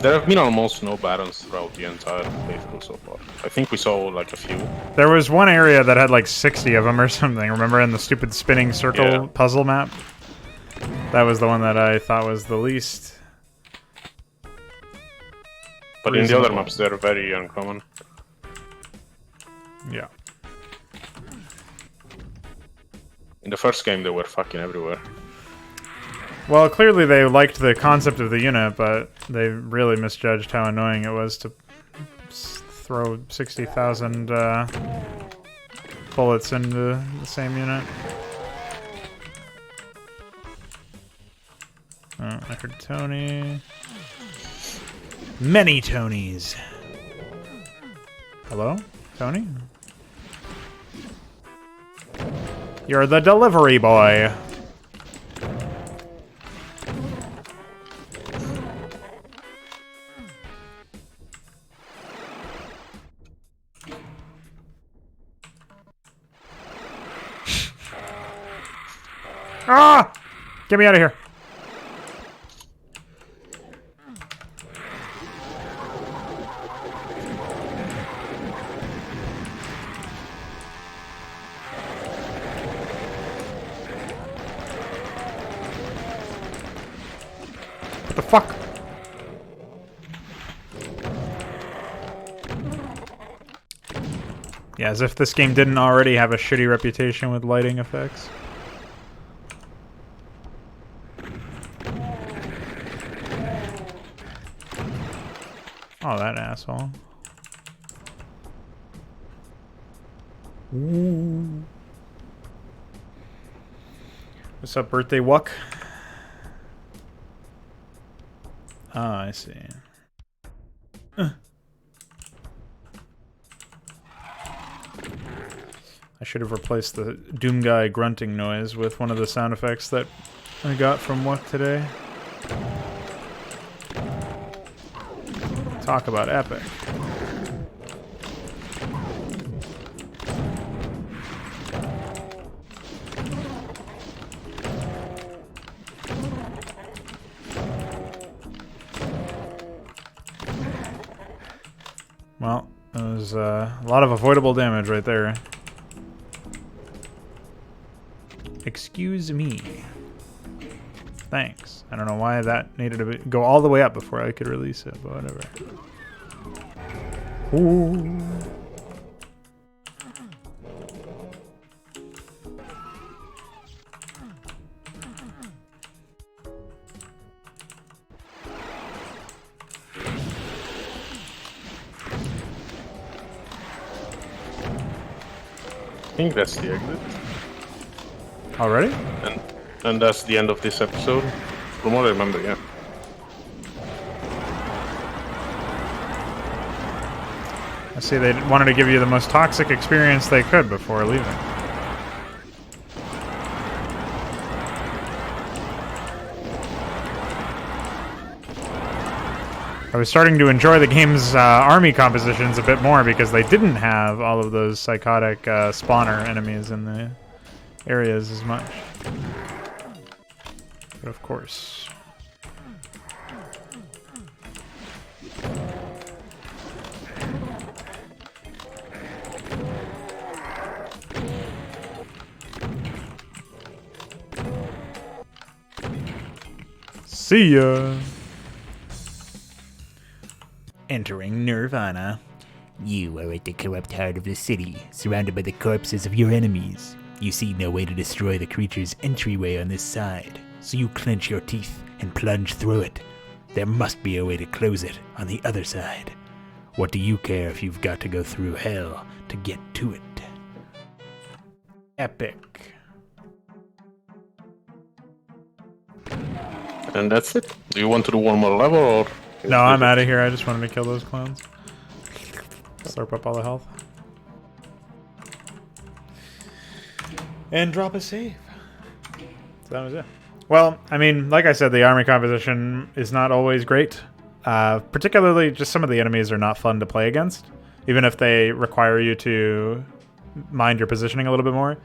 There have been almost no barons throughout the entire playthrough so far. I think we saw like a few. There was one area that had like 60 of them or something. Remember in the stupid spinning circle puzzle map? That was the one that I thought was the least. But in the other maps, they're very uncommon. Yeah. In the first game, they were fucking everywhere. Well, clearly they liked the concept of the unit, but they really misjudged how annoying it was to throw 60,000 bullets into the same unit. Oh, I heard Tony. Many Tonys. Hello? Tony? You're the delivery boy. Ah! Get me out of here. What the fuck? Yeah, as if this game didn't already have a shitty reputation with lighting effects. Oh, that asshole. Ooh. What's up, birthday wuck? Oh, I see. I should have replaced the Doom Guy grunting noise with one of the sound effects that I got from Wuck today. Talk about epic. Well, that was a lot of avoidable damage right there. Excuse me. Thanks. I don't know why that needed to go all the way up before I could release it, but whatever. Ooh. I think that's the exit. Already? And that's the end of this episode. From what I remember, yeah. I see they wanted to give you the most toxic experience they could before leaving. I was starting to enjoy the game's army compositions a bit more because they didn't have all of those psychotic spawner enemies in the areas as much. But of course. See ya! Entering Nirvana. You are at the corrupt heart of the city, surrounded by the corpses of your enemies. You see no way to destroy the creature's entryway on this side, so you clench your teeth and plunge through it. There must be a way to close it on the other side. What do you care if you've got to go through hell to get to it? Epic. And that's it. Do you want to do one more level or? No, I'm out of here. I just wanted to kill those clowns. Slurp up all the health. and drop a save. So that was it. Well, I mean, like I said, the army composition is not always great. Particularly, just some of the enemies are not fun to play against, even if they require you to mind your positioning a little bit more.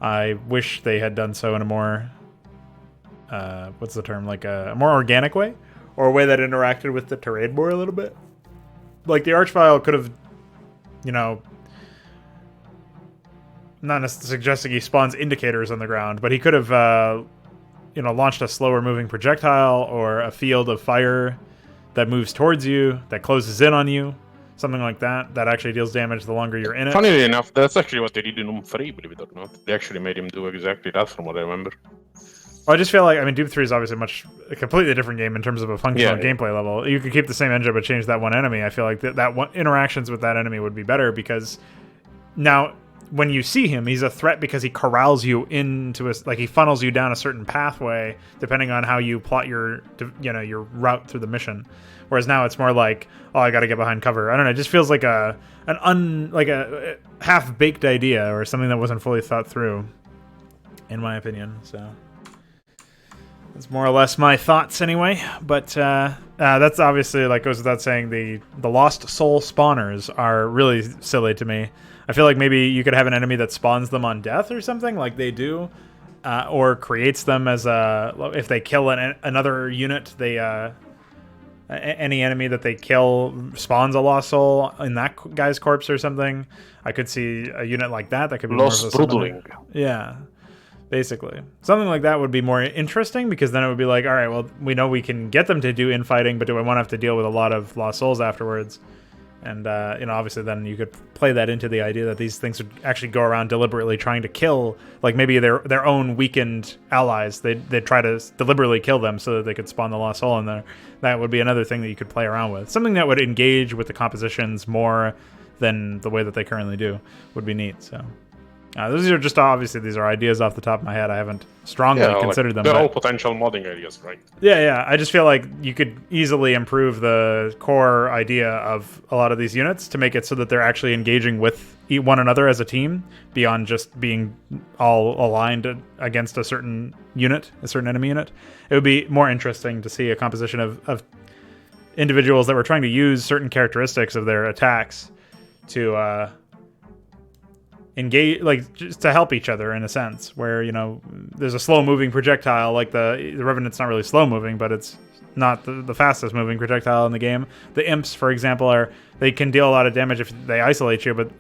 I wish they had done so in a more, what's the term, like a more organic way, or a way that interacted with the terrain more a little bit. Like the Archvile could have, you know, not necessarily suggesting he spawns indicators on the ground, but he could have, you know, launched a slower moving projectile or a field of fire that moves towards you, that closes in on you, something like that, that actually deals damage the longer you're in it. Funnily enough, that's actually what they did in Doom 3, believe it or not. They actually made him do exactly that, from what I remember. Well, I just feel like, I mean, Doom 3 is obviously a completely different game in terms of a functional gameplay level. You could keep the same engine but change that one enemy. I feel like that one interactions with that enemy would be better, because now when you see him, he's a threat because he corrals you into like he funnels you down a certain pathway depending on how you plot your, you know, your route through the mission. Whereas now it's more like, oh, I got to get behind cover. I don't know. It just feels like a half-baked idea or something that wasn't fully thought through, in my opinion. So that's more or less my thoughts anyway. But that's obviously, like, goes without saying, the Lost Soul spawners are really silly to me. I feel like maybe you could have an enemy that spawns them on death or something, like they do, or creates them as if they kill another unit, they any enemy that they kill spawns a Lost Soul in that guy's corpse or something. I could see a unit like that could be Lost more of a Broodling. Yeah, basically. Something like that would be more interesting, because then it would be like, all right, well, we know we can get them to do infighting, but do I want to have to deal with a lot of Lost Souls afterwards? And, you know, obviously then you could play that into the idea that these things would actually go around deliberately trying to kill, like maybe their own weakened allies. They'd try to deliberately kill them so that they could spawn the Lost Soul in there. That would be another thing that you could play around with. Something that would engage with the compositions more than the way that they currently do would be neat. So these are just, obviously, these are ideas off the top of my head. I haven't strongly considered them. They're all potential modding ideas, right? Yeah. I just feel like you could easily improve the core idea of a lot of these units to make it so that they're actually engaging with one another as a team, beyond just being all aligned against a certain unit, a certain enemy unit. It would be more interesting to see a composition of individuals that were trying to use certain characteristics of their attacks to engage, like, just to help each other in a sense, where, you know, there's a slow moving projectile, like the Revenant's not really slow moving, but it's not the fastest moving projectile in the game. The imps, for example, they can deal a lot of damage if they isolate you, but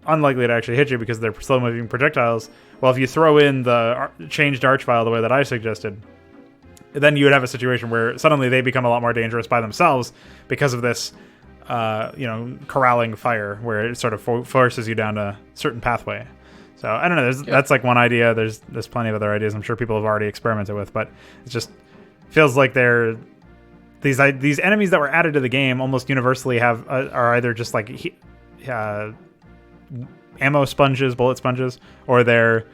unlikely to actually hit you because they're slow moving projectiles. Well, if you throw in the changed Archvile the way that I suggested, then you would have a situation where suddenly they become a lot more dangerous by themselves because of this you know, corralling fire, where it sort of forces you down a certain pathway. So I don't know. That's like one idea. There's plenty of other ideas I'm sure people have already experimented with, but it just feels like these enemies that were added to the game almost universally are either just like ammo sponges, bullet sponges, or they're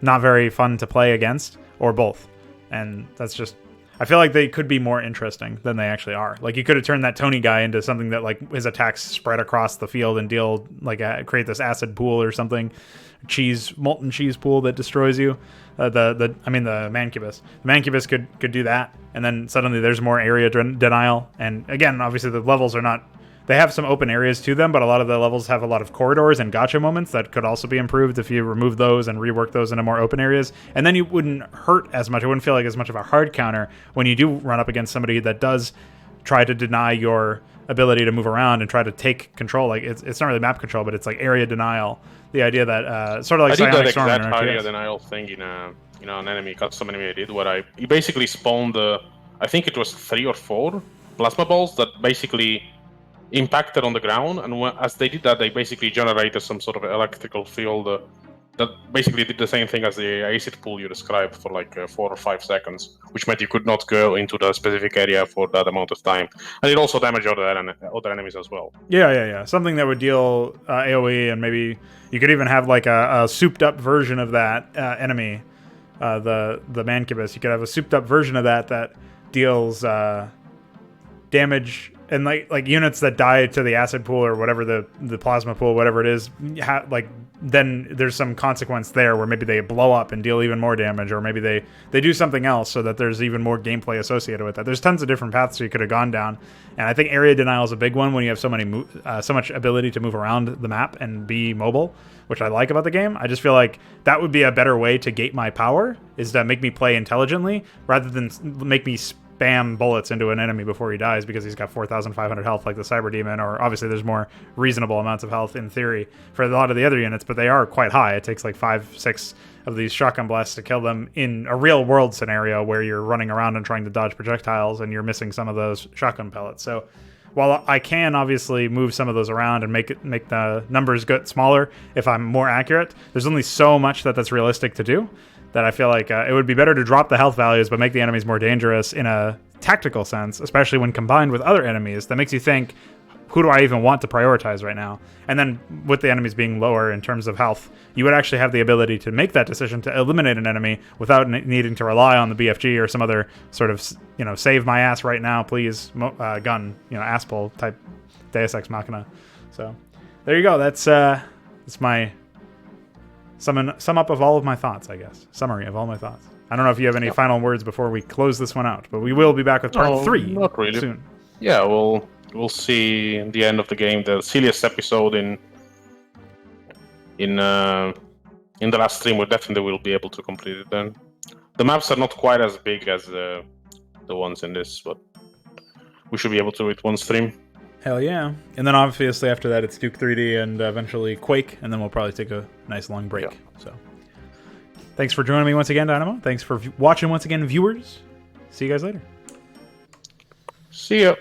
not very fun to play against, or both. And that's just, I feel like they could be more interesting than they actually are. Like, you could have turned that Tony guy into something that, like, his attacks spread across the field and deal, like, create this acid pool or something, molten cheese pool that destroys you. The Mancubus. The Mancubus could do that, and then suddenly there's more area denial. And again, obviously the levels are not. They have some open areas to them, but a lot of the levels have a lot of corridors and gotcha moments that could also be improved if you remove those and rework those into more open areas. And then you wouldn't hurt as much. It wouldn't feel like as much of a hard counter when you do run up against somebody that does try to deny your ability to move around and try to take control. Like, it's not really map control, but it's like area denial. The idea that sort of like I did that Storm exact in RTS. area denial thing in an enemy custom enemy I did, where you basically spawned I think it was 3 or 4 plasma balls that basically impacted on the ground, and as they did that, they basically generated some sort of electrical field that basically did the same thing as the acid pool you described for like 4 or 5 seconds, which meant you could not go into the specific area for that amount of time. And it also damaged other enemies as well. Yeah. Something that would deal AoE, and maybe you could even have like a souped up version of that enemy, the Mancubus. You could have a souped up version of that deals damage and like units that die to the acid pool or whatever the plasma pool, whatever it is, then there's some consequence there where maybe they blow up and deal even more damage, or maybe they do something else so that there's even more gameplay associated with that. There's tons of different paths you could have gone down, and I think area denial is a big one when you have so much ability to move around the map and be mobile, which I like about the game. I just feel like that would be a better way to gate my power, is to make me play intelligently rather than make me spam bullets into an enemy before he dies because he's got 4,500 health like the Cyber Demon, or obviously there's more reasonable amounts of health in theory for a lot of the other units, but they are quite high. It takes like 5-6 of these shotgun blasts to kill them in a real world scenario where you're running around and trying to dodge projectiles and you're missing some of those shotgun pellets. So while I can obviously move some of those around and make the numbers get smaller if I'm more accurate, there's only so much that's realistic to do, that I feel like it would be better to drop the health values but make the enemies more dangerous in a tactical sense, especially when combined with other enemies. That makes you think, who do I even want to prioritize right now? And then with the enemies being lower in terms of health, you would actually have the ability to make that decision to eliminate an enemy without needing to rely on the BFG or some other sort of, save my ass right now, please, gun, ass pull type Deus Ex Machina. So there you go. That's my sum up of all of my thoughts, I guess. Summary of all my thoughts. I don't know if you have any final words before we close this one out, but we will be back with part 3 not really. soon. Yeah, we'll see in the end of the game the silliest episode in the last stream. We definitely will be able to complete it then. The maps are not quite as big as the ones in this, but we should be able to with one stream. Hell yeah. And then obviously after that it's Duke 3D and eventually Quake, and then we'll probably take a nice long break. Yeah. So thanks for joining me once again, Dynamo. Thanks for watching once again, viewers. See you guys later. See ya.